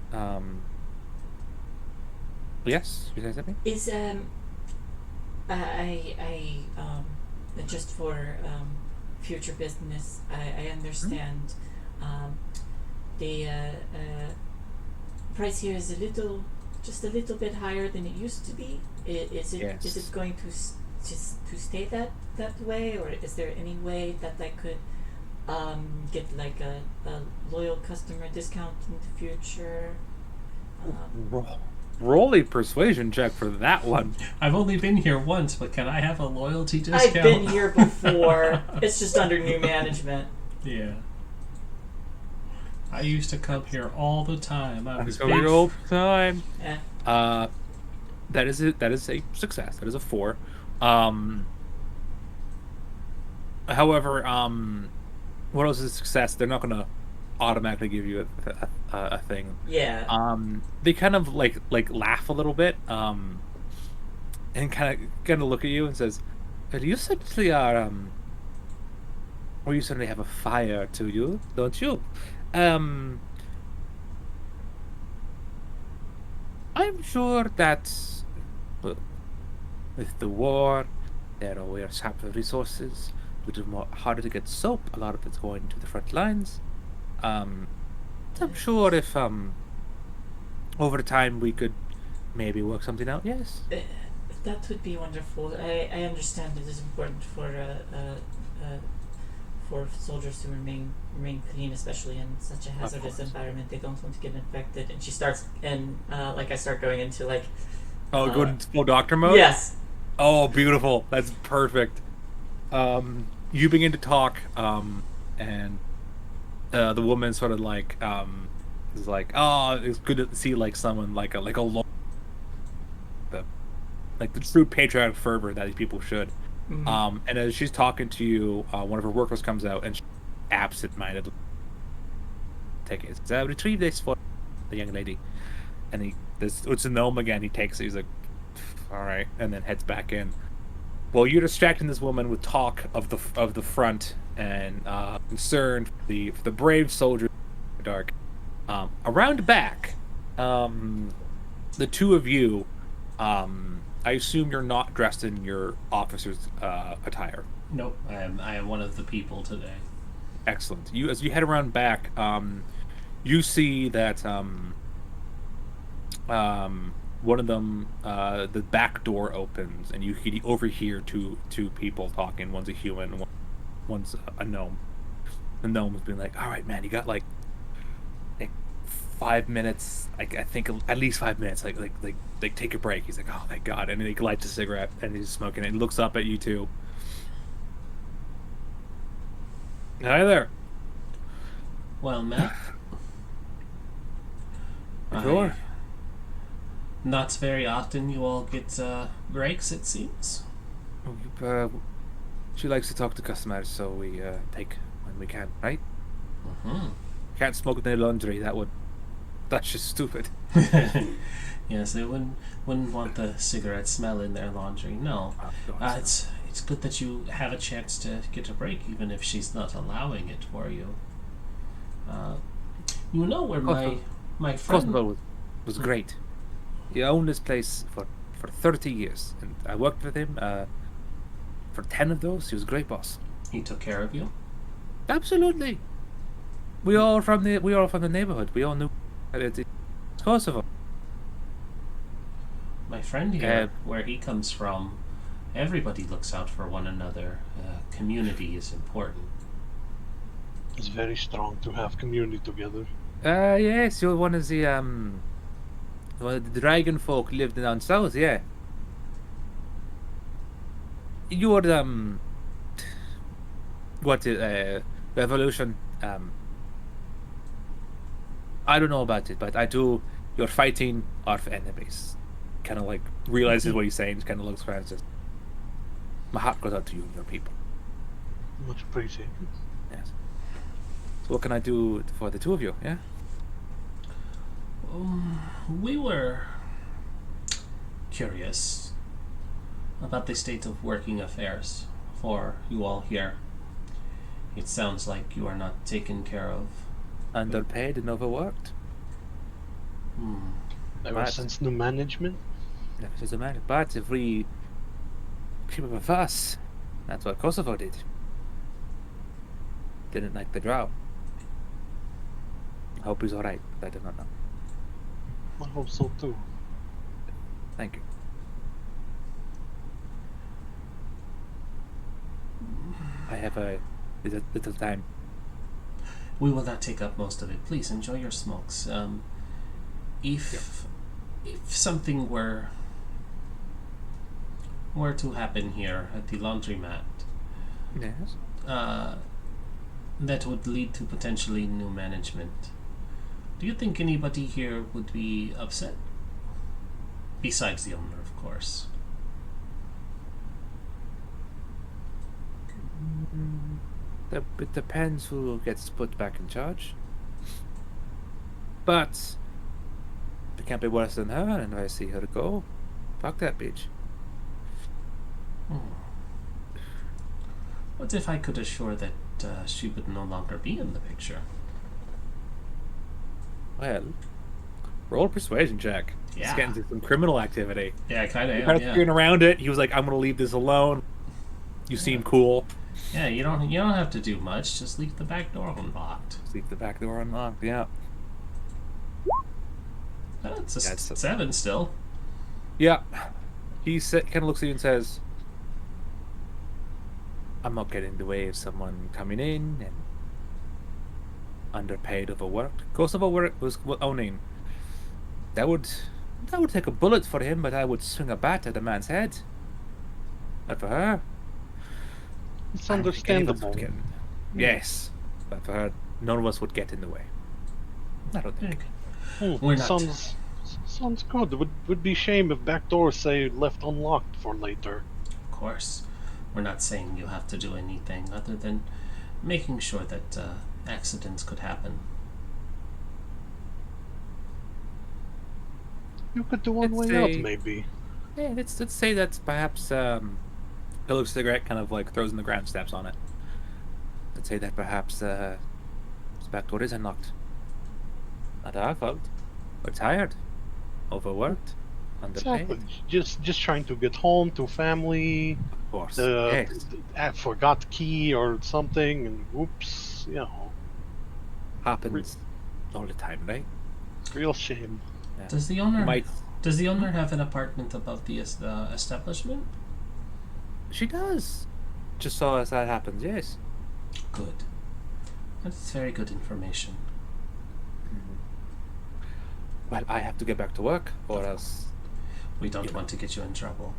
Yes, you say something? Is I just for future business, I understand the price here is just a little bit higher than it used to be. Is it Yes. is it going to stay that way, or is there any way that I could get like a loyal customer discount in the future? Roll a persuasion check for that one. I've only been here once, but can I have a loyalty discount? I've been here before. It's just under new management. Yeah. I used to come here all the time. I was Every old time. Yeah. That is a success. That is a 4. However, what else is a success? They're not gonna automatically give you a thing. Yeah. They kind of like laugh a little bit, and kind of look at you and says, "Well, you certainly are, or you certainly have a fire to you, don't you? I'm sure that, well, with the war, there are where sap of resources, a little more harder to get soap. A lot of it's going to the front lines. I'm sure if over time we could maybe work something out. Yes. That would be wonderful. I understand it is important for soldiers to remain clean, especially in such a hazardous environment. They don't want to get infected. And she starts, and I start going into like. Oh, go into full doctor mode. Yes. Oh, beautiful. That's perfect. You begin to talk, and the woman sort of like is like, oh, it's good to see like someone like a the true patriotic fervor that these people should. Mm-hmm. And as she's talking to you, one of her workers comes out and absent-minded take it. Says, retrieve this for the young lady, and it's a gnome again. He takes it. He's like, all right, and then heads back in. Well, you're distracting this woman with talk of the front and concern for the brave soldiers in the dark. Around back, the two of you, I assume you're not dressed in your officer's attire. Nope, I am one of the people today. Excellent. As you head around back, you see that one of them, the back door opens, and you overhear two people talking. One's a human, one's a gnome. The gnome's been like, "All right, man, you got like 5 minutes. I think at least 5 minutes. Like take a break. He's like, oh thank God, and then he lights a cigarette and he's smoking it. And looks up at you two. Hi there. Well met. Sure. Not very often you all get breaks, it seems. She likes to talk to customers, so we take when we can, right? Mm-hmm. Can't smoke in their laundry. That's just stupid. Yes, they wouldn't want the cigarette smell in their laundry. No, Oh, God, it's good that you have a chance to get a break, even if she's not allowing it for you. You know where my friend Cosmo was great. He owned this place for 30 years, and I worked with him for 10 of those. He was a great boss. he took care of you. Absolutely. We all from the neighborhood. We all knew it's Kosovo. My friend here, where he comes from, everybody looks out for one another. Community is important. It's very strong to have community together. Yes, you're one of the dragon folk lived down south, yeah. You're revolution. I don't know about it, but I do. You're fighting our enemies. Kind of like realizes what he's saying. Just kind of looks around. Says, "My heart goes out to you and your people." Much appreciated. Yes. So what can I do for the two of you? Yeah. We were curious about the state of working affairs for you all here. It sounds like you are not taken care of. Underpaid and overworked. Ever Right. since new management, That doesn't matter. But if we keep up a fuss, that's what Kosovo did. Didn't like the drought. I hope he's alright, but I do not know. I hope so too. Thank you. I have a little time. We will not take up most of it. Please enjoy your smokes. If something were to happen here at the laundromat, Yes. that would lead to potentially new management. Do you think anybody here would be upset? Besides the owner, of course. It depends who gets put back in charge. But it can't be worse than her, and if I see her go, fuck that bitch. What if I could assure that she would no longer be in the picture? Well, roll a persuasion check. Yeah. He's getting into some criminal activity. Yeah, kind of. Kind of figuring around it. He was like, "I'm gonna leave this alone. You seem cool." Yeah, you don't have to do much. Just leave the back door unlocked. Leave the back door unlocked. Yeah. That's a Yeah, it's a- 7 still. Yeah. He kind of looks at you and says, "I'm not getting in the way of someone coming in and underpaid, overworked. Kosovo was owning. That would take a bullet for him, but I would swing a bat at a man's head. Not for her. It's I don't think any of us understandable. would Yes, but for her, none of us would get in the way. I don't think. We're not- Sounds good. Would be shame if back doors say left unlocked for later. Of course, we're not saying you have to do anything other than making sure that accidents could happen. You could do one Let's way out, say- maybe. Yeah, let's say that perhaps Pillow cigarette kind of like throws in the ground, steps on it. Let's say that perhaps this back door is unlocked. Not our fault. We're tired, overworked, underpaid. Exactly. Just trying to get home to family. Of course. Yes. Yes. Forgot key or something, and whoops, you know, Happens all the time, right? real shame. Yeah. Does the owner Might have an apartment above the establishment? she does? Just saw as that happens. Yes. Good. That's very good information. Well, I have to get back to work, or else. We don't want to get you in trouble.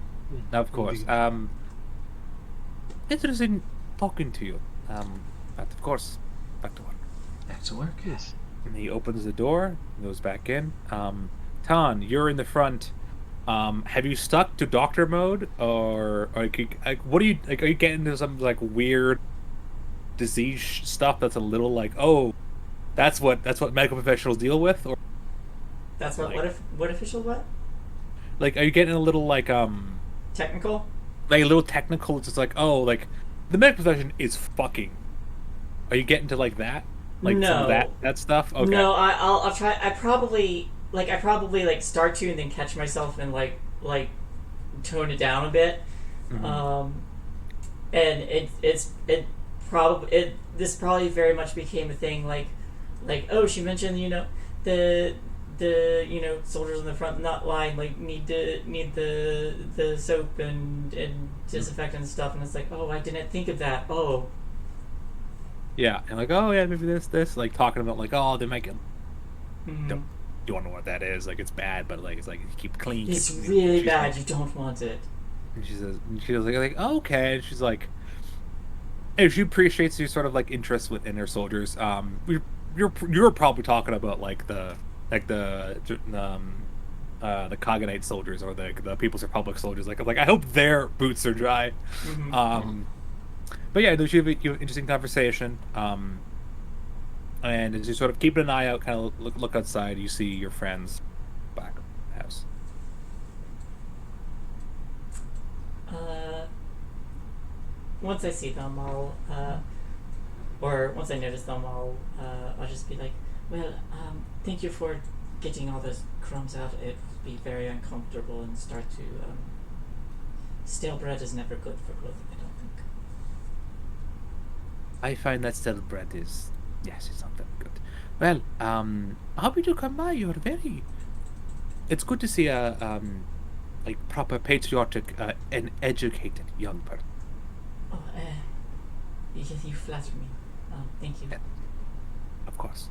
Of course. Indeed. Interesting talking to you. But of course, back to work. Back to work. Yes. And he opens the door, goes back in. Tan, you're in the front. Have you stuck to doctor mode, or like what are you like? Are you getting into some like weird disease stuff that's a little like, oh, that's what medical professionals deal with, or That's what. like, What official? What like are you getting a little technical? like a little technical? It's just like, oh, like the medical profession is fucking. Are you getting to like that, like some of No. that stuff? Okay. No, I'll try. I probably like start to and then catch myself and like tone it down a bit. Mhm. And it probably this probably very much became a thing like oh, she mentioned the soldiers in the front not line like need the soap and disinfectant and stuff, and it's like, oh, I didn't think of that. Oh. Yeah, and like, oh yeah, maybe this, like talking about like, oh, they might get. Mhm. Don't, you don't know what that is. Like, it's bad, but like, it's like keep clean. It's keep, really she's bad. Like, You don't want it. and she was like, okay. And she's like, and she appreciates your sort of like interest within her soldiers. You're probably talking about like the Cognite soldiers or the People's Republic soldiers. Like I hope their boots are dry. Mhm. But yeah, you have an interesting conversation. And as you sort of keep an eye out, kind of look outside, you see your friends back at the house. Once I see them, or once I notice them, I'll just be like, well, thank you for getting all those crumbs out. It would be very uncomfortable and start to, stale bread is never good for clothing, I don't think. I find that stale bread is, yes, it's not that good. Well, how did you come by? You're very. It's good to see a like proper patriotic and educated young person. Oh, you flatter me. Thank you. Yeah. Of course.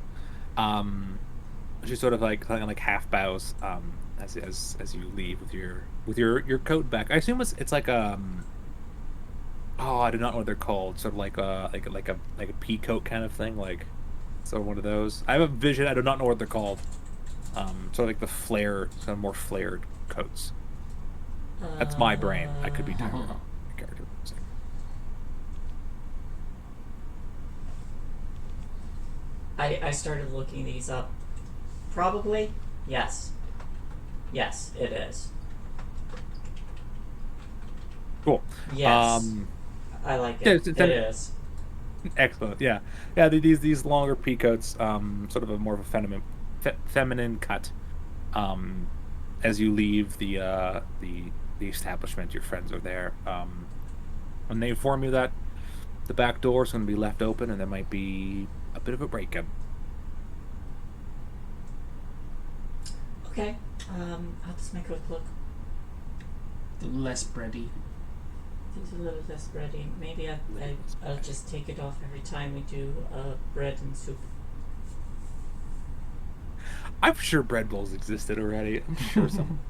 She sort of like kind of like half bows as you leave with your coat back. I assume it's like oh, I do not know what they're called. Sort of like a pea coat kind of thing, like sort of one of those. I have a vision. I do not know what they're called. Sort of like the flare, kind of more flared coats. That's my brain. I could be doing wrong. Character. I started looking these up. Probably, yes. Yes, it is. Cool. Yes. I like it. Yeah, It is. Excellent. Yeah. Yeah. These longer pea coats, sort of a more of a feminine cut. As you leave the establishment, your friends are there. And they inform you that the back door is going to be left open, and there might be a bit of a break-in. Okay. How does my coat look? Less bready. It's a little less bready. Maybe I'll just take it off every time we do bread and soup. I'm sure bread bowls existed already. I'm sure some.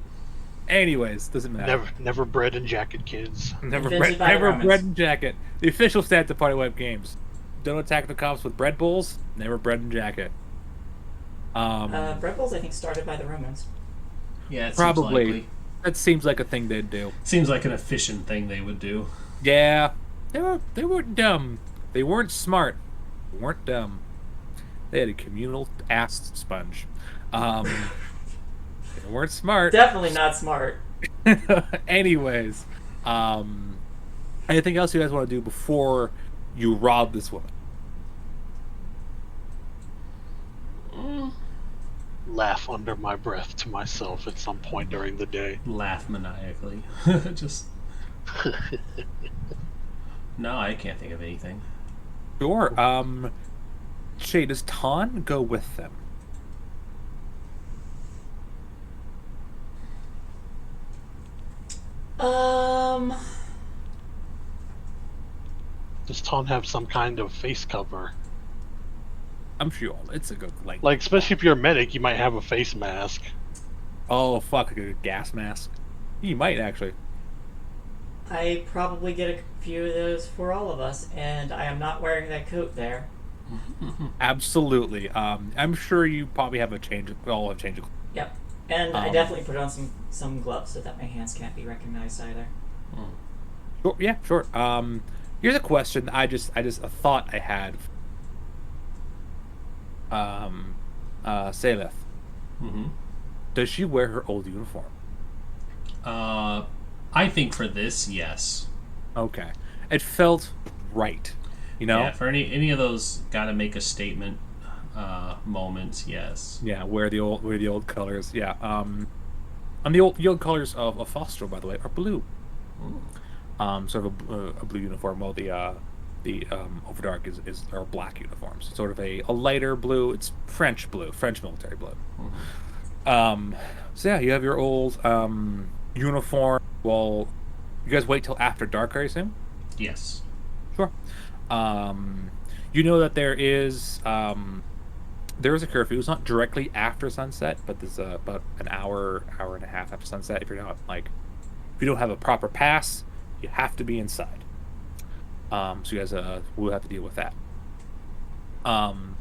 Anyways, doesn't matter. Never bread and jacket, kids. Invented by the Never Romans. bread and jacket. The official stats of Party Web Games: don't attack the cops with bread bowls. Never bread and jacket. Bread bowls, I think, started by the Romans. Yeah, it Probably. seems likely. That seems like a thing they'd do. Seems like an efficient thing they would do. Yeah, they weren't dumb. They weren't smart. They weren't dumb. They had a communal ass sponge. They weren't smart. Definitely not smart. Anyways, anything else you guys want to do before you rob this woman? Laugh under my breath to myself at some point during the day. Laugh maniacally. Just no, I can't think of anything. Sure. Shay, does Ton go with them? Does Ton have some kind of face cover? I'm sure you all. It's a good like. Like, especially if you're a medic, you might have a face mask. Oh fuck, a good gas mask. You might actually. I probably get a few of those for all of us, and I am not wearing that coat there. Absolutely. I'm sure you probably have a change. All have change. Yep. And I Um, definitely put on some gloves so that my hands can't be recognized either. Sure, yeah, sure. Here's a question. A thought I had. Um, Saleth, Hmm. does she wear her old uniform? I think for this, yes. Okay, it felt right. You know, Yeah, for any of those gotta make a statement moments, yes. yeah. Wear the old colors. Yeah. And the old colors of Foster, by the way, are blue. Sort of a blue uniform. While the Overdark is are black uniforms. Sort of a lighter blue. It's French blue, French military blue. Um, so yeah, you have your old uniform. Well, you guys wait till after dark, I assume. Yes. Sure. Um, you know that there is a curfew. It's not directly after sunset, but there's about an hour and a half after sunset. If you're not like, if you don't have a proper pass, you have to be inside. So you guys will have to deal with that. Um,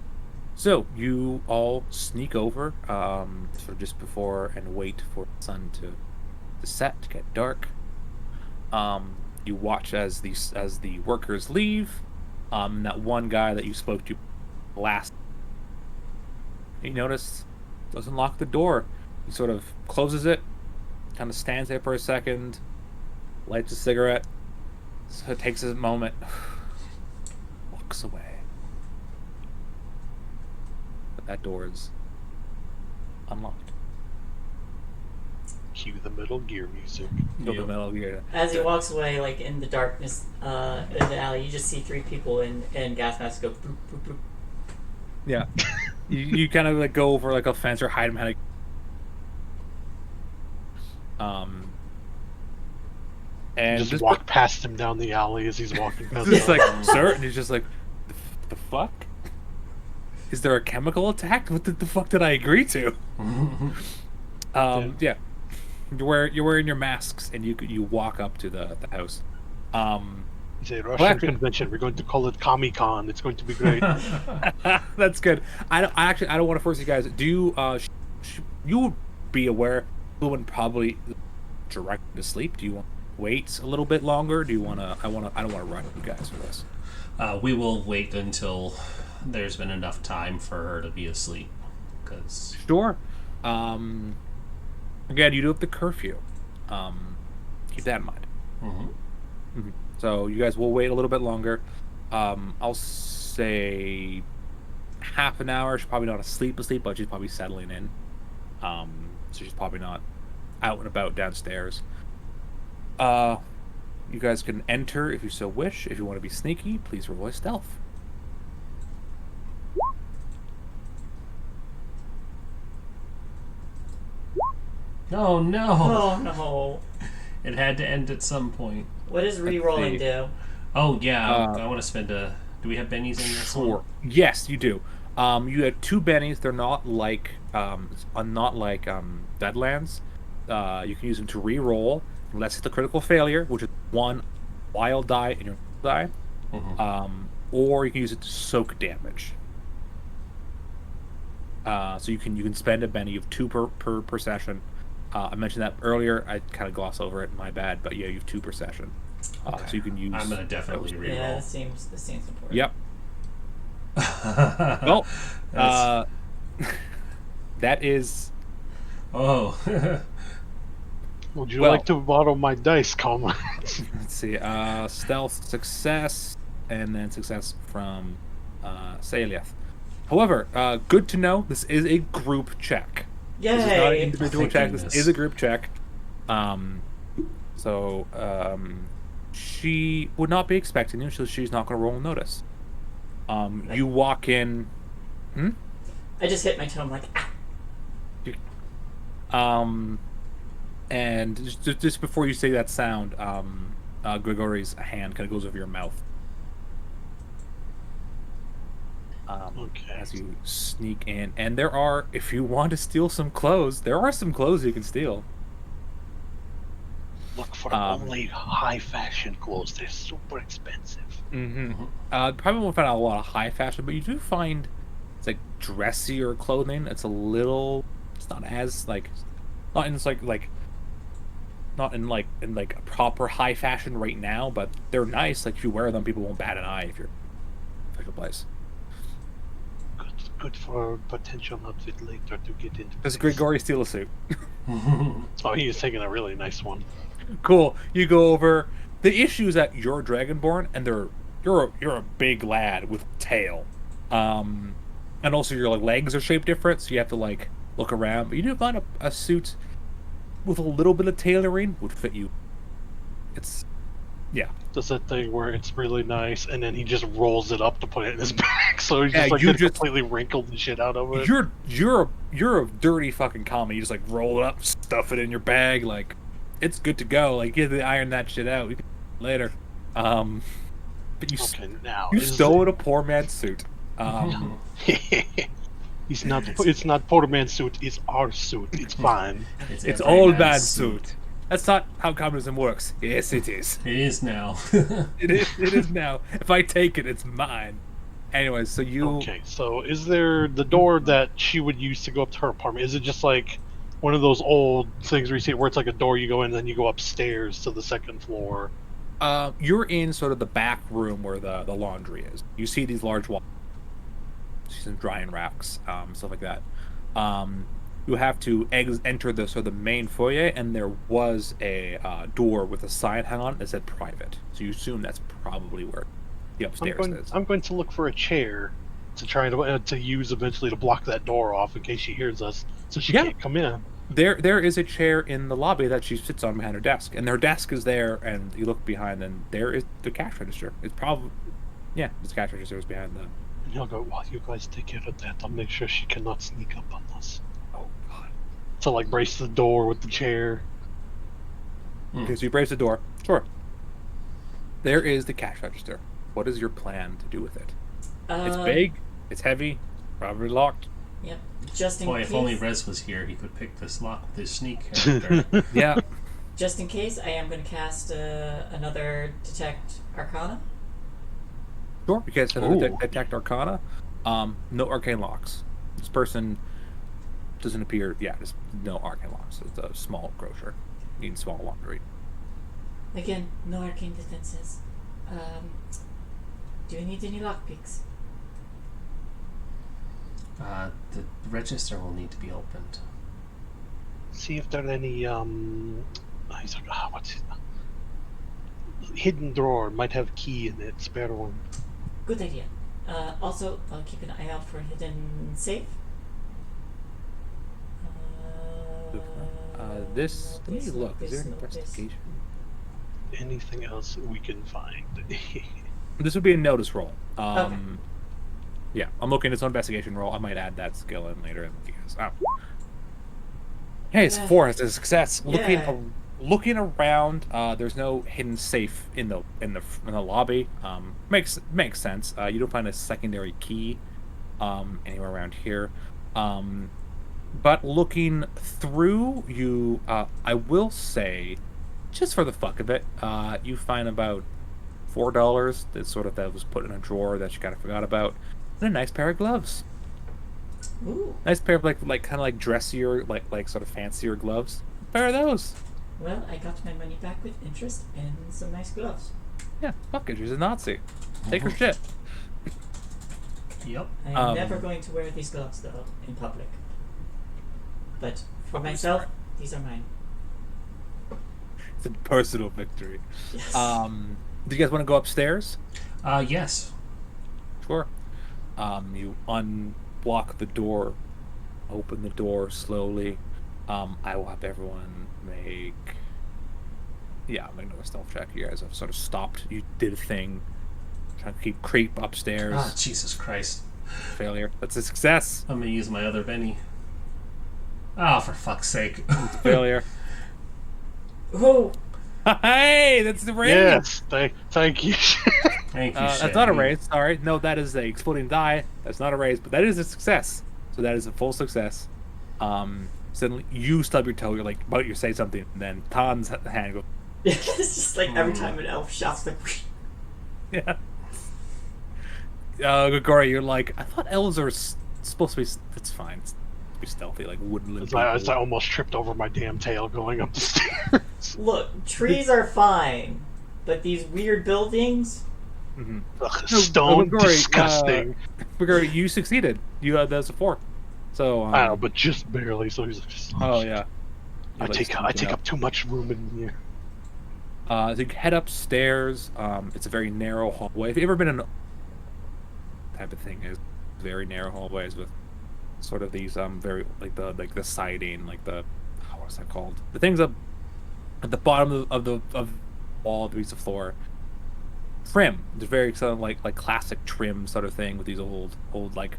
so you all sneak over, sort of just before and wait for the sun to set, to get dark. You watch as the workers leave. That one guy that you spoke to last, you notice, doesn't lock the door. He sort of closes it, kind of stands there for a second, lights a cigarette, so it takes a moment, walks away. But that door is unlocked. Cue the Metal Gear music. Go to Metal Gear. As he walks away, like in the darkness in the alley, you just see three people in gas masks go boop, boop, boop. Yeah. You kind of like go over like a fence or hide behind and Just this walk past him down the alley as he's walking past. just the- like, sir, and he's just like, the fuck? Is there a chemical attack? What the fuck did I agree to? Yeah. You're wearing your masks and you walk up to the house. It's a Russian actually- convention. We're going to call it Comic-Con. It's going to be great. That's good. I don't want to force you guys. Do you you would be aware Fluent probably direct to sleep? Do you want to wait a little bit longer? Do you want to I don't want to run you guys for this. We will wait until there's been enough time for her to be asleep. Because Sure. Again, you do have the curfew. Keep that in mind. So you guys will wait a little bit longer. I'll say half an hour. She's probably not asleep, but she's probably settling in. So she's probably not out and about downstairs. You guys can enter if you so wish. If you want to be sneaky, please roll a stealth. oh no, Oh no! it had to end at some point. What does re-rolling do? Oh yeah, Uh, I want to spend a. Do we have bennies in this one? Sure. Yes, you do. You have two bennies. They're not like Deadlands. You can use them to re-roll unless it's a critical failure, which is one wild die and your die. Or you can use it to soak damage. So you can spend a benny of two per session. I mentioned that earlier. I kind of glossed over it. My bad. But yeah, you have two per session. So you can use. I'm gonna definitely reroll. Yeah, this seems important. Yep. Well, that is. Oh. Would you Well- like to borrow my dice, comrade? Let's see. Stealth success, and then success from Saliath. However, good to know. This is a group check. Yay! This is not an individual Thank check. goodness. This is a group check. She would not be expecting you, so she's not going to roll notice. You walk in. I just hit my toe. I'm like, ah. And just before you say that sound, Grigori's hand kind of goes over your mouth. Okay. as you sneak in. And there are, if you want to steal some clothes, there are some clothes you can steal. Look for only high fashion clothes. They're super expensive. Probably won't find out a lot of high fashion, but you do find it's like dressier clothing. It's a little, it's not as like, not in like not in like a proper high fashion right now, but they're nice. Like if you wear them, people won't bat an eye if you're like a place. Good for potential outfit later to get into. Does place. Grigori steal a suit? Oh, he is taking a really nice one. Cool. You go over. The issue is that you're Dragonborn, and you're a big lad with tail, and also your like legs are shaped different, so you have to like look around. But you do find a suit with a little bit of tailoring would fit you. It's Does that thing where it's really nice, and then he just rolls it up to put it in his bag, so he's Yeah, just like you gets completely wrinkled and shit out of it. you're a dirty fucking commie. You just like roll it up, stuff it in your bag, like it's good to go. Like you have to iron that shit out. We can later. But Okay, now you stole a poor man's suit. He's not. It's not Porter Man's suit. It's our suit. It's fine. It's every old man's man's suit. That's not how communism works. Yes, it is. It is now. It is now. If I take it, it's mine. Anyways, so you Okay, so is there the door that she would use to go up to her apartment? Is it just like one of those old things where you see where it's like a door you go in, and then you go upstairs to the second floor? you're in sort of the back room where the laundry is. You see these large walls, some drying racks, stuff like that. You have to enter the sort of the main foyer, and there was a door with a sign hung on it that said private. So you assume that's probably where the upstairs is. I'm going to look for a chair to try to use eventually to block that door off in case she hears us, so she Yeah. can't come in. There is a chair in the lobby that she sits on behind her desk, and her desk is there. And you look behind, and there is the cash register. It's probably the cash register is behind the. And he'll go, "While you guys take care of that, I'll make sure she cannot sneak up on us." Oh God. To like brace the door with the chair. Okay, so you brace the door. Sure. There is the cash register. What is your plan to do with it? It's big. It's heavy. Probably locked. Yep. Just in Boy, case. if only Rez was here, he could pick this lock with his sneak character. Yeah. Just in case, I am going to cast another Detect Arcana. Sure. Because Ooh. detect Arcana. No arcane locks. This person doesn't appear. Yeah, just no arcane locks. It's a small grocer. Needing small laundry. Again, no arcane defenses. Do you need any lockpicks? The register will need to be opened. See if there are any he's like, what's it? Hidden drawer might have a key in it. Spare one. Good idea. Also, I'll keep an eye out for hidden safe. This. Let me this, look. Is there an no, this. investigation? Anything else we can find? This would be a notice roll. Okay. Yeah, I'm looking at some investigation roll. I might add that skill in later. Hey, it's Yeah. 4. It's a success. Yeah. Looking around, there's no hidden safe in the lobby. Makes sense. You don't find a secondary key anywhere around here. But looking through, you I will say, just for the fuck of it, you find about $4 that was put in a drawer that you kind of forgot about, and a nice pair of gloves. Ooh. Nice pair of like kind of like dressier, like sort of fancier gloves. A pair of those. Well, I got my money back with interest and some nice gloves. Yeah, fuck it. She's a Nazi. Take her shit. Yep. I am never going to wear these gloves, though, in public. But for myself, these are mine. It's a personal victory. Yes. Do you guys want to go upstairs? Yes. Sure. You unblock the door, open the door slowly. I will have everyone make. Yeah, I'll make another stealth check. You guys have sort of stopped. You did a thing. Trying to keep creep upstairs. Ah, Jesus Christ. Failure. That's a success. I'm gonna use my other Benny. Ah, for fuck's sake. Failure. Oh, Hey, that's the raise. Yes, thank you. Thank you, That's not a Shay. raise. Sorry, no, that is a exploding die. That's not a raise, but that is a success. So that is a full success. Suddenly you stub your toe. You're like about to say something, and then Tan's hand goes. It's just like every time an elf shouts, like, Yeah. Grigori, you're like, I thought elves are supposed to be. That's fine. It's be stealthy, like wouldn't live. As I almost tripped over my damn tail going up the stairs. look, trees are fine, but these weird buildings. Ugh, stone, Grigori, disgusting. Grigori, you succeeded. You that's a 4. So I know, but just barely. So he's like, oh yeah. I You're, like, take sneaking up too much room in here. So you head upstairs. It's a very narrow hallway. Have you ever been in type of thing? Is very narrow hallways with sort of these very like the siding, like the what's that called? The things up at the bottom of the wall, the piece of floor. Trim. It's very sort of like classic trim sort of thing with these old like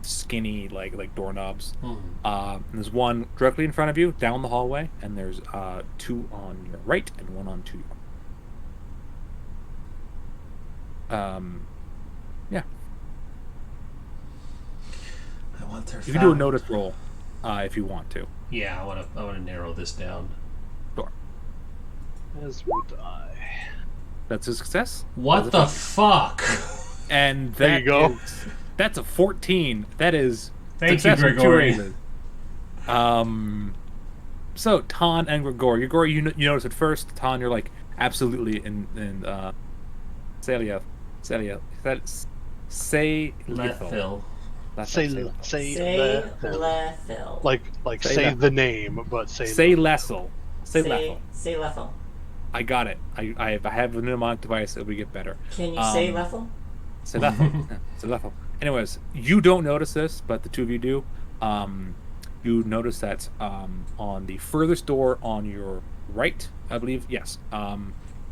skinny like doorknobs. And there's one directly in front of you down the hallway, and there's 2 on your right and 1 on to your. Yeah. I want their. You can do a notice roll if you want to. Yeah, I want to narrow this down. Sure. As would I. That's a success. What the fuck? And There you go. That's a 14. That is Thank you, success with 2 Grigori. raises. So Tan and Grigori. Grigori, you notice at first. Tan, you're like absolutely in Celia, say Lethil. Say Say Lethil. like Say say that. the name, but say Lessel. Say Lethel. Say Lethil. I got it. I have a mnemonic device. It'll get better. Can you say Lethil? Say Lethel. Say Lethel. Anyways, you don't notice this, but the 2 of you do. You notice that on the furthest door on your right, I believe, yes,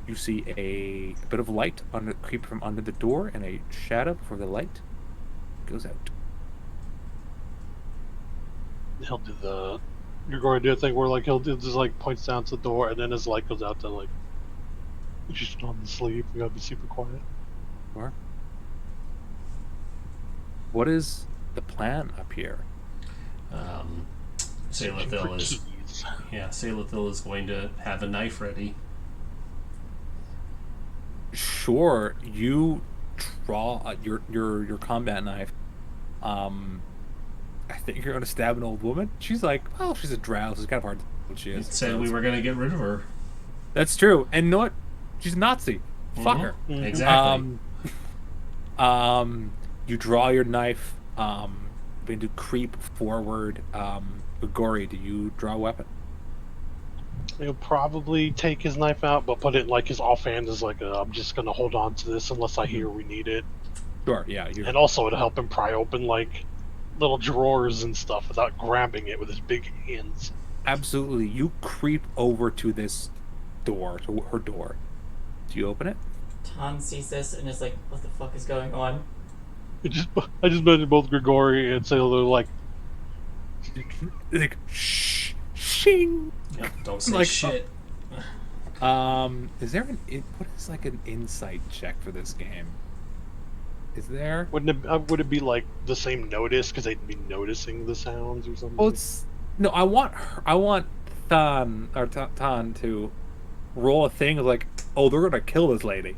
you see a bit of light creep from under the door, and a shadow before the light goes out. he'll do the Grigori do a thing where like he'll do just like points down to the door and then his light goes out to like just on the sleep. You gotta be super quiet. Or what is the plan up here? Searching for Sailithil is keys. Sailithil is going to have a knife ready. Sure, you draw your combat knife. I think you're gonna stab an old woman. She's like, well, she's a drow, so it's kind of hard to tell what she is. It said we were going to get rid of her. That's true. And you know what? She's a Nazi. Fuck her. Mhm. Exactly. You draw your knife, begin to creep forward. Grigori, do you draw a weapon? He'll probably take his knife out, but put it in like his offhand is like, I'm just gonna hold on to this unless I hear we need it. Sure, yeah. And also it'll help him pry open like little drawers and stuff without grabbing it with his big hands. Absolutely. You creep over to this door, to her door. Do you open it? Tan sees this and is like, what the fuck is going on? I just mentioned both Grigori and Sailor like, Like, shh, shing. Yep, don't say Like, shit. Is there what is like an insight check for this game? Is there? would it be like the same notice because they'd be noticing the sounds or something? Well, it's no. I want Tan to roll a thing of like, oh, they're gonna kill this lady.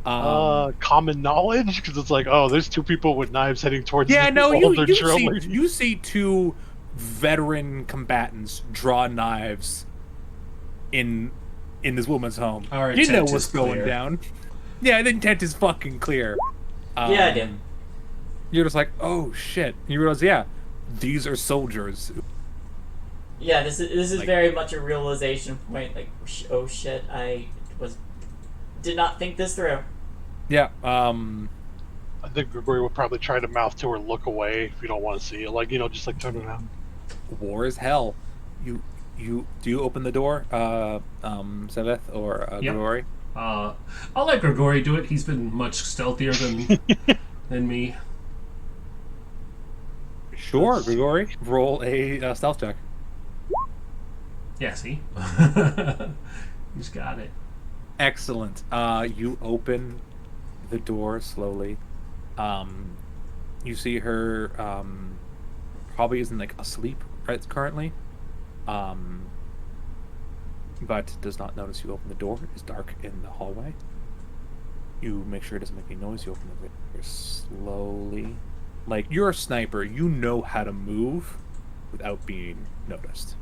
Common knowledge because it's like, oh, there's 2 people with knives heading towards Yeah, the no, older you drill see lady. you see 2 veteran combatants draw knives in this woman's home. Our You know intent what's is going clear. down. Yeah, the intent is fucking clear. Yeah, I do. You're just like, oh shit. You realize, yeah, these are soldiers. Yeah, this is Like- very much a realization point. Like, oh shit, I did not think this through. Yeah. I think Grigori would probably try to mouth to her, look away if you don't want to see it. Like, just like turn around. War is hell. You do you open the door, Seveth or Yep. Grigori? I'll let Grigori do it. He's been much stealthier than me. Sure, Grigori. Roll a stealth check. Yeah, see? He's got it. Excellent. You open the door slowly. Um, you see her probably isn't like asleep right currently. Um, but does not notice you open the door. It's dark in the hallway. You make sure it doesn't make any noise. You open the door slowly. Like you're a sniper, you know how to move without being noticed.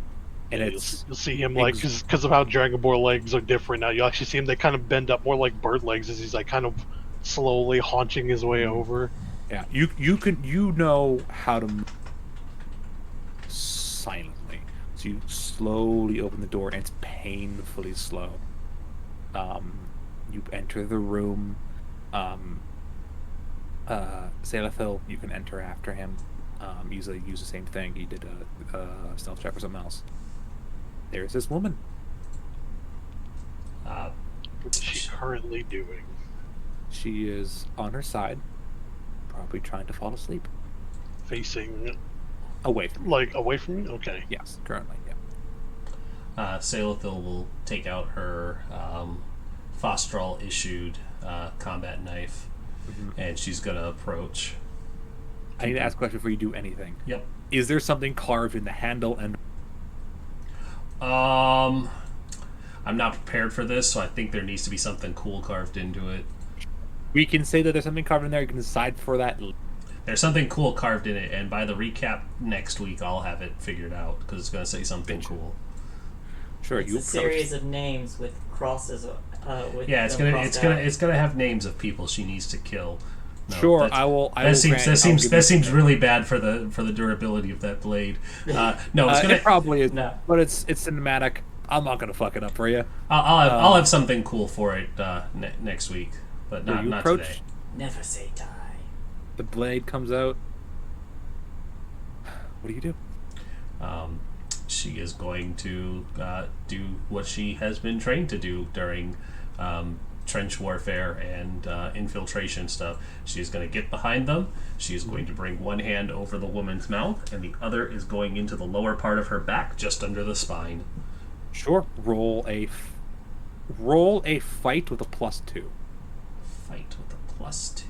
And You'll see him like because of how Dragonborn legs are different now. You actually see him; they kind of bend up more like bird legs as he's like kind of slowly haunching his way over. Yeah, you know how to move silently. So you slowly open the door, and it's painfully slow. You enter the room. Salafil, you can enter after him. Usually use the same thing. He did a stealth check or something else. There's this woman. What is she currently doing? She is on her side, probably trying to fall asleep. Facing Away from you. like away from me? Okay. Yes, currently, yeah. Salathil will take out her Fostral issued combat knife, and she's gonna approach. I need to ask a question before you do anything. Yep. Is there something carved in the handle and... I'm not prepared for this, so I think there needs to be something cool carved into it. We can say that there's something carved in there. You can decide for that. There's something cool carved in it, and by the recap next week, I'll have it figured out because it's going to say something cool. Sure, It's a series of names with crosses. With Yeah, it's gonna have names of people she needs to kill. No, sure, I will. That seems really bad for the durability of that blade. No, it's gonna. It probably is, No. but it's cinematic. I'm not gonna fuck it up for you. I'll have something cool for it next week, but not today. Never say die. The blade comes out. What do you do? She is going to do what she has been trained to do during trench warfare and infiltration stuff. She is going to get behind them. She is going to bring one hand over the woman's mouth, and the other is going into the lower part of her back, just under the spine. Sure. Roll a fight with a +2. Fight with a +2.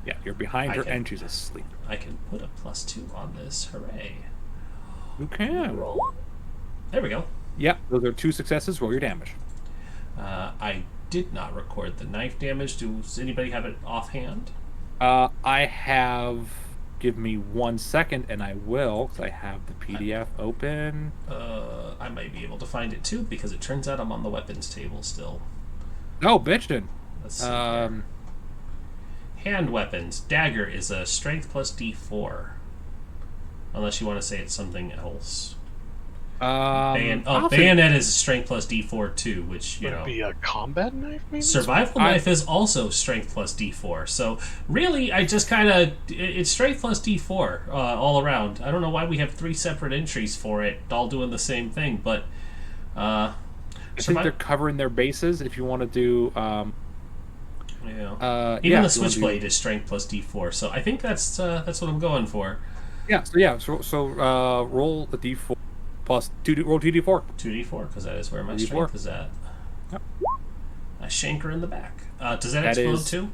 Yeah, you're behind her and she's asleep. I can put a +2 on this. Hooray. You can. Roll. There we go. Yep, those are 2 successes. Roll your damage. I did not record the knife damage. Does anybody have it offhand? I have... Give me 1 second and I will, because I have the PDF open. I might be able to find it too, because it turns out I'm on the weapons table still. Oh, bitch then. Let's see here. Hand weapons. Dagger is a strength +D4. Unless you want to say it's something else. Bayonet is strength +D4 too, which you Would know. it be a combat knife, maybe? Survival knife is also strength +D4. So really, I just kind of it's strength +D4 all around. I don't know why we have 3 separate entries for it, all doing the same thing, but I think they're covering their bases. If you want to do, even the switchblade is strength +D4. So I think that's what I'm going for. Yeah. So roll the D4 plus 2. Roll 2D4. 2D4 because that is where my 2D4. strength is at. Yep. I shank her in the back. Does that explode too?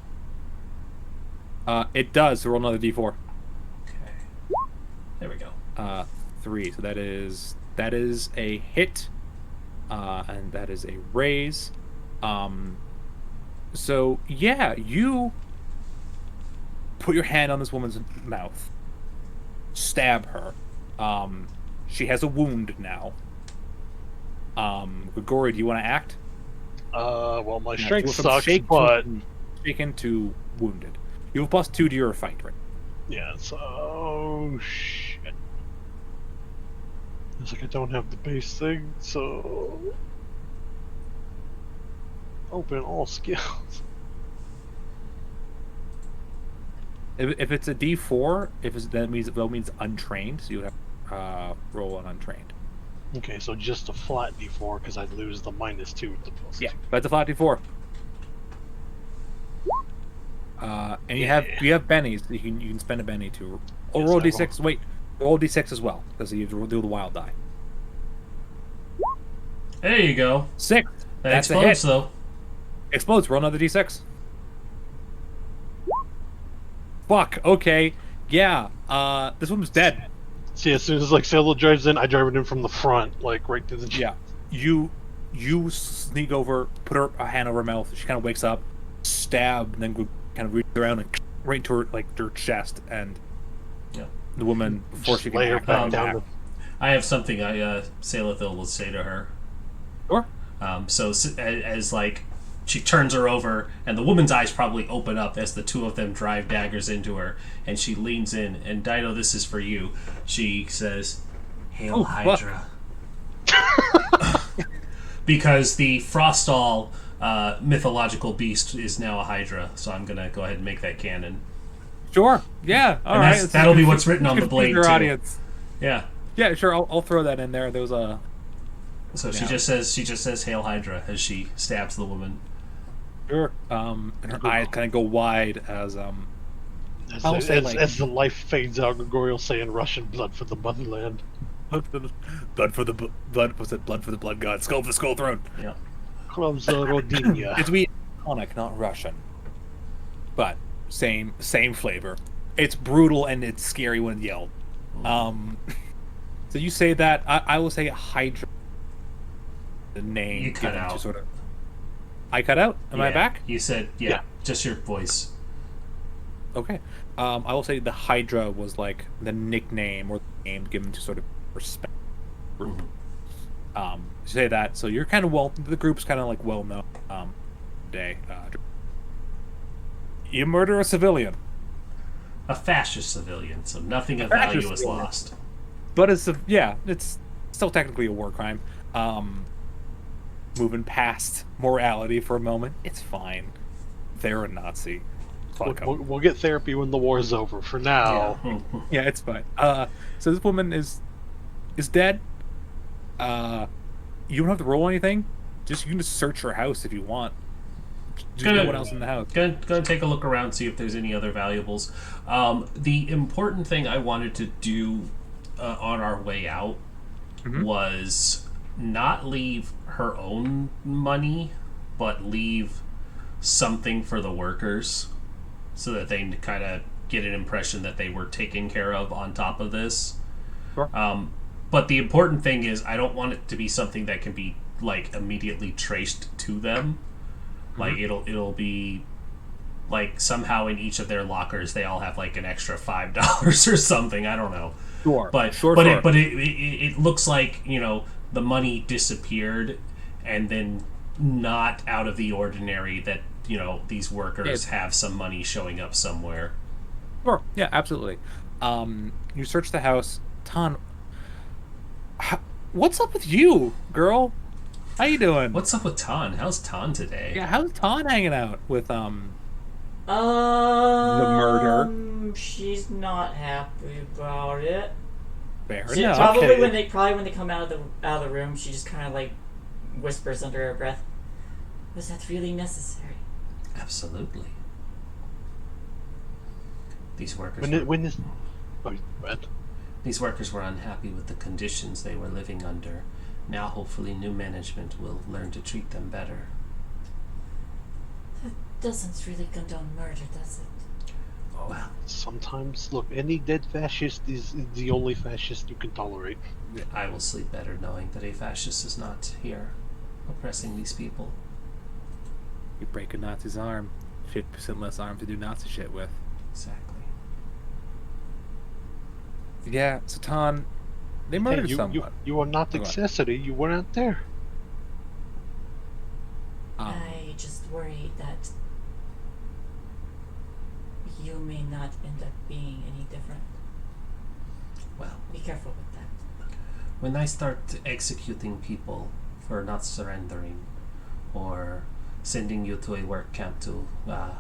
It does. So roll another D4. Okay. There we go. 3. So that is a hit, and that is a raise. So yeah, you put your hand on this woman's mouth, stab her. She has a wound now. Grigori, do you want to act? Well, my Yeah, strength go from sucks, shake but to shaken to wounded. You have a +2 to your fight, right? yeah. So shit. It's like I don't have the base thing, so open all skills. If it's a D4, that means untrained. So you have roll an untrained. Okay, so just a flat D4 because I'd lose the -2 with the +2. Yeah, that's a flat D4. And you have bennies. You can spend a benny to roll Yes, D6. Wait, roll D6 as well because you do the wild die. There you go. 6. That That's a hit. explodes, though. Explodes. Roll another d6. Fuck. Okay. Yeah. This woman's dead. See, as soon as like Salo drives in, I drive it in from the front, like right through the. Yeah. You sneak over, put a hand over her mouth. She kind of wakes up, stab, and then go kind of reach around and right into her like her chest, and Yeah. the woman before Just she can lay her act back on down. back. I have something Salathil will say to her. Sure. So as like she turns her over, and the woman's eyes probably open up as the two of them drive daggers into her, and she leans in. And Dido, this is for you. She says, "Hail Oh, Hydra," because the Frostall mythological beast is now a Hydra. So I'm gonna go ahead and make that canon. Sure. Yeah. All And right. that's- that'll be what's written on the blade, Your too. audience. Yeah. Yeah. Sure. I'll throw that in there. There was a. So she Yeah. just says "Hail Hydra" as she stabs the woman. Sure. And her eyes kind of go wide as As, I'll say, as, like- as the life fades out, Gregory will say in Russian, "Blood for the motherland." blood for the blood. Was it blood for the blood god? Skull for the skull throne. Yeah. Klavza Rodinia. It's we tonic, not Russian, but same flavor. It's brutal and it's scary when yelled. So you say that I will say Hydra. The name You cut given out. to sort of. I cut out. Am I Yeah. back? You said Yeah. just your voice. Okay. I will say the Hydra was like the nickname or the name given to sort of respect. Group. Say that. So you're kind of the group's kind of like well known. Today. You murder a civilian, A fascist civilian, so nothing of fascist value is civilian. lost. but it's it's still technically a war crime. Moving past morality for a moment, it's fine. They're a Nazi. Fuck 'em. We'll get therapy when the war's over. For now, Yeah, it's fine. So this woman is dead. You don't have to roll anything. You can just search her house if you want. There's Gonna- no one else in the house. Gonna take a look around, see if there's any other valuables. The important thing I wanted to do on our way out was not leave her own money, but leave something for the workers, so that they kind of get an impression that they were taken care of on top of this. Sure. But the important thing is, I don't want it to be something that can be like immediately traced to them. Like it'll be like somehow in each of their lockers they all have like an extra $5 or something. I don't know. Sure. But Sure. it looks like, you know, the money disappeared, and then not out of the ordinary that, you know, these workers have some money showing up somewhere. Sure. Yeah, absolutely. You search the house. Ton. What's up with you, girl? How you doing? What's up with Tan? How's Tan today? Yeah, how's Ton hanging out with murder. She's not happy about it. Fair She, enough. probably Okay. when they come out of the room, she just kind of like whispers under her breath, "Was that really necessary?" Absolutely. These workers when this, oh, bad. These workers were unhappy with the conditions they were living under. Now, hopefully, new management will learn to treat them better. That doesn't really condone murder, does it? Well, Sometimes, look, any dead fascist is the only fascist you can tolerate. I will sleep better knowing that a fascist is not here oppressing these people. You break a Nazi's arm, 50% less arm to do Nazi shit with. Exactly. Yeah, so Ton, they Hey, murdered you someone. are not the Go on. accessory. You were not there. I just worry that you may not end up being any different. Well, Be careful with that. when I start executing people for not surrendering, or sending you to a work camp to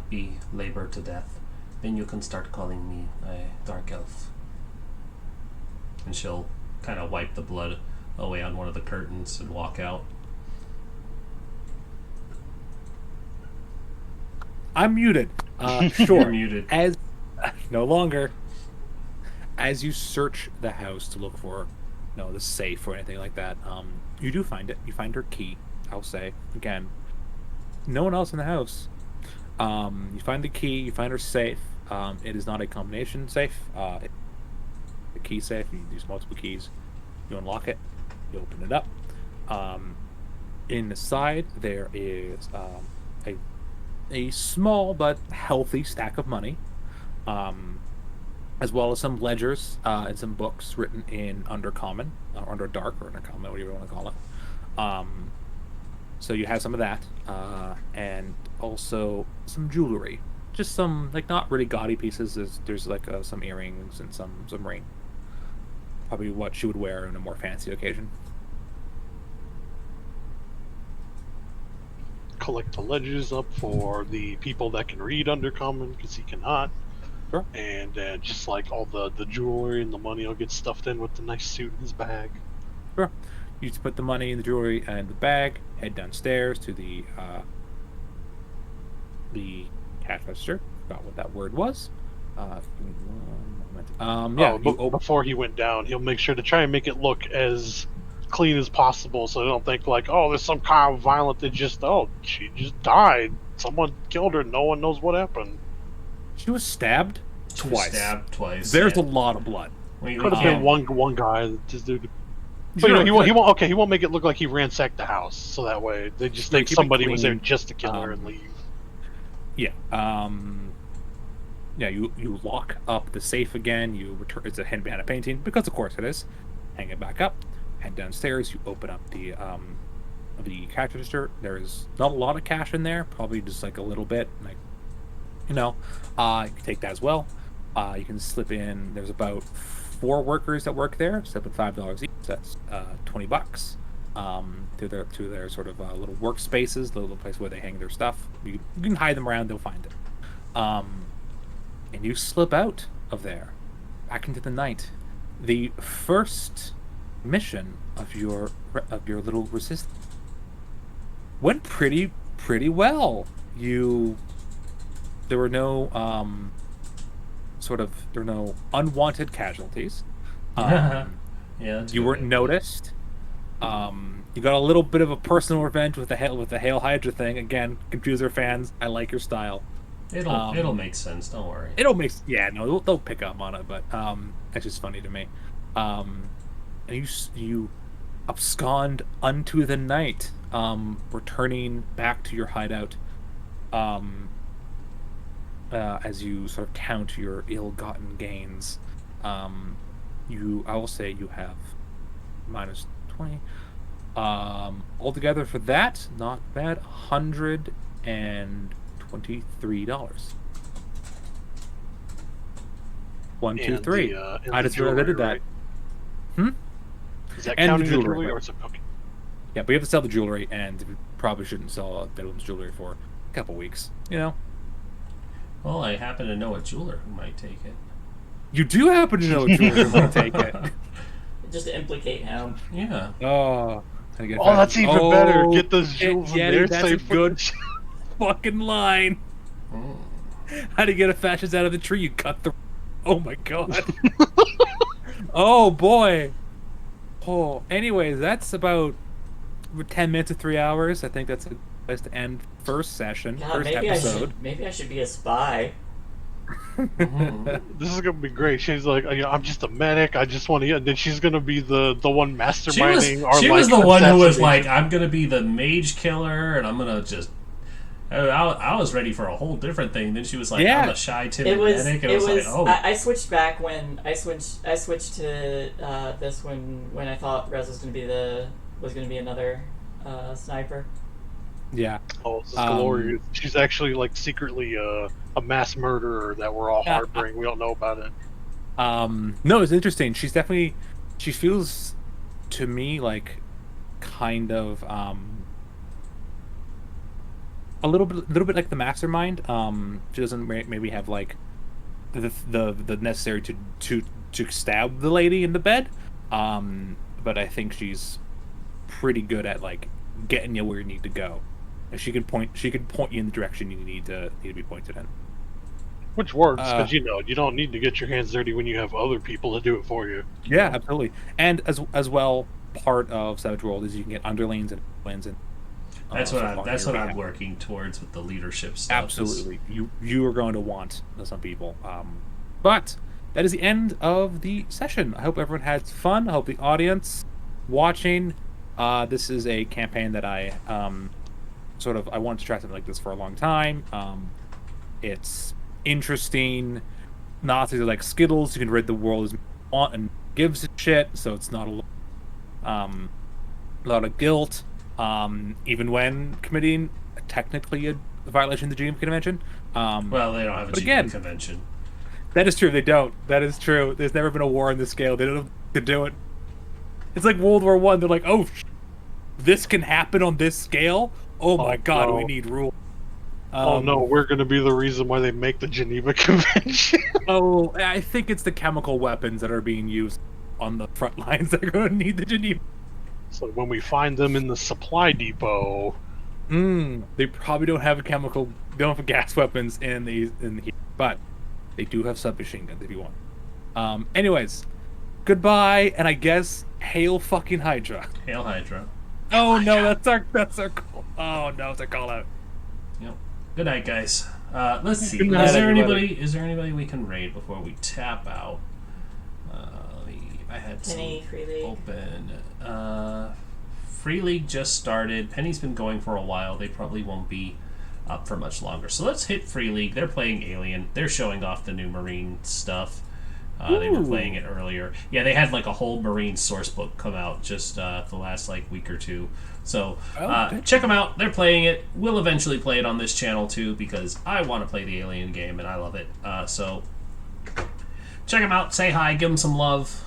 be labored to death, then you can start calling me a dark elf. And she'll kind of wipe the blood away on one of the curtains and walk out. I'm muted. Sure. You're muted. As no longer. As you search the house to look for the safe or anything like that. You do find it. You find her key. I'll say again, no one else in the house. You find the key. You find her safe. It is not a combination safe. The key safe. You use multiple keys. You unlock it. You open it up. In the side there is a small but healthy stack of money, as well as some ledgers and some books written in Undercommon, or Underdark, or Undercommon, whatever you want to call it. So you have some of that, and also some jewelry. Just some, like, not really gaudy pieces. There's like some earrings and some ring. Probably what she would wear on a more fancy occasion. Collect the ledgers up for the people that can read Undercommon, because he cannot. Sure. And just like all the jewelry and the money will get stuffed in with the nice suit in his bag. Sure. You just put the money in the jewelry and the bag, head downstairs to the cash register. Forgot what that word was. Give me 1 moment. Before he went down, he'll make sure to try and make it look as clean as possible, so they don't think like, oh, there's some kind of violent that she just died. Someone killed her. No one knows what happened. She was stabbed She was twice. stabbed twice. There's yeah. a lot of blood. Could have been one guy that just did. But he won't. Okay, he won't make it look like he ransacked the house, so that way they just think keep it somebody was there clean. just to kill her and leave. Yeah. Yeah. You lock up the safe again. You return. It's a Henbana painting because, of course, it is. Hang it back up. Head downstairs. You open up the cash register. There is not a lot of cash in there. Probably just like a little bit. Like, you can take that as well. You can slip in. There's about 4 workers that work there. Slip in $5 each. That's $20. To their sort of little workspaces, the little place where they hang their stuff. You can hide them around. They'll find it. And you slip out of there, back into the night. The first mission of your little resistance went pretty well. There were no unwanted casualties. Yeah, You weren't noticed. You got a little bit of a personal revenge with the Hail Hydra thing. Again, Confuser fans, I like your style. It'll make sense. Don't worry. They'll pick up on it, but it's just funny to me. And you abscond unto the night, returning back to your hideout. As you sort of count your ill-gotten gains, I will say you have minus 20. Altogether for that, not bad. $123. One, two, three. I just realized I did that. Right? Is that counting the jewelry, or is it okay? Yeah, but you have to sell the jewelry, and you probably shouldn't sell Bedouin's jewelry for a couple weeks. Well, I happen to know a jeweler who might take it. You do happen to know a jeweler who might take it. Just to implicate him. Yeah. Oh, that's even better. Get those jewels in there. That's a good fucking line. Mm. How do you get a fascist out of the tree? You cut the... Oh my god. Oh boy. Oh, anyways, that's about 10 minutes to 3 hours. I think that's a place to end first session, God, first episode. Maybe I should be a spy. This is gonna be great. She's like, I'm just a medic. I just want to. And then she's gonna be the one masterminding. She was the one who was like, I'm gonna be the mage killer, and I'm gonna just. I was ready for a whole different thing. Then she was like, I'm a shy, timid medic, and I was like, oh. I switched back when I switched to this when I thought Rez was gonna be another sniper. Yeah. Oh, this is glorious. She's actually like secretly a mass murderer that we're all harboring. We don't know about it. No, it's interesting. She feels to me like kind of a little bit like the mastermind. She doesn't maybe have like the necessary to stab the lady in the bed. But I think she's pretty good at like getting you where you need to go. And she could point you in the direction you need to be pointed in. Which works, Uh, because, you don't need to get your hands dirty when you have other people to do it for you. yeah, absolutely. And as well, part of Savage World is you can get underlings and wins and That's sort of on that's your what I'm behalf. working towards with the leadership stuff. Absolutely, you are going to want some people. But that is the end of the session. I hope everyone had fun. I hope the audience watching. This is a campaign that I I wanted to try something like this for a long time. It's interesting. Nazis are like Skittles. You can rid the world as you want and gives a shit. So it's not a lot of guilt. Even when committing technically a violation of the GM convention. Well, they don't have a But GM again, convention. that is true. They don't. That is true. There's never been a war on this scale. They don't know to do it. It's like World War One. They're like, oh, this can happen on this scale. Oh my god, no. we need rules. Oh no, we're going to be the reason why they make the Geneva Convention. Oh, I think it's the chemical weapons that are being used on the front lines that are going to need the Geneva. So when we find them in the supply depot, They probably don't have they don't have gas weapons in the but they do have submachine guns if you want. Anyways, goodbye, and I guess hail fucking Hydra. Hail Hydra. Oh no, that's our call. Oh no, it's a call out. Yep. Good night, guys. Let's see. Good night, Is there everybody. anybody we can raid before we tap out? I had Penny, some Free League. open. Free League just started. Penny's been going for a while. They probably won't be up for much longer. So let's hit Free League. They're playing Alien. They're showing off the new Marine stuff. They were playing it earlier. Yeah, they had like a whole Marine source book come out just the last week or two. So check them out. They're playing it. We'll eventually play it on this channel too because I want to play the Alien game and I love it. So check them out. Say hi. Give them some love.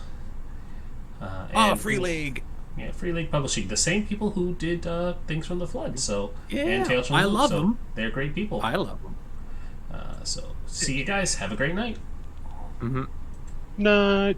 Free League. Yeah, Free League Publishing. The same people who did Things from the Flood. So and Tales from I the Loop, love so them. They're great people. I love them. So see you guys. Have a great night. Mm-hmm. no.